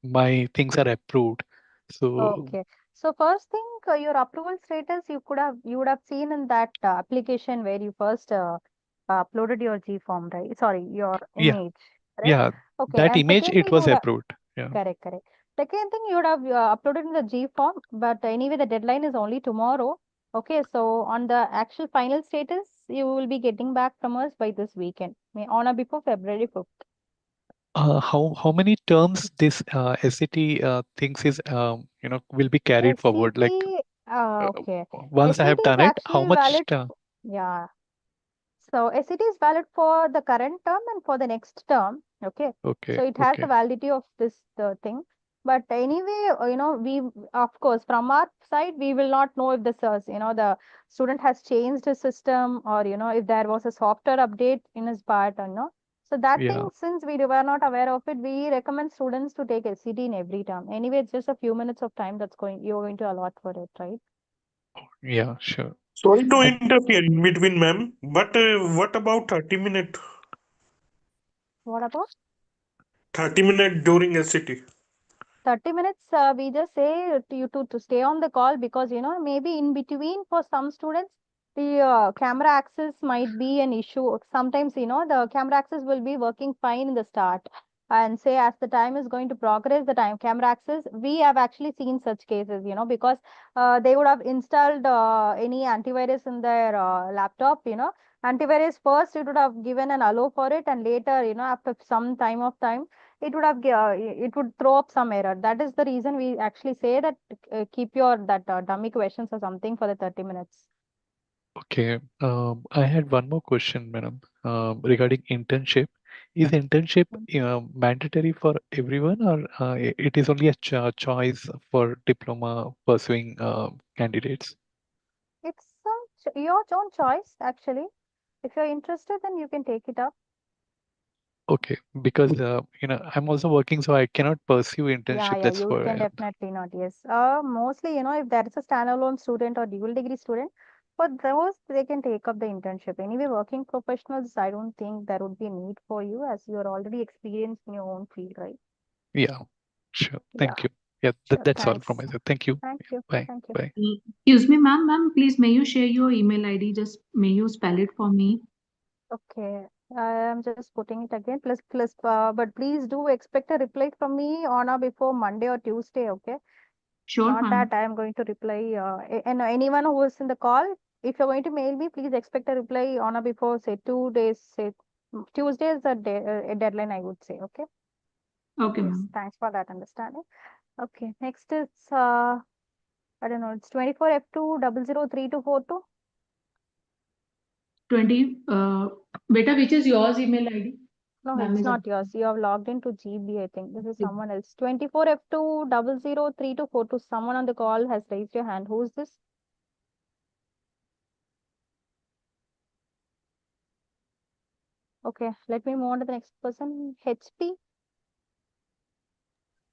[SPEAKER 4] my things are approved. So
[SPEAKER 1] Okay. So first thing, your approval status you would have seen in that application where you first uploaded your G form, right? Sorry, your
[SPEAKER 4] yeah,
[SPEAKER 1] image, right?
[SPEAKER 4] yeah,
[SPEAKER 1] Okay.
[SPEAKER 4] that
[SPEAKER 1] And
[SPEAKER 4] image
[SPEAKER 1] second
[SPEAKER 4] it
[SPEAKER 1] thing, you
[SPEAKER 4] was
[SPEAKER 1] would have
[SPEAKER 4] approved. Yeah.
[SPEAKER 1] correct. Second thing, you would have uploaded in the G form, but anyway, the deadline is only tomorrow. Okay. So on the actual final status, you will be getting back from us by this weekend, on or before February 5th.
[SPEAKER 4] How many terms this SCT things is will be carried forward? Like
[SPEAKER 1] Okay.
[SPEAKER 4] once I have
[SPEAKER 1] SCT is
[SPEAKER 4] done it, how
[SPEAKER 1] actually
[SPEAKER 4] much?
[SPEAKER 1] valid. Yeah. So SCT is valid for the current term and for the next term. Okay.
[SPEAKER 4] Okay,
[SPEAKER 1] So it has the
[SPEAKER 4] okay.
[SPEAKER 1] validity of this the thing. But anyway, we of course from our side we will not know if the student has changed his system or if there was a software update in his part or no. So that
[SPEAKER 4] Yeah,
[SPEAKER 1] thing, since we were not aware of it, we recommend students to take SCT in every term. Anyway, it's just a few minutes of time you're going to allot for it, right?
[SPEAKER 4] yeah, sure.
[SPEAKER 9] Sorry to interfere in between, ma'am, but what about 30 minute?
[SPEAKER 1] What about
[SPEAKER 9] 30 minute during SCT?
[SPEAKER 1] 30 minutes? We just say to you to stay on the call because maybe in between for some students the camera access might be an issue. Sometimes the camera access will be working fine in the start, and say as the time is going to progress, the time camera access, we have actually seen such cases, because they would have installed any antivirus in their laptop. Antivirus first it would have given an allow for it, and later after some time it would have it would throw up some error. That is the reason we actually say that keep your that dummy questions or something for the 30 minutes.
[SPEAKER 4] Okay. I had one more question, madam, regarding internship. Is internship mandatory for everyone, or it is only a choice for diploma pursuing candidates?
[SPEAKER 1] It's your own choice, actually. If you're interested, then you can take it up.
[SPEAKER 4] Okay, because I'm also working, so I cannot pursue
[SPEAKER 1] Yeah,
[SPEAKER 4] internship.
[SPEAKER 1] yeah,
[SPEAKER 4] That's
[SPEAKER 1] you
[SPEAKER 4] why.
[SPEAKER 1] can definitely not. Yes. Mostly, if there is a standalone student or dual degree student, for those they can take up the internship. Anyway, working professionals, I don't think there would be a need for you as you are already experienced in your own field, right?
[SPEAKER 4] Yeah, sure.
[SPEAKER 1] Yeah.
[SPEAKER 4] Thank you. Yeah,
[SPEAKER 1] Sure.
[SPEAKER 4] that's all from
[SPEAKER 1] Thanks.
[SPEAKER 4] my side. Thank you.
[SPEAKER 1] Thank you.
[SPEAKER 4] Bye.
[SPEAKER 1] Thank you.
[SPEAKER 4] Bye.
[SPEAKER 23] Excuse me, ma'am, please may you share your email ID? Just may you spell it for me?
[SPEAKER 1] Okay. I am just putting it again. But please do expect a reply from me on or before Monday or Tuesday. Okay.
[SPEAKER 23] Sure,
[SPEAKER 1] Not
[SPEAKER 23] ma'am.
[SPEAKER 1] that I am going to reply. And anyone who is in the call, if you're going to mail me, please expect a reply on or before, say, 2 days. Say Tuesday is the a deadline, I would say. Okay.
[SPEAKER 23] Okay,
[SPEAKER 1] Yes.
[SPEAKER 23] ma'am.
[SPEAKER 1] Thanks for that understanding. Okay. Next is I don't know. It's 24F2003242.
[SPEAKER 23] 20. Beta, which is yours email ID?
[SPEAKER 1] No,
[SPEAKER 23] Ma'am
[SPEAKER 1] it's
[SPEAKER 23] is
[SPEAKER 1] not yours. You have logged into GB, I think. This is someone else. 24F2003242. Someone on the call has raised your hand. Who is this? Okay, let me move on to the next person. HP.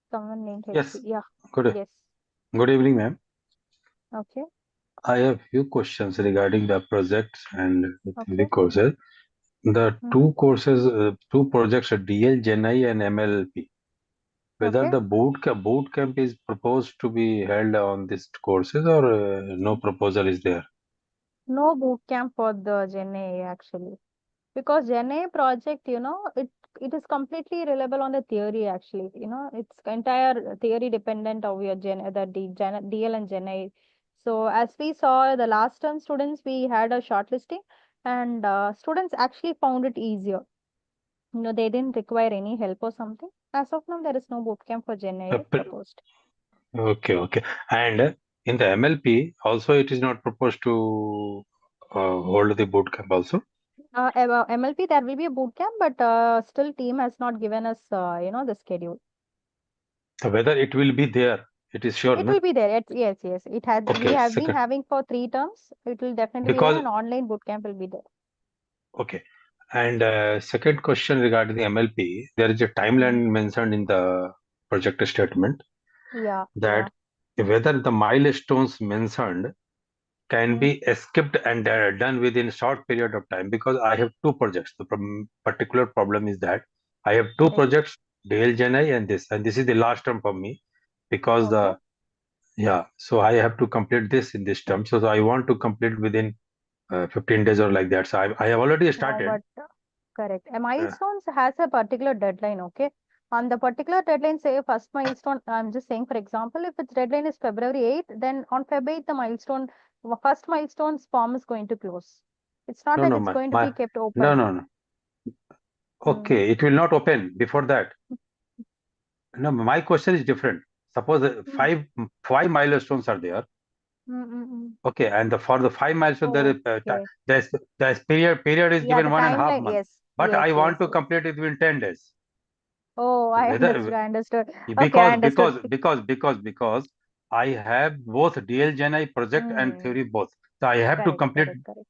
[SPEAKER 1] Someone named
[SPEAKER 5] Yes.
[SPEAKER 1] HP. Yeah.
[SPEAKER 5] Good.
[SPEAKER 1] Yes.
[SPEAKER 5] Good evening, ma'am.
[SPEAKER 1] Okay.
[SPEAKER 5] I have few questions regarding the projects and the theory
[SPEAKER 1] Okay.
[SPEAKER 5] courses. The two courses, two projects are DL, GenI, and MLP. Whether
[SPEAKER 1] Okay.
[SPEAKER 5] the boot camp is proposed to be held on these courses or no proposal is there.
[SPEAKER 1] No boot camp for the GenA actually. Because GenA project, it is completely reliable on the theory actually. It's entire theory dependent of your DL and GenA. So as we saw the last term students, we had a shortlisting and students actually found it easier. They didn't require any help or something. As of now, there is no boot camp for GenA proposed.
[SPEAKER 5] Okay. And in the MLP, also it is not proposed to hold the boot camp also.
[SPEAKER 1] MLP, there will be a boot camp, but still team has not given us, the schedule.
[SPEAKER 5] So whether it will be there, it is sure,
[SPEAKER 1] It
[SPEAKER 5] no?
[SPEAKER 1] will be there. Yes. We
[SPEAKER 5] Okay,
[SPEAKER 1] have been
[SPEAKER 5] second.
[SPEAKER 1] having for 3 terms. It will definitely be there.
[SPEAKER 5] Because
[SPEAKER 1] An online boot camp will be there.
[SPEAKER 5] okay. And second question regarding the MLP, there is a timeline mentioned in the project statement
[SPEAKER 1] Yeah.
[SPEAKER 5] that whether the milestones mentioned can be skipped and done within short period of time, because I have two projects. The particular problem is that I have two projects, DL Genai and this is the last term for me because so I have to complete this in this term. So I want to complete within 15 days or like that. So I have already
[SPEAKER 1] No,
[SPEAKER 5] started.
[SPEAKER 1] but correct. A milestones has a particular deadline. Okay. On the particular deadline, say first milestone. I'm just saying, for example, if its deadline is February 8th, then on February 8th, the first milestone's form is going to close. It's not that
[SPEAKER 5] No,
[SPEAKER 1] it's going to be kept
[SPEAKER 5] no,
[SPEAKER 1] open.
[SPEAKER 5] no. Okay, it will not open before that. No, my question is different. Suppose five milestones are there. Okay, and for the 5 milestones, there is period is
[SPEAKER 1] Yeah,
[SPEAKER 5] given
[SPEAKER 1] the
[SPEAKER 5] 1.5
[SPEAKER 1] timeline.
[SPEAKER 5] months.
[SPEAKER 1] Yes.
[SPEAKER 5] But
[SPEAKER 1] Yes.
[SPEAKER 5] I want
[SPEAKER 1] Yes.
[SPEAKER 5] to
[SPEAKER 1] Yes.
[SPEAKER 5] complete it within 10 days.
[SPEAKER 1] Oh, I
[SPEAKER 5] Whether
[SPEAKER 1] understood. Okay, I understood.
[SPEAKER 5] because I have both DL Gen project and theory both. So I have to complete.
[SPEAKER 1] Correct.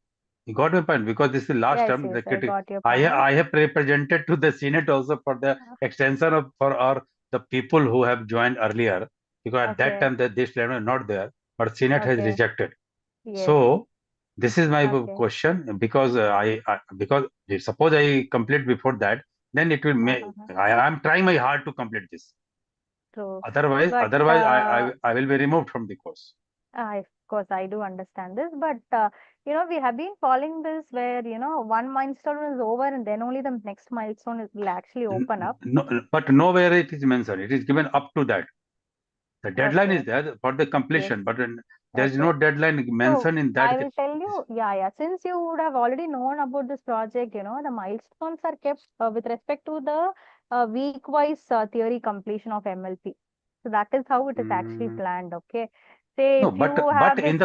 [SPEAKER 5] You got my point, because this is the last
[SPEAKER 1] Yes,
[SPEAKER 5] term.
[SPEAKER 1] yes, I got your point.
[SPEAKER 5] I have represented to the Senate also for the extension of for the people who have joined earlier, because at that time this level is not there, but Senate has rejected.
[SPEAKER 1] Yes.
[SPEAKER 5] So this is my question, because because suppose I complete before that, then it will I am trying my hard to complete this.
[SPEAKER 1] True.
[SPEAKER 5] Otherwise,
[SPEAKER 1] But
[SPEAKER 5] I will be removed from the course.
[SPEAKER 1] of course, I do understand this, but we have been following this where one milestone is over and then only the next milestone will actually open up.
[SPEAKER 5] No, but nowhere it is mentioned. It is given up to that. The deadline is there for the completion, but there is no deadline mentioned in that.
[SPEAKER 1] I will tell you, since you would have already known about this project, the milestones are kept with respect to the week-wise theory completion of MLP. So that is how it is actually planned. Okay. Say
[SPEAKER 5] No,
[SPEAKER 1] if you have
[SPEAKER 5] but
[SPEAKER 1] this,
[SPEAKER 5] in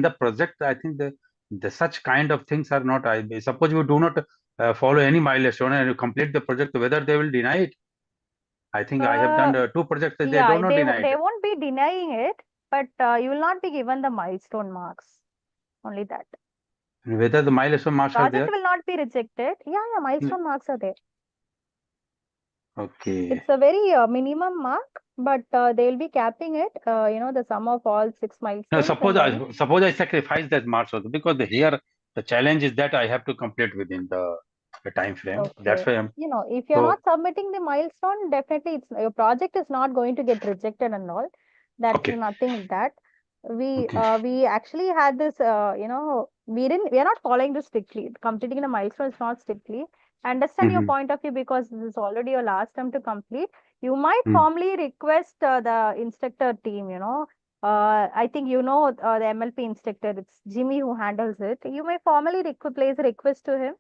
[SPEAKER 5] the project, I think such kind of things are not. I suppose you do not follow any milestone and you complete the project, whether they will deny it. I think I have done 2 projects. They
[SPEAKER 1] Yeah,
[SPEAKER 5] do not deny
[SPEAKER 1] they
[SPEAKER 5] it.
[SPEAKER 1] won't be denying it, but you will not be given the milestone marks. Only that.
[SPEAKER 5] Whether the milestone marks are
[SPEAKER 1] Project
[SPEAKER 5] there?
[SPEAKER 1] will not be rejected. Yeah, milestone marks are there.
[SPEAKER 5] Okay.
[SPEAKER 1] It's a very minimum mark, but they will be capping it. The sum of all 6
[SPEAKER 5] No,
[SPEAKER 1] milestones.
[SPEAKER 5] suppose I sacrifice that marks also, because here the challenge is that I have to complete within the time frame.
[SPEAKER 1] Okay.
[SPEAKER 5] That's why I'm.
[SPEAKER 1] If you're not submitting the milestone, definitely your project is not going to get rejected and all. That's nothing like that. We actually had this, we are not following this strictly. Completing the milestone is not strictly. I understand your point of view, because this is already your last term to complete. You might formally request the instructor team, I think the MLP instructor, it's Jimmy who handles it. You may formally place a request to him.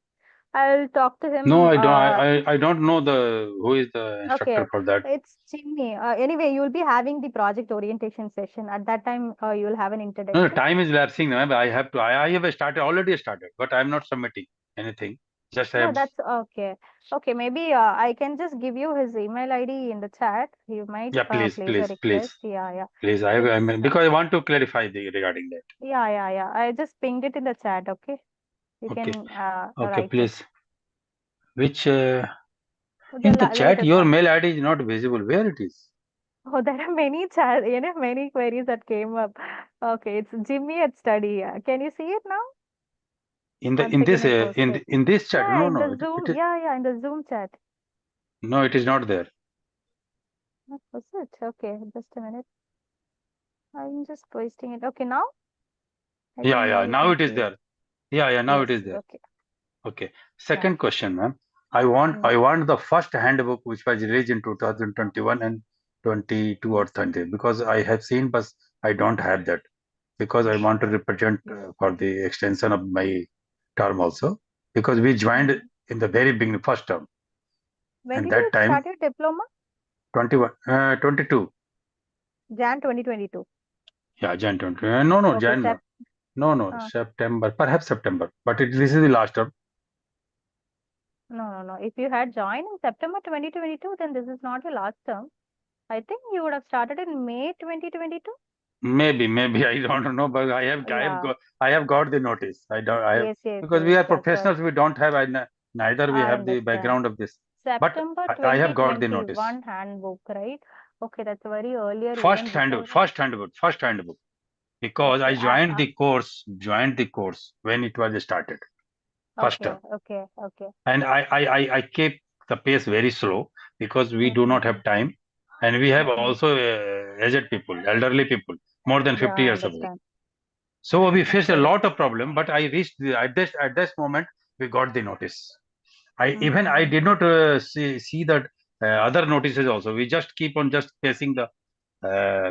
[SPEAKER 1] I'll talk to him.
[SPEAKER 5] No, I don't. I don't know who is the instructor
[SPEAKER 1] Okay,
[SPEAKER 5] for that.
[SPEAKER 1] it's Jimmy. Anyway, you'll be having the project orientation session. At that time, you'll have an
[SPEAKER 5] No,
[SPEAKER 1] introduction.
[SPEAKER 5] time is lapsing. I have to. I have already started, but I'm not submitting anything. Just I
[SPEAKER 1] No,
[SPEAKER 5] have.
[SPEAKER 1] that's okay. Okay, maybe I can just give you his email ID in the chat. You might
[SPEAKER 5] Yeah, please,
[SPEAKER 1] place a
[SPEAKER 5] please,
[SPEAKER 1] request.
[SPEAKER 5] please.
[SPEAKER 1] Yeah.
[SPEAKER 5] Please, because I want to clarify regarding that.
[SPEAKER 1] Yeah. I just pinged it in the chat. Okay, you
[SPEAKER 5] Okay.
[SPEAKER 1] can
[SPEAKER 5] Okay,
[SPEAKER 1] write
[SPEAKER 5] please.
[SPEAKER 1] it.
[SPEAKER 5] In the chat, your mail ID is not visible. Where it is?
[SPEAKER 1] Oh, there are many many queries that came up. Okay, it's Jimmy at study. Can you see it now?
[SPEAKER 5] In this chat?
[SPEAKER 1] Yeah,
[SPEAKER 5] No,
[SPEAKER 1] in
[SPEAKER 5] no.
[SPEAKER 1] the Zoom. Yeah, in the Zoom chat.
[SPEAKER 5] No, it is not there.
[SPEAKER 1] What was it? Okay, just a minute. I'm just pasting it. Okay, now?
[SPEAKER 5] Yeah. Now it is there. Yeah. Now it is there.
[SPEAKER 1] Okay.
[SPEAKER 5] Okay. Second question, ma'am. I want the first handbook which was released in 2021 and 22 or 30, because I have seen, but I don't have that, because I want to represent for the extension of my term also, because we joined in the very beginning, first term.
[SPEAKER 1] When
[SPEAKER 5] and
[SPEAKER 1] did you
[SPEAKER 5] that time
[SPEAKER 1] start your diploma?
[SPEAKER 5] 22.
[SPEAKER 1] Jan 2022.
[SPEAKER 5] Yeah, Jan 20. No,
[SPEAKER 1] Okay,
[SPEAKER 5] Jan. No, September, perhaps September. But this is the last term.
[SPEAKER 1] No. If you had joined in September 2022, then this is not your last term. I think you would have started in May 2022.
[SPEAKER 5] Maybe I don't know, but I have got the notice. Because we are professionals, we don't have neither we have the background of this.
[SPEAKER 1] September
[SPEAKER 5] But I have got the notice.
[SPEAKER 1] 2021 handbook, right? Okay, that's very earlier.
[SPEAKER 5] First handbook. Because I joined the course when it was started. First term.
[SPEAKER 1] Okay.
[SPEAKER 5] And I keep the pace very slow, because we do not have time, and we have also aged people, elderly people, more than 50 years of age. So we faced a lot of problem, but I reached at this moment we got the notice. I did not see that other notices also. We just keep on just facing the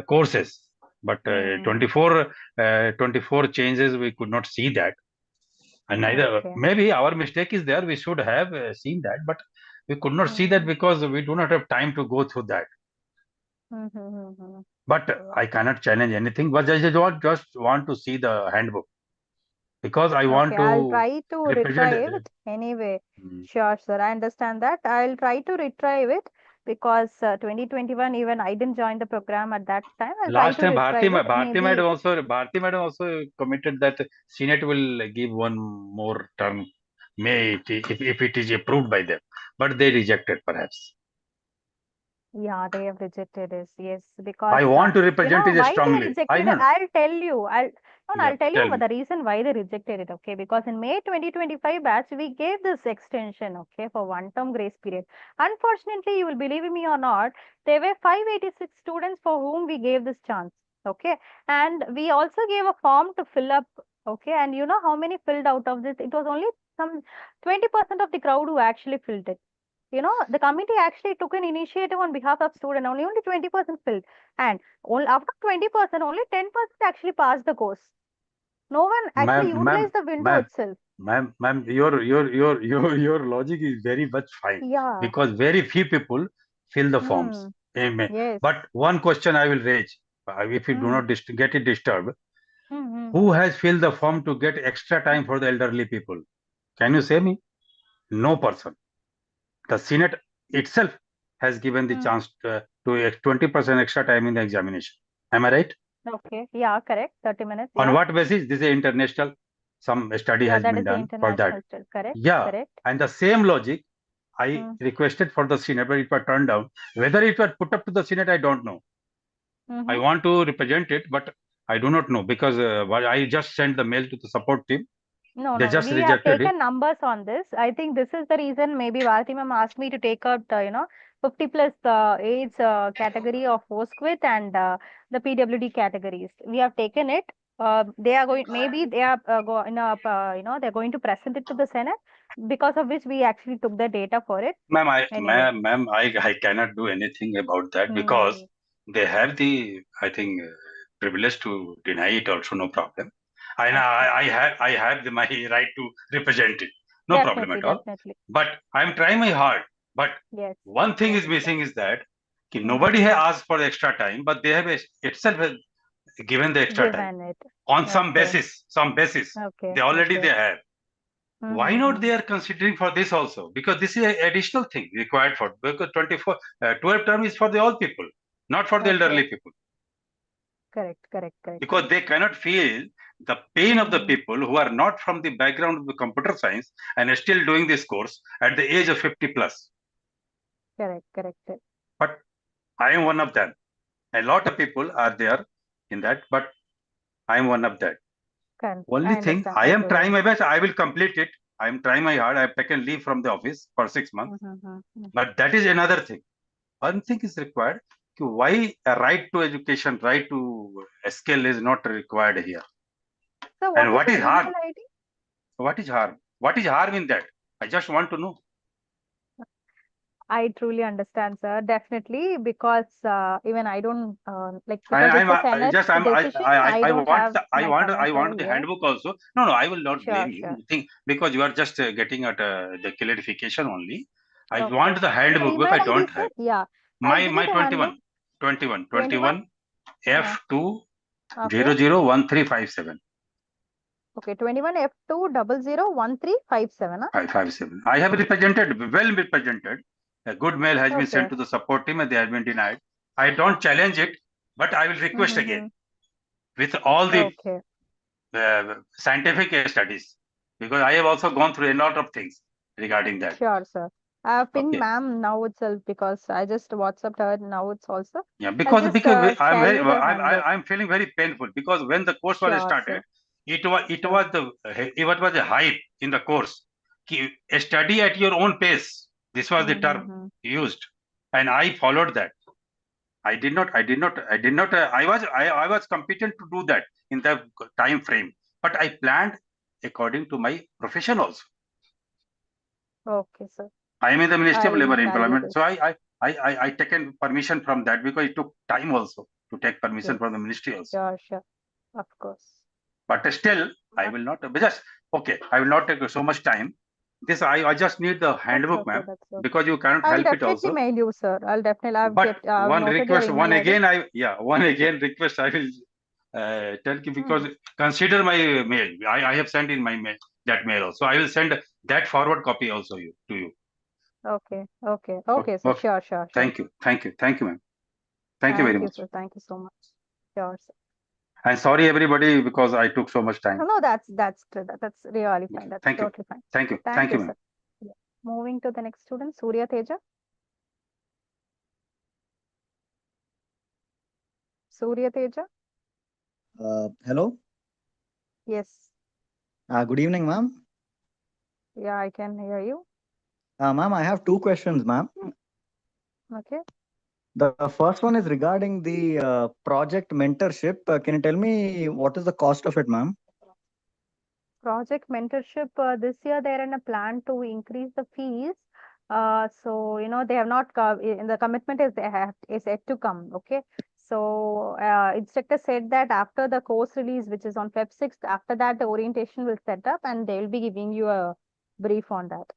[SPEAKER 5] courses, but 24 changes we could not see that. And neither, maybe our mistake is there. We should have seen that, but we could not see that because we do not have time to go through that. But I cannot challenge anything. But I just want to see the handbook, because I want to.
[SPEAKER 1] I'll try to retrieve it anyway. Sure, sir. I understand that. I'll try to retrieve it, because 2021 even I didn't join the program at that time.
[SPEAKER 5] Last time Bharti madam also committed that Senate will give one more term, if it is approved by them, but they rejected perhaps.
[SPEAKER 1] Yeah, they have rejected it. Yes, because
[SPEAKER 5] I want to represent it
[SPEAKER 1] why
[SPEAKER 5] strongly.
[SPEAKER 1] they rejected it. I'll tell you. I'll tell you the reason why they rejected it. Okay, because in May 2025 batch we gave this extension. Okay, for one term grace period. Unfortunately, you will believe me or not, there were 586 students for whom we gave this chance. Okay, and we also gave a form to fill up. Okay, and you know how many filled out of this? It was only some 20% of the crowd who actually filled it. The committee actually took an initiative on behalf of student. Only 20% filled, and after 20%, only 10% actually passed the course. No one actually utilized the window itself.
[SPEAKER 5] Ma'am, your logic is very much fine.
[SPEAKER 1] Yeah.
[SPEAKER 5] Because very few people fill the forms.
[SPEAKER 1] Yes.
[SPEAKER 5] But one question I will raise, if you do not get it disturbed. Who has filled the form to get extra time for the elderly people? Can you say me? No person. The Senate itself has given the chance to 20% extra time in the examination. Am I right?
[SPEAKER 1] Okay. Yeah, correct. 30 minutes.
[SPEAKER 5] On
[SPEAKER 1] Yeah.
[SPEAKER 5] what basis? This is international. Some study
[SPEAKER 1] Yeah,
[SPEAKER 5] has
[SPEAKER 1] that
[SPEAKER 5] been
[SPEAKER 1] is the
[SPEAKER 5] done for that.
[SPEAKER 1] international still. Correct.
[SPEAKER 5] Yeah.
[SPEAKER 1] Correct.
[SPEAKER 5] And the same logic I requested for the Senate, but it was turned down. Whether it was put up to the Senate, I don't know. I want to represent it, but I do not know because I just sent the mail to the support team.
[SPEAKER 1] No,
[SPEAKER 5] They
[SPEAKER 1] no,
[SPEAKER 5] just
[SPEAKER 1] we have
[SPEAKER 5] rejected
[SPEAKER 1] taken
[SPEAKER 5] it.
[SPEAKER 1] numbers on this. I think this is the reason maybe Bharati ma'am asked me to take out, 50 plus age category of postquit and the PWD categories. We have taken it. They are going, maybe they are going up, they're going to present it to the Senate, because of which we actually took the data for it.
[SPEAKER 5] Ma'am,
[SPEAKER 1] Anyway.
[SPEAKER 5] I cannot do anything about that because they have the, I think, privilege to deny it also, no problem. And I have my right to represent it, no problem
[SPEAKER 1] Definitely,
[SPEAKER 5] at all.
[SPEAKER 1] definitely.
[SPEAKER 5] But I'm trying my hard. But
[SPEAKER 1] Yes.
[SPEAKER 5] one thing is missing is that nobody has asked for the extra time, but they have itself has given the extra time
[SPEAKER 1] Given it.
[SPEAKER 5] on some
[SPEAKER 1] Okay.
[SPEAKER 5] basis.
[SPEAKER 1] Okay.
[SPEAKER 5] They already
[SPEAKER 1] Okay.
[SPEAKER 5] they have. Why not they are considering for this also? Because this is an additional thing required for, because 12 term is for the all people, not for the elderly people.
[SPEAKER 1] Correct, correct, correct.
[SPEAKER 5] Because they cannot feel the pain of the people who are not from the background of the computer science and are still doing this course at the age of 50 plus.
[SPEAKER 1] Correct, correct.
[SPEAKER 5] But I am one of them. A lot of people are there in that, but I am one of that. Only thing, I am trying my best. I will complete it. I am trying my hard. I have taken leave from the office for 6 months. But that is another thing. One thing is required. Why a right to education, right to skill is not required here?
[SPEAKER 1] So
[SPEAKER 5] And what
[SPEAKER 1] your
[SPEAKER 5] is harm?
[SPEAKER 1] email ID?
[SPEAKER 5] What is harm? What is harm in that? I just want to know.
[SPEAKER 1] I truly understand, sir. Definitely, because even I don't like,
[SPEAKER 5] And
[SPEAKER 1] because it's a Senate decision. I don't have my
[SPEAKER 5] I
[SPEAKER 1] comments over
[SPEAKER 5] want the
[SPEAKER 1] here.
[SPEAKER 5] handbook also. No, I will not
[SPEAKER 1] Sure,
[SPEAKER 5] blame you.
[SPEAKER 1] sure.
[SPEAKER 5] Think because you are just getting at the clarification only. I
[SPEAKER 1] Okay.
[SPEAKER 5] want the
[SPEAKER 1] Your
[SPEAKER 5] handbook,
[SPEAKER 1] email
[SPEAKER 5] but I
[SPEAKER 1] ID,
[SPEAKER 5] don't
[SPEAKER 1] sir?
[SPEAKER 5] have.
[SPEAKER 1] Yeah. I'll give you
[SPEAKER 5] My
[SPEAKER 1] the handbook.
[SPEAKER 5] 21 F2
[SPEAKER 1] Okay.
[SPEAKER 5] 001357.
[SPEAKER 1] Okay, 21 F2 001357.
[SPEAKER 5] 557. I have represented, well represented. A good mail has been sent to the support team and they have been denied. I don't challenge it, but I will request again with all the scientific studies, because I have also gone through a lot of things regarding that.
[SPEAKER 1] Sure, sir. I have pinned
[SPEAKER 5] Okay.
[SPEAKER 1] ma'am now itself because I just WhatsApped her now it's also.
[SPEAKER 5] Yeah,
[SPEAKER 1] I'll
[SPEAKER 5] because
[SPEAKER 1] just
[SPEAKER 5] I'm
[SPEAKER 1] share
[SPEAKER 5] very
[SPEAKER 1] you the handbook.
[SPEAKER 5] I'm feeling very painful because when the course was
[SPEAKER 1] Sure,
[SPEAKER 5] started,
[SPEAKER 1] sir.
[SPEAKER 5] it was a hype in the course. Study at your own pace. This was the term used, and I followed that. I was competent to do that in the time frame, but I planned according to my profession also.
[SPEAKER 1] Okay, sir.
[SPEAKER 5] I am in the Ministry of
[SPEAKER 1] I
[SPEAKER 5] Labor and
[SPEAKER 1] value
[SPEAKER 5] Employment,
[SPEAKER 1] this.
[SPEAKER 5] so I taken permission from that because it took time also to take permission
[SPEAKER 1] Yes.
[SPEAKER 5] from the ministry also.
[SPEAKER 1] Sure, sure. Of course.
[SPEAKER 5] But still, I will not. Just okay. I will not take so much time. This I just need the handbook,
[SPEAKER 1] Okay,
[SPEAKER 5] ma'am,
[SPEAKER 1] that's okay.
[SPEAKER 5] because you cannot
[SPEAKER 1] I'll
[SPEAKER 5] help it
[SPEAKER 1] definitely
[SPEAKER 5] also.
[SPEAKER 1] mail you, sir. I'll definitely.
[SPEAKER 5] But
[SPEAKER 1] I've
[SPEAKER 5] one
[SPEAKER 1] noted your
[SPEAKER 5] request,
[SPEAKER 1] email
[SPEAKER 5] one
[SPEAKER 1] ID.
[SPEAKER 5] again, one again request I will tell you, because consider my mail. I have sent in my mail that mail also. I will send that forward copy also to you.
[SPEAKER 1] Okay, okay, okay, sir.
[SPEAKER 5] Okay.
[SPEAKER 1] Sure, sure, sure.
[SPEAKER 5] Thank you, ma'am. Thank you very much.
[SPEAKER 1] Sir. Thank you so much. Sure, sir.
[SPEAKER 5] And sorry everybody because I took so much time.
[SPEAKER 1] No, that's really fine. That's
[SPEAKER 5] Thank you.
[SPEAKER 1] totally fine.
[SPEAKER 5] Thank you,
[SPEAKER 1] Thank you,
[SPEAKER 5] ma'am.
[SPEAKER 1] sir. Yeah. Moving to the next student, Surya Teja. Surya Teja.
[SPEAKER 6] Hello.
[SPEAKER 1] Yes.
[SPEAKER 6] Good evening, ma'am.
[SPEAKER 1] Yeah, I can hear you.
[SPEAKER 6] Ma'am, I have two questions, ma'am.
[SPEAKER 1] Okay.
[SPEAKER 6] The first one is regarding the project mentorship. Can you tell me what is the cost of it, ma'am?
[SPEAKER 1] Project mentorship, this year they're in a plan to increase the fees. So they have not in the commitment is yet to come. Okay. So instructor said that after the course release, which is on Feb 6th, after that the orientation will set up and they will be giving you a brief on that.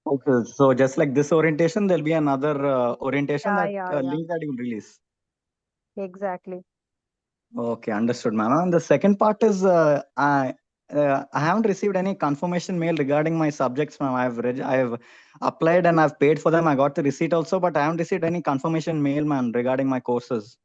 [SPEAKER 6] Okay, so just like this orientation, there'll be another orientation
[SPEAKER 1] Yeah.
[SPEAKER 6] link that you will release.
[SPEAKER 1] Exactly.
[SPEAKER 6] Okay, understood, ma'am. And the second part is I haven't received any confirmation mail regarding my subjects, ma'am. I have applied and I've paid for them. I got the receipt also, but I haven't received any confirmation mail, ma'am, regarding my courses.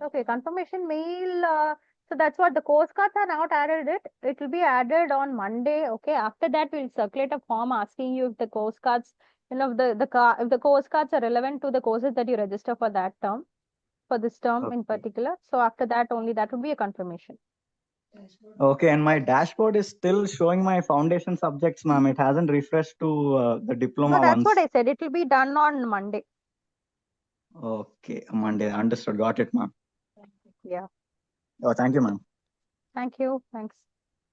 [SPEAKER 1] Okay, confirmation mail. So that's what the course cards are not added. It will be added on Monday. Okay. After that, we'll circulate a form asking you if the course cards, if the course cards are relevant to the courses that you register for that term, for this term in particular. So after that, only that would be a confirmation.
[SPEAKER 6] Okay, and my dashboard is still showing my foundation subjects, ma'am. It hasn't refreshed to the diploma
[SPEAKER 1] So that's
[SPEAKER 6] ones.
[SPEAKER 1] what I said. It will be done on Monday.
[SPEAKER 6] Okay, Monday. Understood. Got it, ma'am.
[SPEAKER 1] Yeah.
[SPEAKER 6] Oh, thank you, ma'am.
[SPEAKER 1] Thank you. Thanks.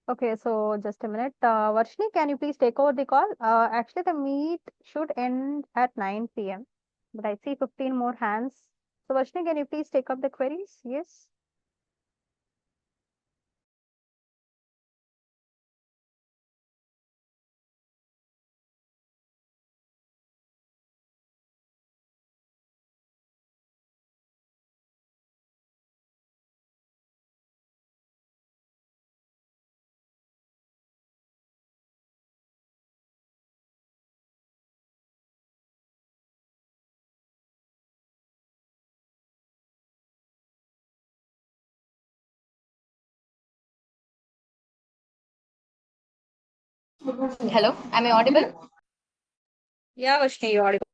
[SPEAKER 1] Okay, so just a minute. Varshini, can you please take over the call? Actually, the meet should end at 9 p.m. But I see 15 more hands. So Varshini, can you please take up the queries? Yes.
[SPEAKER 21] Hello, am I audible?
[SPEAKER 1] Yeah, Varshini, you're audible.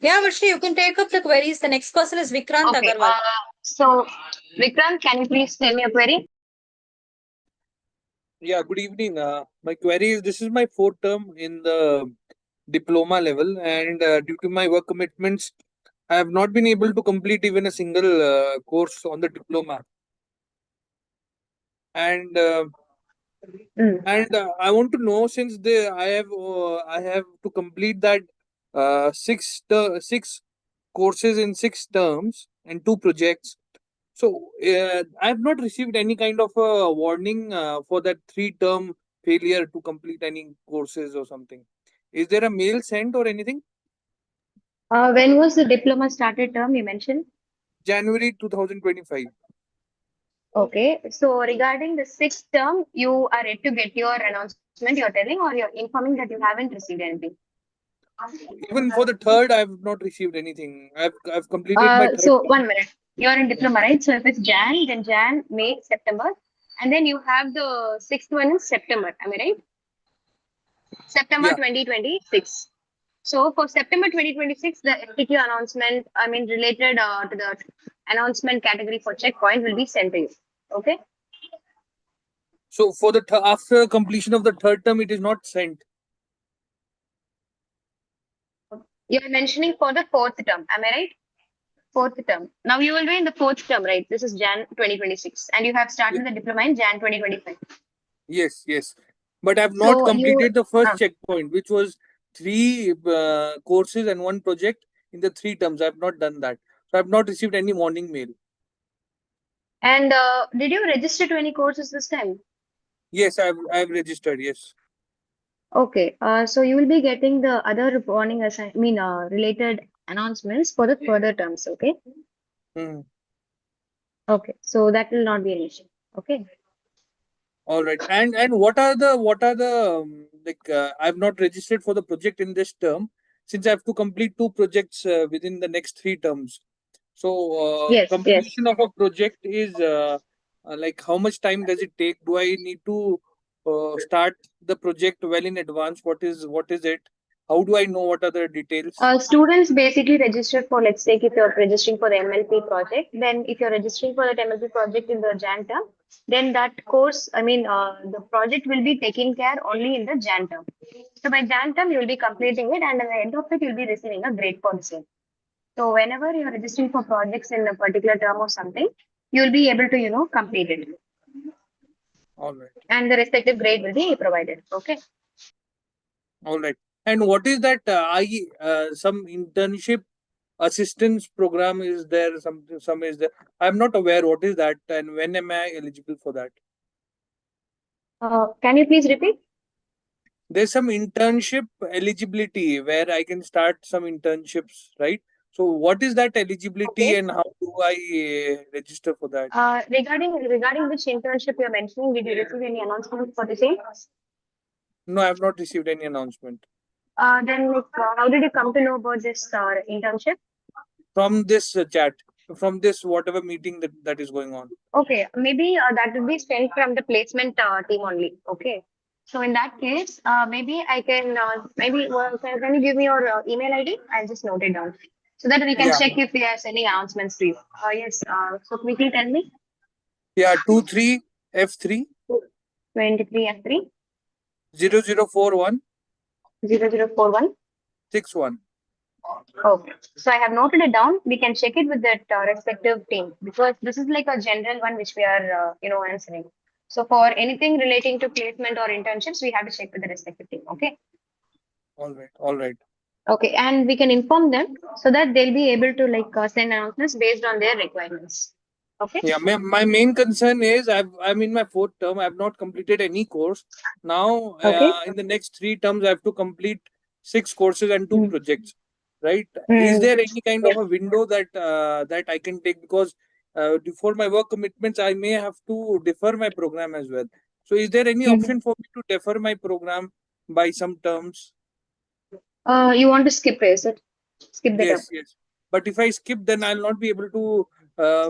[SPEAKER 1] Yeah, Varshini, you can take up the queries. The next person is Vikrant
[SPEAKER 21] Okay.
[SPEAKER 1] Agarwal.
[SPEAKER 21] So Vikrant, can you please tell me a query?
[SPEAKER 7] Yeah, good evening. My query is this is my fourth term in the diploma level, and due to my work commitments, I have not been able to complete even a single course on the diploma. And I want to know, since I have to complete that six courses in 6 terms and 2 projects. So I have not received any kind of a warning for that 3-term failure to complete any courses or something. Is there a mail sent or anything?
[SPEAKER 21] When was the diploma started term you mentioned?
[SPEAKER 7] January 2025.
[SPEAKER 21] Okay. So regarding the 6th term, you are yet to get your announcement, you're telling, or you're informing that you haven't received anything?
[SPEAKER 7] Even for the third, I have not received anything. I've completed my third.
[SPEAKER 21] So 1 minute. You're in diploma, right? So if it's Jan, then Jan, May, September, and then you have the 6th one in September. Am I right? September 2026. So for September 2026, the FTQ announcement, related to the announcement category for checkpoint will be sent to you. Okay.
[SPEAKER 7] So for the after completion of the third term, it is not sent.
[SPEAKER 21] You're mentioning for the 4th term. Am I right? 4th term. Now you will be in the 4th term, right? This is Jan 2026, and you have started the diploma in Jan 2025.
[SPEAKER 7] Yes. But I have not completed the first checkpoint, which was 3 courses and 1 project in the 3 terms. I have not done that. So I have not received any warning mail.
[SPEAKER 21] And did you register to any courses this time?
[SPEAKER 7] Yes, I have registered. Yes.
[SPEAKER 21] Okay. So you will be getting the other warning related announcements for the further terms. Okay. Okay. So that will not be an issue. Okay.
[SPEAKER 7] All right. And what are the I have not registered for the project in this term, since I have to complete 2 projects within the next 3 terms. So completion of a project is like, how much time does it take? Do I need to start the project well in advance? What is it? How do I know what are the details?
[SPEAKER 21] Students basically register for, let's take if you're registering for the MLP project, then if you're registering for that MLP project in the Jan term, then that course, the project will be taken care only in the Jan term. So by Jan term, you will be completing it, and at the end of it, you'll be receiving a grade for the same. So whenever you're registering for projects in a particular term or something, you'll be able to, complete it.
[SPEAKER 7] All right.
[SPEAKER 21] And the respective grade will be provided. Okay.
[SPEAKER 7] All right. And what is that? Some internship assistance program is there, some is there. I'm not aware what is that and when am I eligible for that.
[SPEAKER 1] Can you please repeat?
[SPEAKER 7] There's some internship eligibility where I can start some internships, right? So what is that eligibility and how do I register for that?
[SPEAKER 1] Regarding which internship you're mentioning, did you receive any announcement for the same?
[SPEAKER 7] No, I have not received any announcement.
[SPEAKER 1] Then how did you come to know about this internship?
[SPEAKER 7] From this chat, from this whatever meeting that is going on.
[SPEAKER 1] Okay, maybe that will be sent from the placement team only. Okay. So in that case, maybe I can can you give me your email ID? I'll just note it down so that we can
[SPEAKER 7] Yeah.
[SPEAKER 1] check if there's any announcements to you. Yes. So quickly tell me.
[SPEAKER 7] Yeah, 23F3
[SPEAKER 1] 23F3
[SPEAKER 7] 0041
[SPEAKER 1] 0041
[SPEAKER 7] 61.
[SPEAKER 1] Okay. So I have noted it down. We can check it with that respective team because this is like a general one which we are answering. So for anything relating to placement or internships, we have to check with the respective team. Okay.
[SPEAKER 7] All right.
[SPEAKER 1] Okay, and we can inform them so that they'll be able to send announcements based on their requirements. Okay.
[SPEAKER 7] Yeah, my main concern is I'm in my 4th term. I've not completed any course. Now, in the next 3 terms, I have to complete 6 courses and 2 projects. Right? Is there any kind of a window that I can take because for my work commitments, I may have to defer my program as well. So, is there any option for me to defer my program by some terms?
[SPEAKER 1] You want to skip it? Skip the term.
[SPEAKER 7] Yes. But if I skip, then I'll not be able to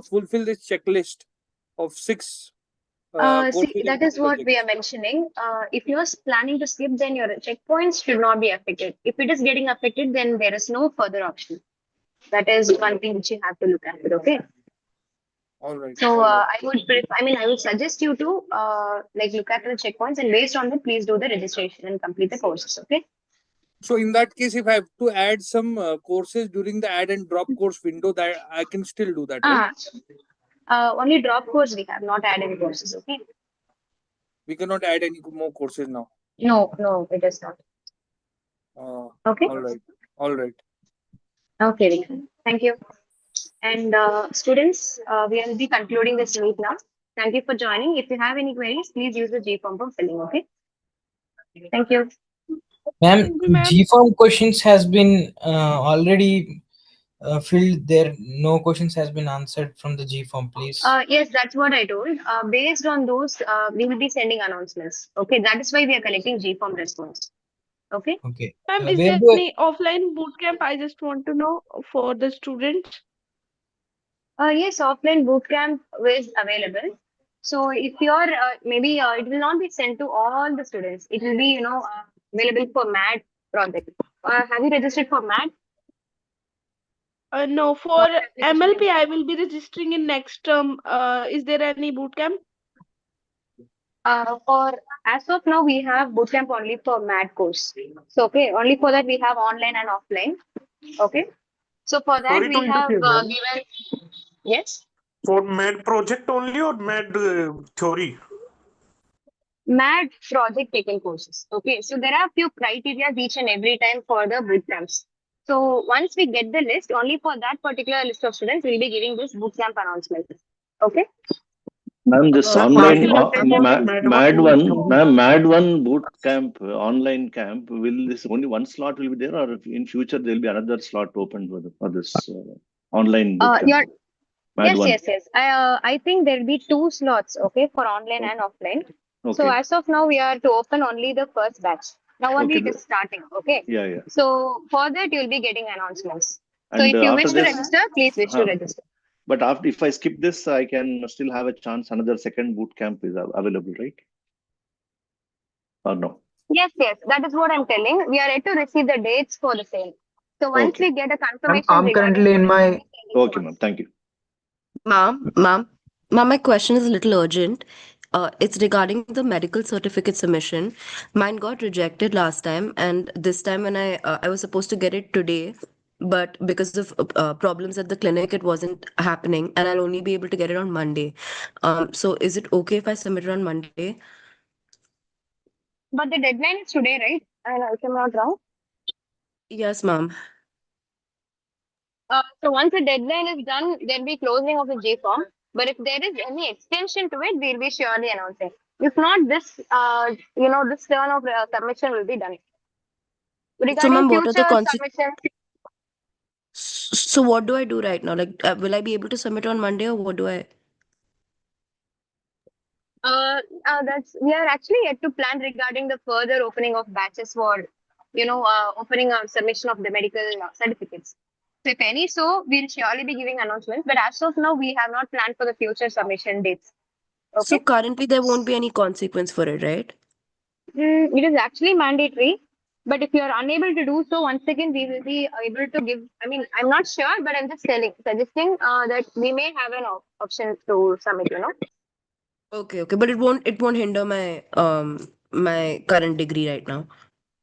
[SPEAKER 7] fulfill this checklist of 6 courses
[SPEAKER 1] See,
[SPEAKER 7] and
[SPEAKER 1] that
[SPEAKER 7] 2
[SPEAKER 1] is what we
[SPEAKER 7] projects.
[SPEAKER 1] are mentioning. If you're planning to skip, then your checkpoints should not be affected. If it is getting affected, then there is no further option. That is one thing which you have to look at it. Okay.
[SPEAKER 7] All right.
[SPEAKER 1] So I would suggest you to look at the checkpoints and based on that, please do the registration and complete the courses. Okay.
[SPEAKER 7] So in that case, if I have to add some courses during the add and drop course window, that I can still do that, right?
[SPEAKER 1] Only drop course we have, not add any courses. Okay.
[SPEAKER 7] We cannot add any more courses now.
[SPEAKER 1] No, it is not. Okay.
[SPEAKER 7] All right.
[SPEAKER 1] Okay, Rekha. Thank you. And students, we will be concluding this meet now. Thank you for joining. If you have any queries, please use the G form for filling. Okay. Thank you.
[SPEAKER 17] Ma'am, G-form questions has been already filled. There, no questions has been answered from the G-form, please.
[SPEAKER 1] Yes, that's what I told. Based on those, we will be sending announcements. Okay, that is why we are collecting G form response. Okay.
[SPEAKER 17] Okay.
[SPEAKER 14] Ma'am, is there any offline bootcamp? I just want to know for the students.
[SPEAKER 1] Yes, offline bootcamp is available. So if you're maybe it will not be sent to all the students. It will be available for MAD project. Have you registered for MAD?
[SPEAKER 14] No, for MLP, I will be registering in next term. Is there any bootcamp?
[SPEAKER 1] For as of now, we have bootcamp only for MAD course. So only for that we have online and offline. Okay. So for that
[SPEAKER 9] Sorry to
[SPEAKER 1] we have
[SPEAKER 9] interfere, ma'am.
[SPEAKER 1] given. Yes.
[SPEAKER 9] For MAD project only or MAD theory?
[SPEAKER 1] MAD project taken courses. Okay. So there are a few criteria each and every time for the bootcamps. So once we get the list, only for that particular list of students, we'll be giving this bootcamp announcement. Okay.
[SPEAKER 8] Ma'am, this online MAD one boot camp online camp, will this only one slot will be there, or in future there will be another slot open for this online boot camp?
[SPEAKER 1] Yes. I think there will be 2 slots. Okay, for online and offline. So as of now, we are to open only the first batch. Now only it is starting. Okay.
[SPEAKER 8] Yeah.
[SPEAKER 1] So for that, you will be getting announcements.
[SPEAKER 8] And
[SPEAKER 1] so if you wish
[SPEAKER 8] after
[SPEAKER 1] to
[SPEAKER 8] this,
[SPEAKER 1] register, please wish to register.
[SPEAKER 8] But if I skip this, I can still have a chance. Another second boot camp is available, right? Or no?
[SPEAKER 1] Yes. That is what I'm telling. We are yet to receive the dates for the same. So once we get a confirmation,
[SPEAKER 10] I'm currently in my.
[SPEAKER 8] Okay, ma'am. Thank you.
[SPEAKER 11] Ma'am, my question is a little urgent. It's regarding the medical certificate submission. Mine got rejected last time, and this time when I was supposed to get it today, but because of problems at the clinic, it wasn't happening, and I'll only be able to get it on Monday. So is it okay if I submit it on Monday?
[SPEAKER 1] But the deadline is today, right? If I'm not wrong.
[SPEAKER 11] Yes, ma'am.
[SPEAKER 21] So once the deadline is done, there'll be closing of the G form. But if there is any extension to it, we'll be surely announcing. If not, this turn of submission will be done.
[SPEAKER 11] So,
[SPEAKER 21] Regarding
[SPEAKER 11] ma'am, what are the
[SPEAKER 21] future
[SPEAKER 11] consequences?
[SPEAKER 21] submission,
[SPEAKER 11] So, what do I do right now? Like, will I be able to submit on Monday, or what do I?
[SPEAKER 21] we are actually yet to plan regarding the further opening of batches for, opening a submission of the medical certificates. So if any, so we'll surely be giving announcements. But as of now, we have not planned for the future submission dates.
[SPEAKER 11] So
[SPEAKER 21] Okay.
[SPEAKER 11] currently there won't be any consequence for it, right?
[SPEAKER 21] It is actually mandatory. But if you are unable to do so, once again, we will be able to give. I mean, I'm not sure, but I'm just suggesting that we may have an option to submit.
[SPEAKER 11] Okay, okay, but it won't hinder my current degree right now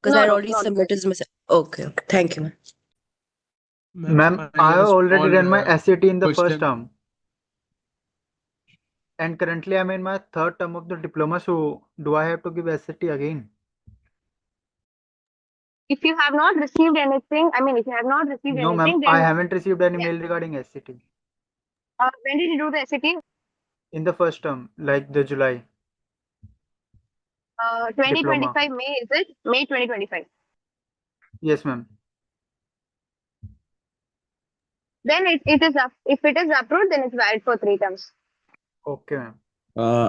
[SPEAKER 11] because I
[SPEAKER 21] No,
[SPEAKER 11] had
[SPEAKER 21] no,
[SPEAKER 11] already
[SPEAKER 21] not.
[SPEAKER 11] submitted my. Okay, okay, thank you, ma'am.
[SPEAKER 6] Ma'am,
[SPEAKER 10] I
[SPEAKER 6] I
[SPEAKER 10] have
[SPEAKER 6] have
[SPEAKER 10] a
[SPEAKER 6] already
[SPEAKER 10] small
[SPEAKER 6] done my SAT in the first
[SPEAKER 10] question.
[SPEAKER 6] term. And currently I'm in my third term of the diploma. So do I have to give SAT again?
[SPEAKER 21] If you have not received anything, if you have not received
[SPEAKER 6] No, ma'am,
[SPEAKER 21] anything,
[SPEAKER 6] I
[SPEAKER 21] then
[SPEAKER 6] haven't received any
[SPEAKER 21] yeah.
[SPEAKER 6] mail regarding SAT.
[SPEAKER 21] When did you do the SAT?
[SPEAKER 6] In the first term, like the July diploma.
[SPEAKER 21] 2025 May, is it? May 2025.
[SPEAKER 6] Yes, ma'am.
[SPEAKER 21] Then it is up. If it is approved, then it's valid for 3 terms.
[SPEAKER 6] Okay, ma'am.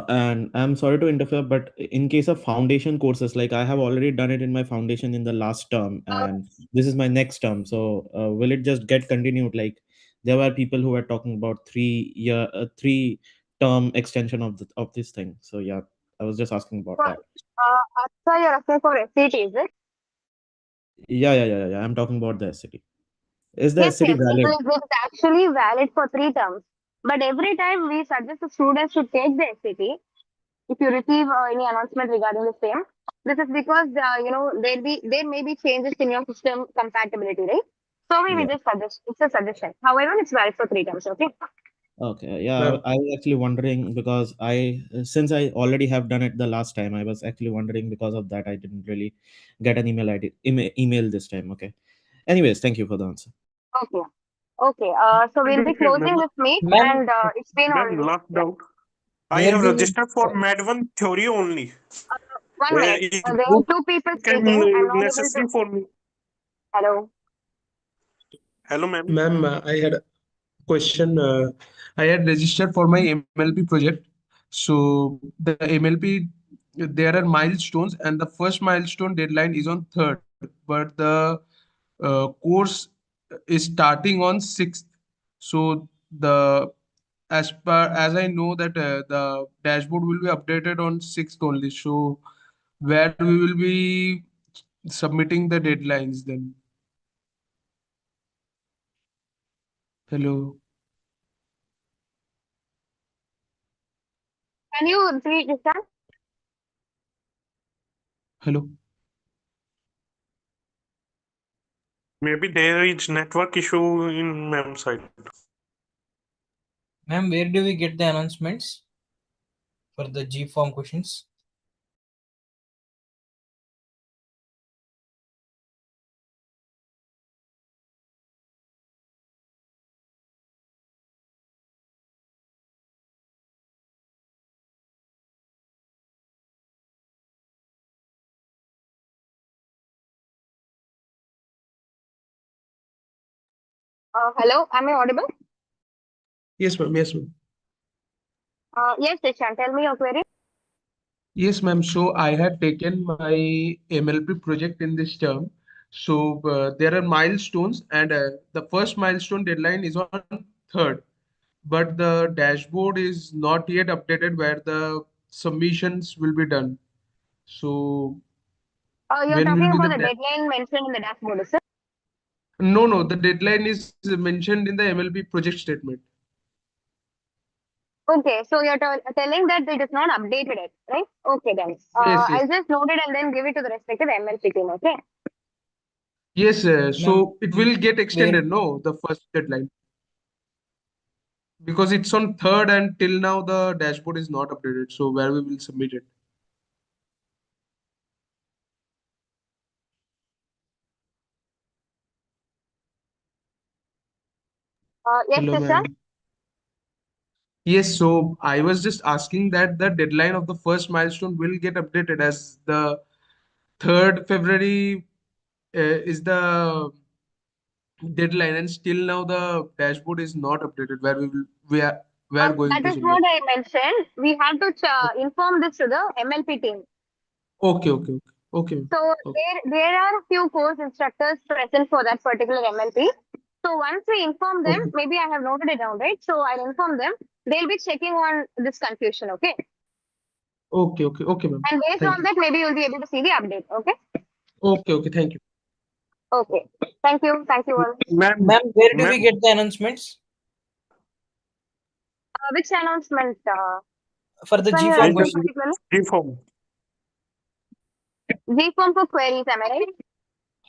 [SPEAKER 12] And I'm sorry to interfere, but in case of foundation courses, like I have already done it in my foundation in the last term, and this is my next term. So will it just get continued? Like there were people who were talking about 3 term extension of this thing. So yeah, I was just asking about that.
[SPEAKER 21] So you're asking for SAT, is it?
[SPEAKER 12] Yeah. I'm talking about the SCT. Is the
[SPEAKER 21] Yes,
[SPEAKER 12] SCT
[SPEAKER 21] yes.
[SPEAKER 12] valid?
[SPEAKER 21] It is actually valid for 3 terms. But every time we suggest the students to take the SAT, if you receive any announcement regarding the same, this is because there may be changes in your system compatibility, right? So we will
[SPEAKER 12] Yeah.
[SPEAKER 21] just suggest. It's a suggestion. However, it's valid for 3 terms. Okay.
[SPEAKER 12] Okay, yeah,
[SPEAKER 10] Ma'am,
[SPEAKER 12] I was actually wondering because since I already have done it the last time, I was actually wondering because of that I didn't really get an email ID email this time. Okay. Anyways, thank you for the answer.
[SPEAKER 21] Okay. Okay. So we'll be
[SPEAKER 9] Okay,
[SPEAKER 21] closing
[SPEAKER 9] ma'am.
[SPEAKER 21] this meet,
[SPEAKER 17] Ma'am,
[SPEAKER 21] and it's been
[SPEAKER 9] Ma'am,
[SPEAKER 21] already.
[SPEAKER 9] last
[SPEAKER 21] Yeah.
[SPEAKER 9] doubt. I
[SPEAKER 17] where
[SPEAKER 9] have
[SPEAKER 17] do we?
[SPEAKER 9] registered for Med 1 theory only.
[SPEAKER 21] 1 minute.
[SPEAKER 9] If
[SPEAKER 21] There
[SPEAKER 9] you
[SPEAKER 21] are 2 people
[SPEAKER 9] can
[SPEAKER 21] speaking. I'm not able
[SPEAKER 9] necessary
[SPEAKER 21] to.
[SPEAKER 9] for me.
[SPEAKER 21] Hello.
[SPEAKER 9] Hello, ma'am.
[SPEAKER 10] ma'am, I had a question. I had registered for my MLP project. So the MLP, there are milestones, and the first milestone deadline is on 3rd, but the course is starting on 6th. So the as per as I know that the dashboard will be updated on 6th only. So where we will be submitting the deadlines then? Hello,
[SPEAKER 21] Can you repeat this time?
[SPEAKER 10] hello.
[SPEAKER 9] Maybe there is network issue in ma'am side.
[SPEAKER 17] Ma'am, where do we get the announcements for the G form questions?
[SPEAKER 21] Hello. Am I audible?
[SPEAKER 10] Yes, ma'am. Yes, ma'am.
[SPEAKER 21] Yes, Ishan. Tell me your query.
[SPEAKER 10] Yes, ma'am. So I had taken my MLP project in this term. So there are milestones, and the first milestone deadline is on 3rd, but the dashboard is not yet updated where the submissions will be done. So
[SPEAKER 21] You're
[SPEAKER 10] when will
[SPEAKER 21] talking
[SPEAKER 10] be
[SPEAKER 21] about
[SPEAKER 10] the
[SPEAKER 21] the deadline mentioned in the dashboard, is it?
[SPEAKER 10] no, the deadline is mentioned in the MLP project statement.
[SPEAKER 21] Okay, so you're telling that it is not updated yet, right? Okay, then.
[SPEAKER 10] Yes, yes,
[SPEAKER 21] I'll just note it and then give it to the respective MLC team, okay?
[SPEAKER 10] yes.
[SPEAKER 17] Ma'am,
[SPEAKER 10] So it will get
[SPEAKER 17] where?
[SPEAKER 10] extended, no, the first deadline, because it's on 3rd and till now the dashboard is not updated. So where we will submit it?
[SPEAKER 2] Yes,
[SPEAKER 10] Hello,
[SPEAKER 2] Krishna.
[SPEAKER 10] ma'am. Yes, so I was just asking that the deadline of the first milestone will get updated as the 3rd February is the deadline, and still now the dashboard is not updated where we are going
[SPEAKER 2] That
[SPEAKER 10] to
[SPEAKER 2] is
[SPEAKER 10] submit.
[SPEAKER 2] what I mentioned. We have to inform this to the MLP team.
[SPEAKER 10] Okay, okay, okay, okay, ma'am.
[SPEAKER 2] So
[SPEAKER 10] Okay,
[SPEAKER 2] there are a few course instructors present for that particular MLP. So once we inform them,
[SPEAKER 10] okay,
[SPEAKER 2] maybe I have noted it down, right? So I'll inform them. They'll be checking on this confusion, okay?
[SPEAKER 10] okay, okay, okay, ma'am.
[SPEAKER 2] And based
[SPEAKER 10] Thank
[SPEAKER 2] on
[SPEAKER 10] you.
[SPEAKER 2] that, maybe you'll be able to see the update, okay?
[SPEAKER 10] Okay, okay, thank you.
[SPEAKER 2] Okay. Thank you. Thank you all.
[SPEAKER 9] Ma'am,
[SPEAKER 17] Ma'am, where do we
[SPEAKER 9] ma'am,
[SPEAKER 17] get the announcements
[SPEAKER 2] Which announcement?
[SPEAKER 17] for the
[SPEAKER 2] Which one
[SPEAKER 17] G
[SPEAKER 2] you're
[SPEAKER 17] form
[SPEAKER 9] in
[SPEAKER 2] asking
[SPEAKER 9] the
[SPEAKER 17] question?
[SPEAKER 2] particularly?
[SPEAKER 9] reform.
[SPEAKER 2] G-form for queries, am I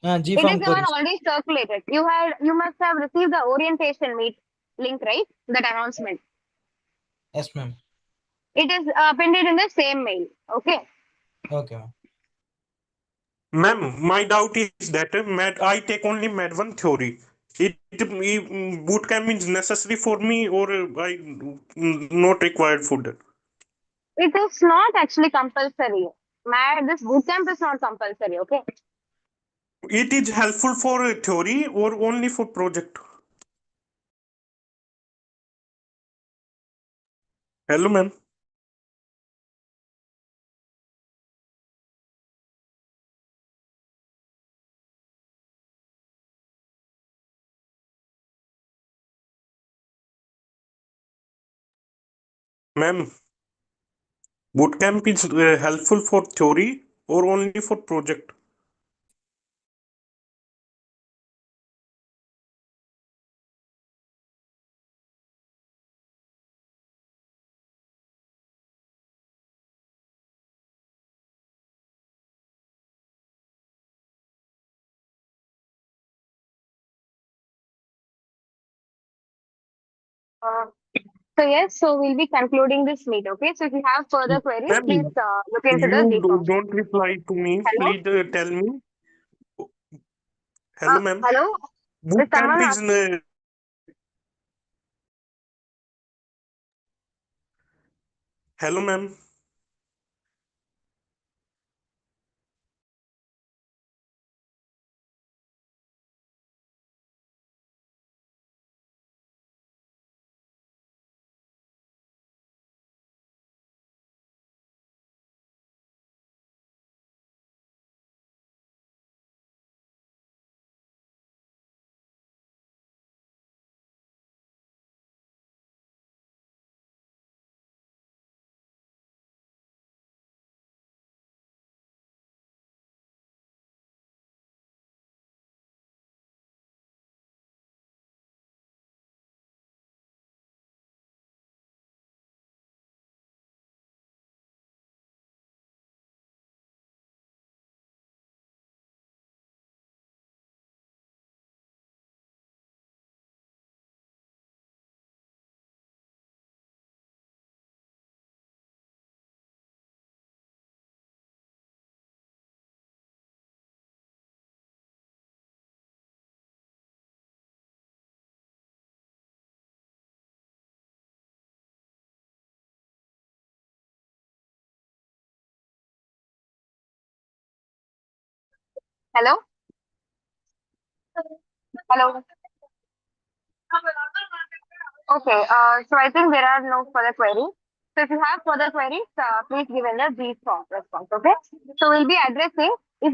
[SPEAKER 2] right?
[SPEAKER 17] G
[SPEAKER 2] It is
[SPEAKER 17] form
[SPEAKER 2] the one
[SPEAKER 17] queries.
[SPEAKER 2] already circulated. You must have received the orientation meet link, right? That announcement.
[SPEAKER 17] Yes, ma'am.
[SPEAKER 2] It is appended in the same mail. Okay.
[SPEAKER 17] Okay, ma'am.
[SPEAKER 9] Ma'am, my doubt is that I take only Med 1 theory. Boot camp is necessary for me, or I not required for that.
[SPEAKER 2] It is not actually compulsory. This bootcamp is not compulsory, okay?
[SPEAKER 9] It is helpful for theory or only for project. Hello, ma'am. Ma'am, bootcamp is helpful for theory or only for project.
[SPEAKER 2] So yes, so we'll be concluding this meet, okay? So if you have further queries,
[SPEAKER 9] Ma'am,
[SPEAKER 2] please look into the
[SPEAKER 9] you
[SPEAKER 2] GFORM.
[SPEAKER 9] don't reply to me.
[SPEAKER 2] Hello?
[SPEAKER 9] Please tell me. Hello, ma'am.
[SPEAKER 2] Hello? Is
[SPEAKER 9] Bootcamp
[SPEAKER 2] someone
[SPEAKER 9] is hello, ma'am.
[SPEAKER 2] hello? Hello? Okay, so I think there are no further queries. So if you have further queries, please give in the GFORM response, okay? So we'll be addressing, if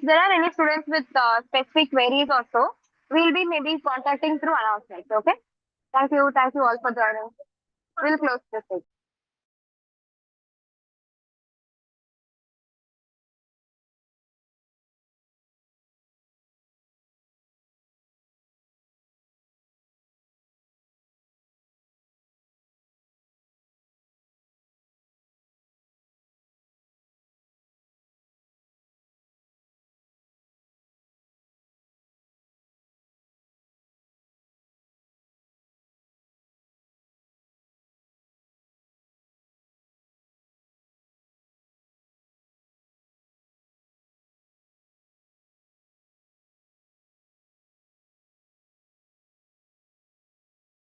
[SPEAKER 2] there are any students with specific queries or so, we'll be maybe contacting through announcements, okay? Thank you all for joining. We'll close this.